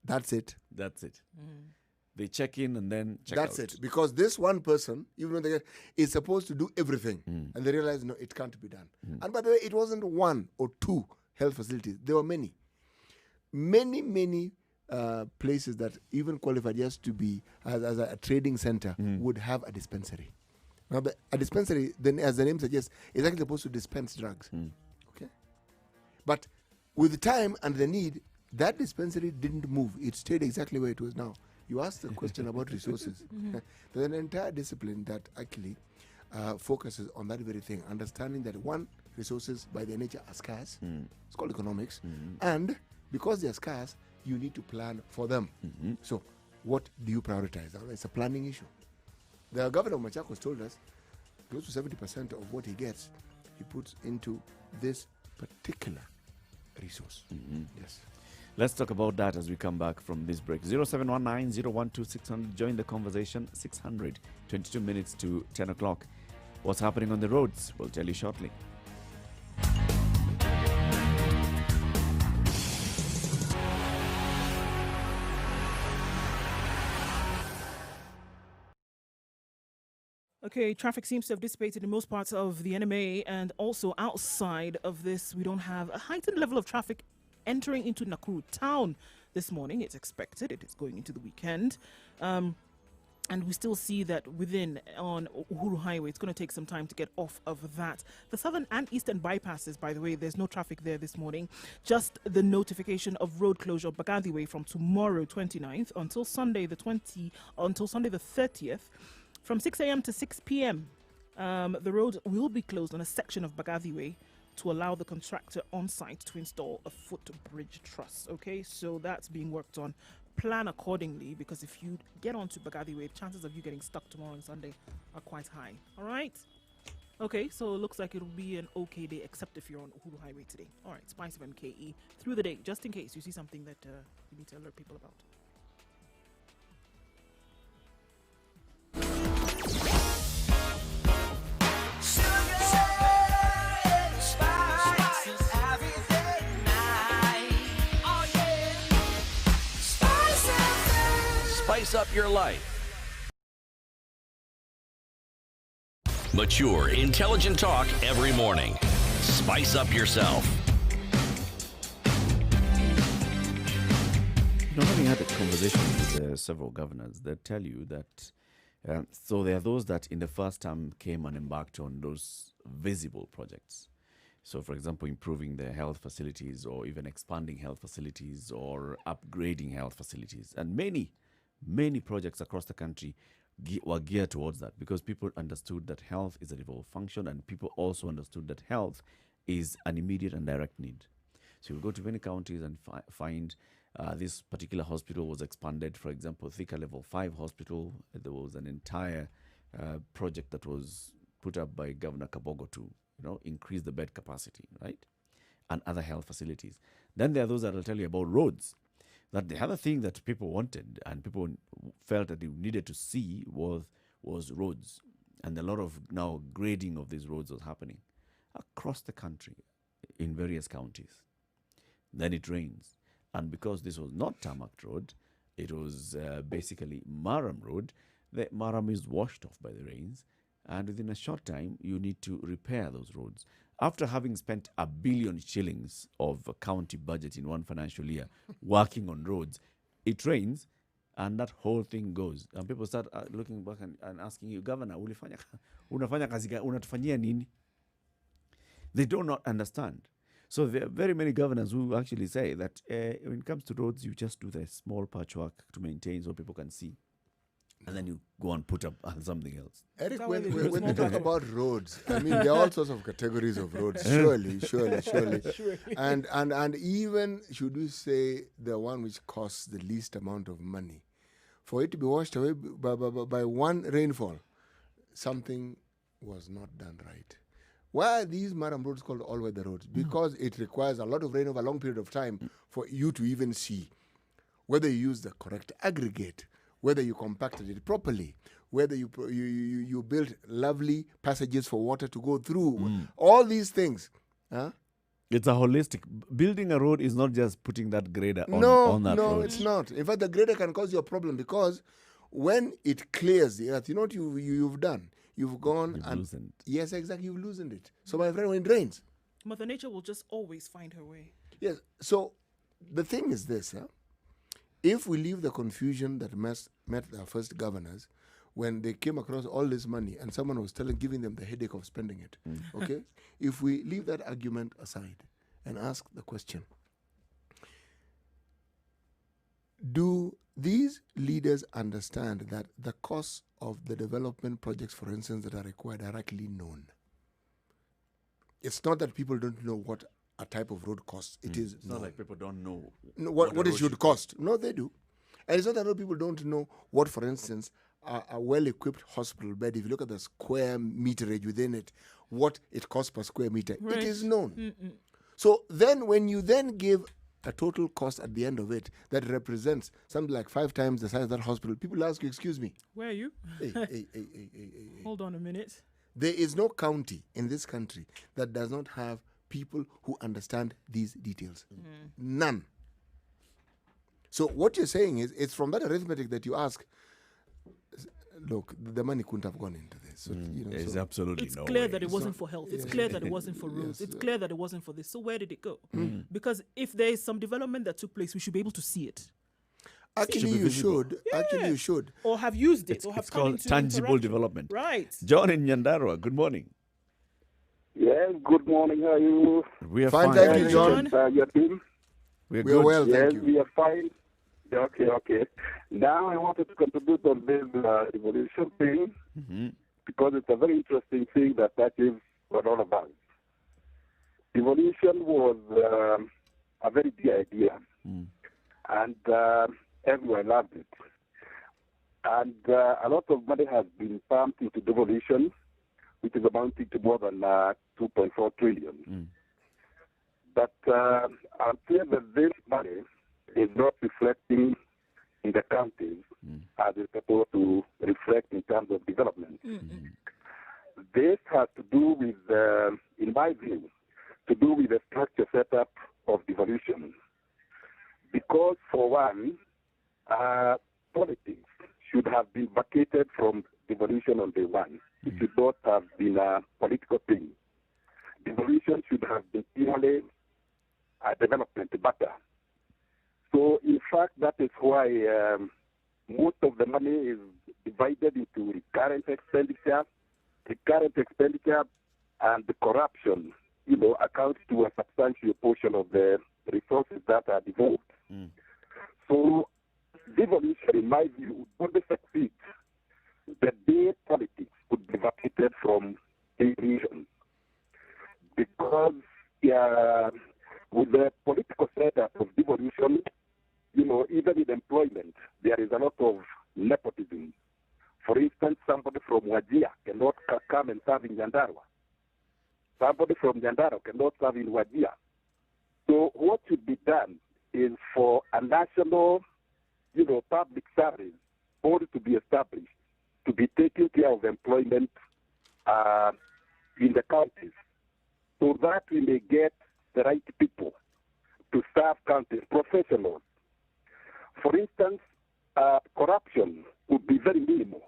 That's it. That's it. They check in and then check That's out. it. Because this one person, even though they get, is supposed to do everything. And they realize, no, it can't be done. And by the way, it wasn't one or two health facilities. There were many. Many places that even qualified just to be as a trading center would have a dispensary. Now, a dispensary, then, as the name suggests, is actually supposed to dispense drugs. Okay? But with the time and the need, that dispensary didn't move. It stayed exactly where it was now. You asked the question about resources. There's an entire discipline that actually focuses on that very thing, understanding that one, resources by their nature are scarce. It's called economics. And because they are scarce, you need to plan for them. So what do you prioritize? It's a planning issue. The governor of Machakos told us close to 70% of what he gets, he puts into this particular resource. Yes. Let's talk about that as we come back from this break. 0719-012-600. Join the conversation. 600. 22 minutes to 10 o'clock. What's happening on the roads? We'll tell you shortly. Okay, traffic seems to have dissipated in most parts of the NMA, and also outside of this, we don't have a heightened level of traffic entering into Nakuru town this morning. It's expected. It is going into the weekend. And we still see that within on Uhuru Highway, it's going to take some time to get off of that. The southern and eastern bypasses, by the way, there's no traffic there this morning. Just the notification of road closure Bagadi Way from tomorrow, 29th, until Sunday the 30th, from 6 a.m. to 6 p.m. The road will be closed on a section of Bagadi Way to allow the contractor on site to install a footbridge truss. Okay, so that's being worked on. Plan accordingly, because if you get onto Bagadi Way, chances of you getting stuck tomorrow on Sunday are quite high. All right? Okay, so it looks like it'll be an okay day, except if you're on Uhuru Highway today. All right, Spice of MKE through the day, just in case you see something that you need to alert people about. Spice up your life. Mature, intelligent talk every morning. Spice up yourself. Having had a conversation with several governors, they tell you that so there are those that in the first term came and embarked on those visible projects. So, for example, improving the health facilities or even expanding health facilities or upgrading health facilities. And many projects across the country were geared towards that, because people understood that health is a devolved function, and people also understood that health is an immediate and direct need. So you'll go to many counties and find this particular hospital was expanded. For example, Thika Level 5 Hospital, there was an entire project that was put up by Governor Kabogo to increase the bed capacity, right? And other health facilities. Then there are those that will tell you about roads. That the other thing that people wanted and people felt that they needed to see was roads. And a lot of now grading of these roads was happening across the country in various counties. Then it rains. And because this was not tarmac road, it was basically Maram road. The Maram is washed off by the rains. And within a short time, you need to repair those roads. After having spent 1 billion shillings of a county budget in one financial year working on roads, it rains and that whole thing goes. And people start looking back and asking you, Governor, unafanya kazi gani? Unatufanyia nini? They do not understand. So there are very many governors who actually say that when it comes to roads, you just do the small patchwork to maintain so people can see. And then you go and put up something else. Eric, when we talk about roads, I mean, there are all sorts of categories of roads. Surely. And even, should we say, the one which costs the least amount of money, for it to be washed away by one rainfall, something was not done right. Why are these Maram roads called all-weather roads? Because it requires a lot of rain over a long period of time for you to even see whether you use the correct aggregate, whether you compacted it properly, whether you built lovely passages for water to go through, all these things. Huh? It's a holistic. Building a road is not just putting that grader on that No, road. it's not. In fact, the grader can cause you a problem because when it clears the earth, you know what you've done? You've gone You've and loosened. yes, exactly, you've loosened it. So my friend, when it rains, Mother Nature will just always find her way. yes. So the thing is this: if we leave the confusion that met our first governors when they came across all this money and someone was giving them the headache of spending it, okay? If we leave that argument aside and ask the question, do these leaders understand that the costs of the development projects, for instance, that are required are actually known? It's not that people don't know what a type of road costs. It is It's not like people don't know what a it road should cost. No, they do. And it's not that other people don't know what, for instance, a well-equipped hospital bed, if you look at the square meterage within it, what it costs per square meter, Right. it is known. So then when you then give a total cost at the end of it that represents something like 5 times the size of that hospital, people ask you, excuse me, Where are you? hey. Hold on a minute. There is no county in this country that does not have people who understand these details. None. So what you're saying is, it's from that arithmetic that you ask, look, the money couldn't have gone into this. So, There's so absolutely It's no clear way. that it wasn't for health. It's clear that it wasn't for roads. It's clear that it wasn't for this. So where did it go? Because if there is some development that took place, we should be able to see it. actually you should. Actually you should. Or have used it. Or have It's come called into tangible interaction. development. Right. John in Nyandarua, good morning. Yes, good morning. How are you? We are Fine, fine. thank you, John. Your team? We're We are good. well, Yes, thank you. we are fine. Okay. Now I wanted to contribute on this evolution thing because it's a very interesting thing that touches what all about. Evolution was a very dear idea, and everyone loved it. And a lot of money has been pumped into devolution, which is amounting to more than 2.4 trillion. But I'm clear that this money is not reflecting in the counties as it's supposed to reflect in terms of development. This has to do with, in my view, to do with the structure setup of devolution. Because for one, politics should have been vacated from devolution on day one. It should not have been a political thing. Devolution should have been purely a development matter. So, in fact, that is why most of the money is divided into recurrent expenditure, and the corruption, accounts to a substantial portion of the resources that are devolved. So, devolution, in my view, would only succeed the day politics could be vacated from devolution. Because with the political setup of devolution, even in employment, there is a lot of nepotism. For instance, somebody from Wajir cannot come and serve in Nyandarua. Somebody from Nyandarua cannot serve in Wajir. So what should be done is for a national, public service body to be established to be taking care of employment in the counties, so that we may get the right people to serve counties, professionals. For instance, corruption would be very minimal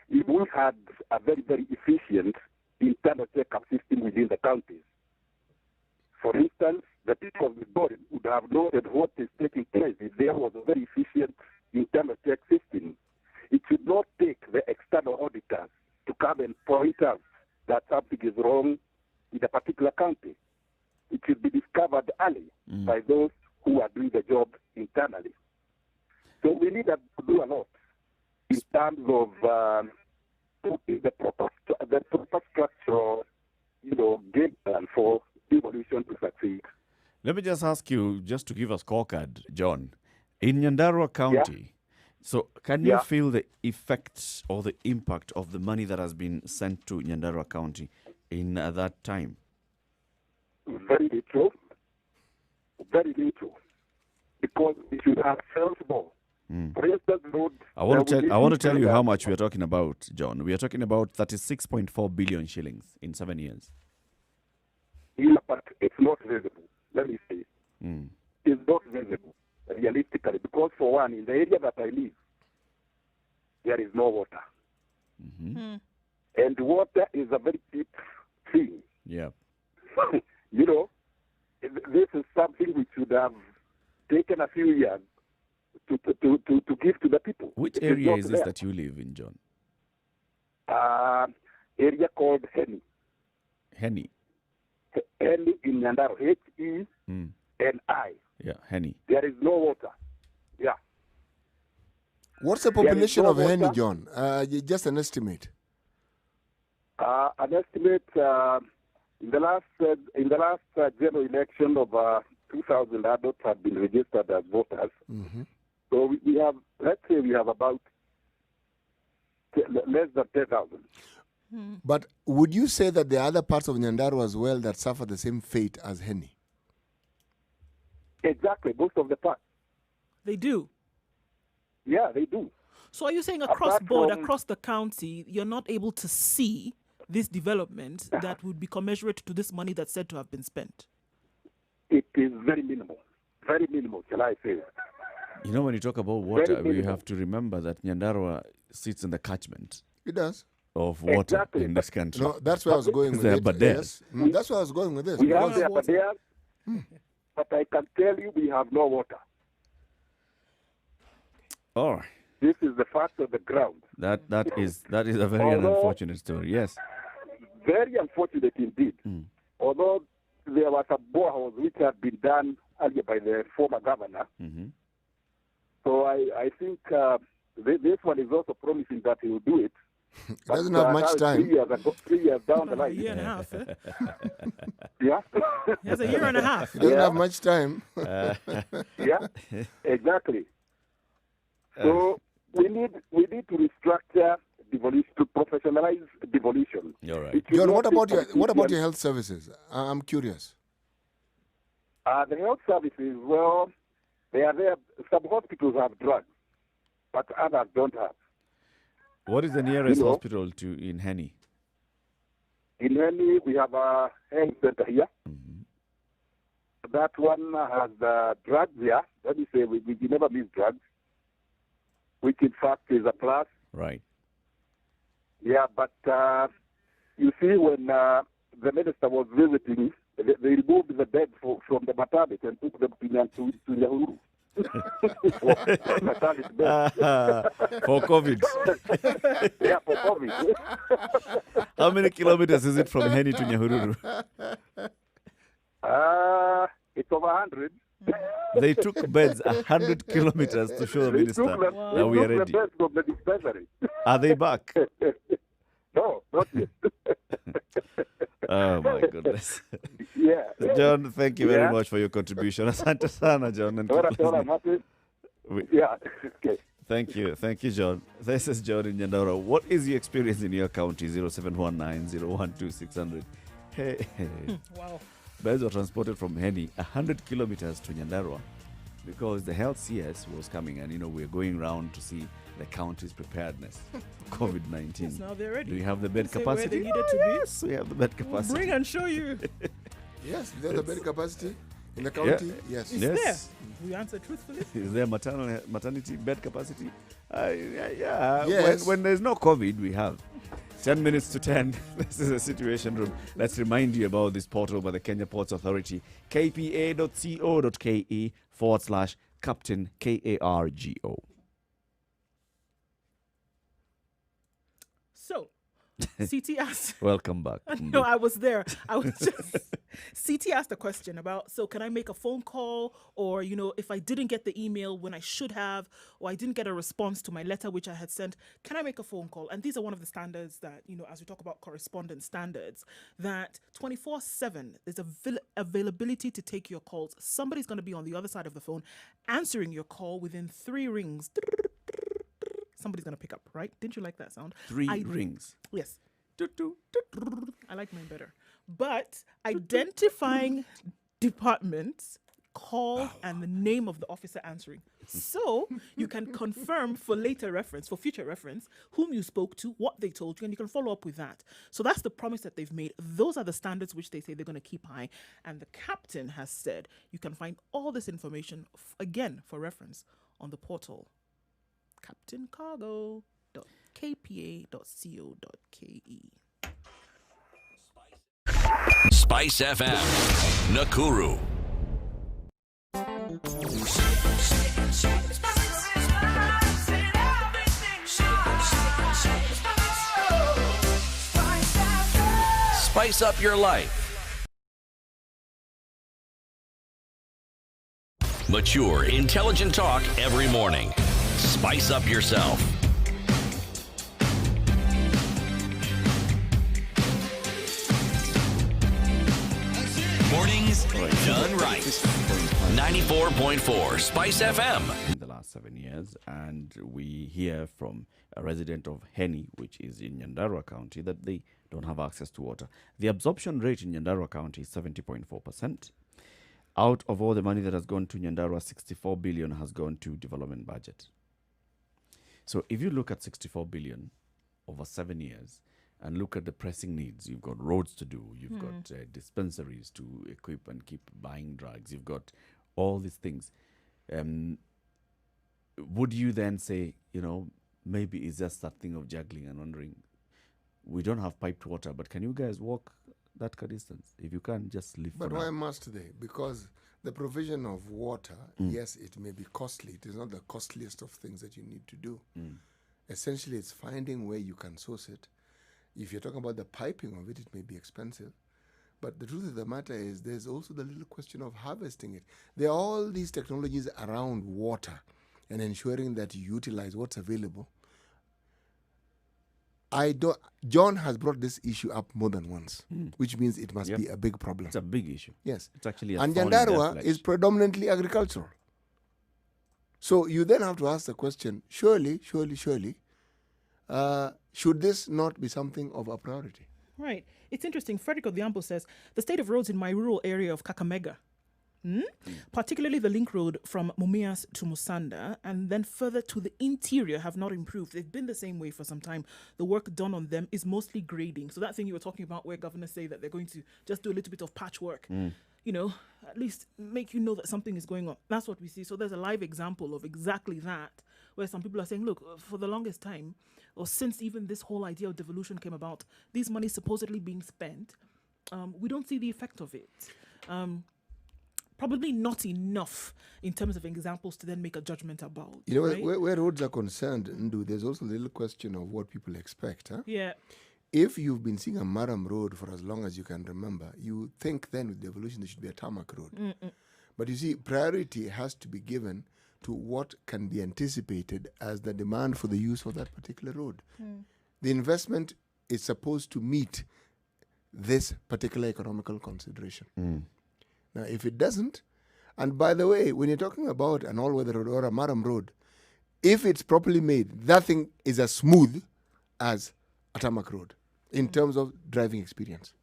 if we had a very, very efficient internal checkup system within the counties. For instance, the people of the board would have noted what is taking place if there was a very efficient internal check system. It should not take the external auditors to come and point out that something is wrong in a particular county. It should be discovered early by those who are doing the job internally. So we need to do a lot in terms of putting the proper structure, game plan for devolution to succeed. Let me just ask you, just to give a scorecard, John. In Nyandarua County, so can you feel the effects or the impact of the money that has been sent to Nyandarua County in that time? Very little. Very little. Because we should have felt more For instance, road. I want there will to be tell you areas- how much we are talking about, John. We are talking about 36.4 billion shillings in 7 years. Yeah, but it's not visible. Let me say, Mm. it's not visible realistically because, for one, in the area that I live, there is no water, and water is a very cheap thing. Yeah. You know, this is something which should have taken a few years to give to the people. Which It area not is this there. that you live in, John? Area called Henny. Henny. Henny in Nyandarua. Henni. Yeah, Henny. There is no water. Yeah. What's the There is population no of Henny, water. John? Just an estimate. An estimate in the last general election of 2,000 adults have been registered as voters. So we have, let's say, we have about less than 10,000. But would you say that there are other parts of Nyandarua as well that suffer the same fate as Henny? Exactly, most of the parts. They do. Yeah, they do. So are you saying across Apart board, from- across the county, you're not able to see this development that would be commensurate to this money that's said to have been spent? It is very minimal. Very minimal, shall I say. You know, when you talk about water, we minimal. have to remember that Nyandarua sits in the catchment It does. of water Exactly. in this country. No, that's where I was going with There are it. Badeas. Yes. That's where I was going with this. We have because- the Abadeas, but I can tell you we have no water. All right. This is the fact of the ground. That is a very Although- unfortunate story. Yes. Very unfortunate indeed. Although there was a borehole which had been done earlier by the former governor. So I think this one is also promising that he will do it. It doesn't have much now time. 3 years down the A line. year and a half. Eh? Yeah. He has a year and a half. It doesn't Yeah. have much time. Yeah, exactly. So we need to restructure devolution, to professionalize devolution. All right. It should John, not what be about your politicians. health services? I'm curious. The health services, well, they are there. Some hospitals have drugs, but others don't have. What is the nearest You know- hospital in Henny? In Nyeri, we have a health center here. That one has drugs here. Let me say, we never miss drugs, which in fact is a plus. Right. Yeah, but you see, when the minister was visiting, they removed the bed from the maternity and took them to Nyahuru. Maternity bed. For COVID. Yeah, for COVID. How many kilometers is it from Henny to Nyahururu? It's over 100. They took beds 100 kilometers to show the They minister took them, that we are they took ready. the beds from the dispensary. Are they back? No, not yet. Oh my goodness. Yeah. John, thank you very Yeah. much for your contribution. Asante sana, John. And All keep right, all right, listening. Martin. We- Yeah. Okay. Thank you, John. This is John in Nyandoro. What is your experience in your county? 0719-012-600. Hey, Wow. beds were transported from Henny 100 kilometers to Nyandarua because the health CS was coming, and we're going around to see the county's preparedness for COVID-19. Yes, now they're ready. Do we have the bed Say where capacity? they needed to be. Yes, we have the bed We'll capacity. bring and show you. Yes, there's a bed capacity in the county. Yes. It's Yes. there. We answer truthfully. Is there maternity bed capacity? Yeah. Yes. When there's no COVID, we have. 10 minutes to 10. This is a situation room. Let's remind you about this portal by the Kenya Ports Authority, kpa.co.ke/Captain KARGO. So, CT asked. Welcome back. No, I was there. I was just. CT asked a question about, so can I make a phone call? Or, if I didn't get the email when I should have, or I didn't get a response to my letter which I had sent, can I make a phone call? And these are one of the standards that, as we talk about correspondence standards, that 24/7, there's availability to take your calls. Somebody's going to be on the other side of the phone answering your call within 3 rings. Somebody's going to pick up, right? Didn't you like that sound? 3 rings. Yes. I like mine better. But identifying departments, call and the name of the officer answering. So you can confirm for later reference, for future reference, whom you spoke to, what they told you, and you can follow up with that. So that's the promise that they've made. Those are the standards which they say they're going to keep high. And the captain has said you can find all this information, again, for reference, on the portal captaincargo.kpa.co.ke. Spice FM, Nakuru. Spice up your life. Mature, intelligent talk every morning. Spice up yourself. Mornings done right. 94.4 Spice FM. In the last 7 years, and we hear from a resident of Henny, which is in Nyandarua County, that they don't have access to water. The absorption rate in Nyandarua County is 70.4%. Out of all the money that has gone to Nyandarua, 64 billion has gone to development budget. So if you look at 64 billion over 7 years and look at the pressing needs, you've got roads to do, you've got dispensaries to equip and keep buying drugs, you've got all these things. Would you then say, maybe it's just that thing of juggling and wondering, we don't have piped water, but can you guys walk that distance? If you can, just leave. But why must they? Because the provision of water, yes, it may be costly. It is not the costliest of things that you need to do. Essentially, it's finding where you can source it. If you're talking about the piping of it, it may be expensive. But the truth of the matter is there's also the little question of harvesting it. There are all these technologies around water and ensuring that you utilize what's available. John has brought this issue up more than once, which means it must be a big problem. It's a big issue. Yes. It's actually and Nyandarua is predominantly agricultural. So you then have to ask the question, surely, should this not be something of a priority? Right. It's interesting. Frederick Odhiambo says, the state of roads in my rural area of Kakamega, particularly the link road from Mumias to Musanda and then further to the interior, have not improved. They've been the same way for some time. The work done on them is mostly grading. So that thing you were talking about where governors say that they're going to just do a little bit of patchwork, at least make you know that something is going on. That's what we see. So there's a live example of exactly that, where some people are saying, look, for the longest time, or since even this whole idea of devolution came about, these money supposedly being spent, we don't see the effect of it. Probably not enough in terms of examples to then make a judgment about. Right? Where roads are concerned, Ndu, there's also a little question of what people expect. Huh? Yeah. If you've been seeing a Maram road for as long as you can remember, you think then with devolution there should be a tarmac road. But you see, priority has to be given to what can be anticipated as the demand for the use of that particular road. The investment is supposed to meet this particular economical consideration. Now, if it doesn't, and by the way, when you're talking about an all-weather road or a Maram road, if it's properly made, that thing is as smooth as a tarmac road in terms of driving experience.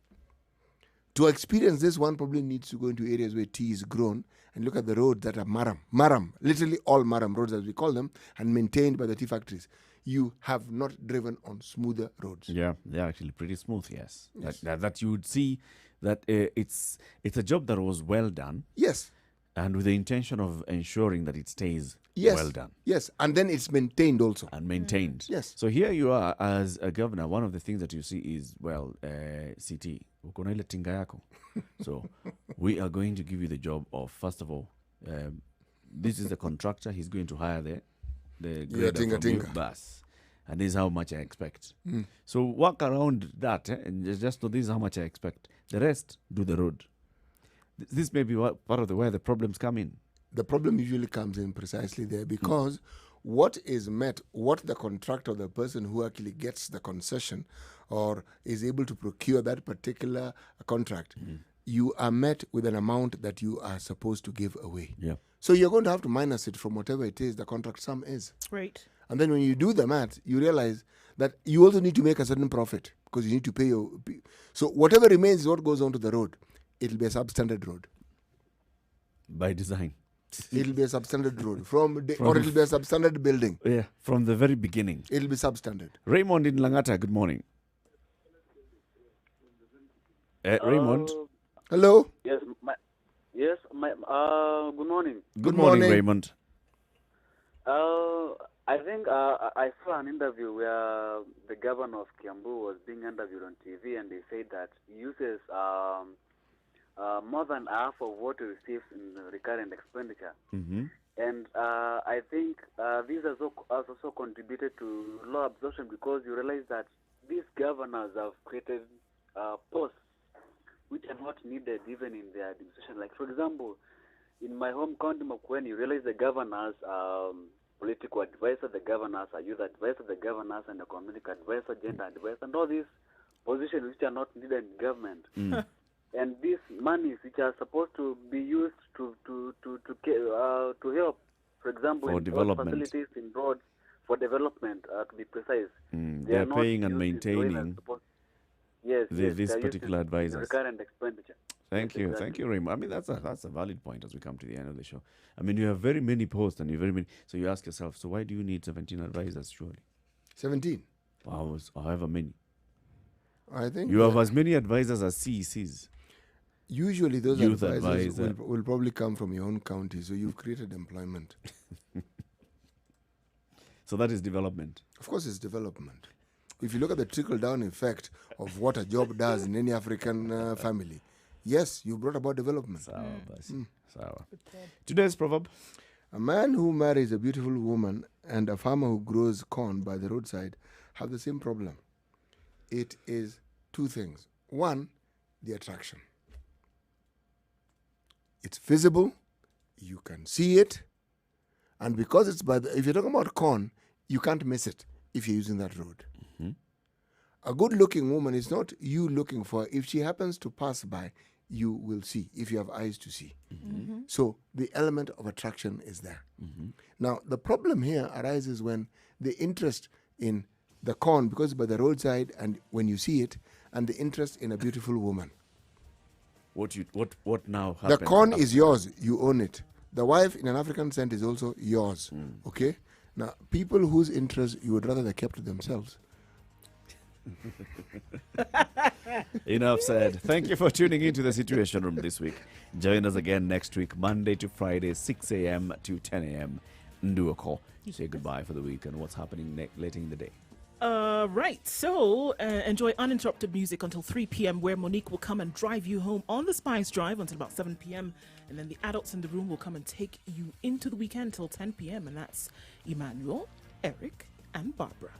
To experience this, one probably needs to go into areas where tea is grown and look at the roads that are Maram, literally all Maram roads as we call them, and maintained by the tea factories. You have not driven on smoother roads. Yeah, they're actually pretty smooth, yes. That you would see that it's a job that was well done. Yes. And with the intention of ensuring that it stays well done. Yes, and then it's maintained also. And maintained. Yes. So here you are as a governor. One of the things that you see is, CT, uko na ile tinga yako. So we are going to give you the job of, first of all, this is the contractor. He's going to hire the grader from you, bus. And this is how much I expect. So work around that and just know this is how much I expect. The rest, do the road. This may be part of where the problems come in. The problem usually comes in precisely there because what the contractor, the person who actually gets the concession or is able to procure that particular contract, you are met with an amount that you are supposed to give away. Yeah. So you're going to have to minus it from whatever it is the contract sum is. Right. And then when you do the math, you realize that you also need to make a certain profit because you need to pay your... So whatever remains is what goes onto the road. It'll be a substandard road. By design. It'll be a substandard road From- or it'll be a substandard building. Yeah, from the very beginning. It'll be substandard. Raymond in Langata, good morning. Raymond. Hello. Yes, good morning. Good morning. morning, Raymond. I think I saw an interview where the governor of Kiambu was being interviewed on TV, and they said that he uses more than half of what he receives in the recurrent expenditure. Mm-hmm. And I think this has also contributed to low absorption, because you realize that these governors have created posts which are not needed even in their administration. Like, for example, in my home county, Makueni, you realize the governors are political advisor, the governors are youth advisor, the governors and the community advisor, gender advisor, and all these positions which are not needed in government. And these monies which are supposed to be used to help, for example, For in road development. facilities, in roads, for development, to be precise. They are not paying and used in the way that's maintaining supposed- Yes, these they're used particular in advisors. recurrent expenditure. Thank you. Exactly. Thank you, Raymond. I mean, that's a valid point as we come to the end of the show. I mean, you have very many posts and you very many. So you ask yourself, so why do you need 17 advisors, surely? 17. Wow, however many. I think You have as many advisors as CECs. usually those Youth advisors advisor. will probably come from your own county, so you've created employment. So that is development. Of course, it's development. If you look at the trickle-down effect of what a job does in any African family, yes, you brought about development. Sawa basi. Sawa. Today's proverb. A man who marries a beautiful woman and a farmer who grows corn by the roadside have the same problem. It is two things. One, the attraction. It's visible, you can see it, and because it's if you're talking about corn, you can't miss it if you're using that road. A good-looking woman is not you looking for her. If she happens to pass by, you will see, if you have eyes to see. So the element of attraction is there. Now, the problem here arises when the interest in the corn, because it's by the roadside and when you see it, and the interest in a beautiful woman. What now The happens? corn is yours, you own it. The wife, in an African sense, is also yours. Okay? Now, people whose interest you would rather they kept to themselves. Enough said. Thank you for tuning into the Situation Room this week. Join us again next week, Monday to Friday, 6 a.m. to 10 a.m. Do a call. Say goodbye for the week and what's happening later in the day. Right. So enjoy uninterrupted music until 3 p.m. where Monique will come and drive you home on the Spice Drive until about 7 p.m. And then the adults in the room will come and take you into the weekend till 10 p.m. And that's Emmanuel, Eric, and Barbara.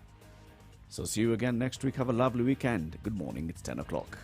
So see you again next week. Have a lovely weekend. Good morning. It's 10 o'clock.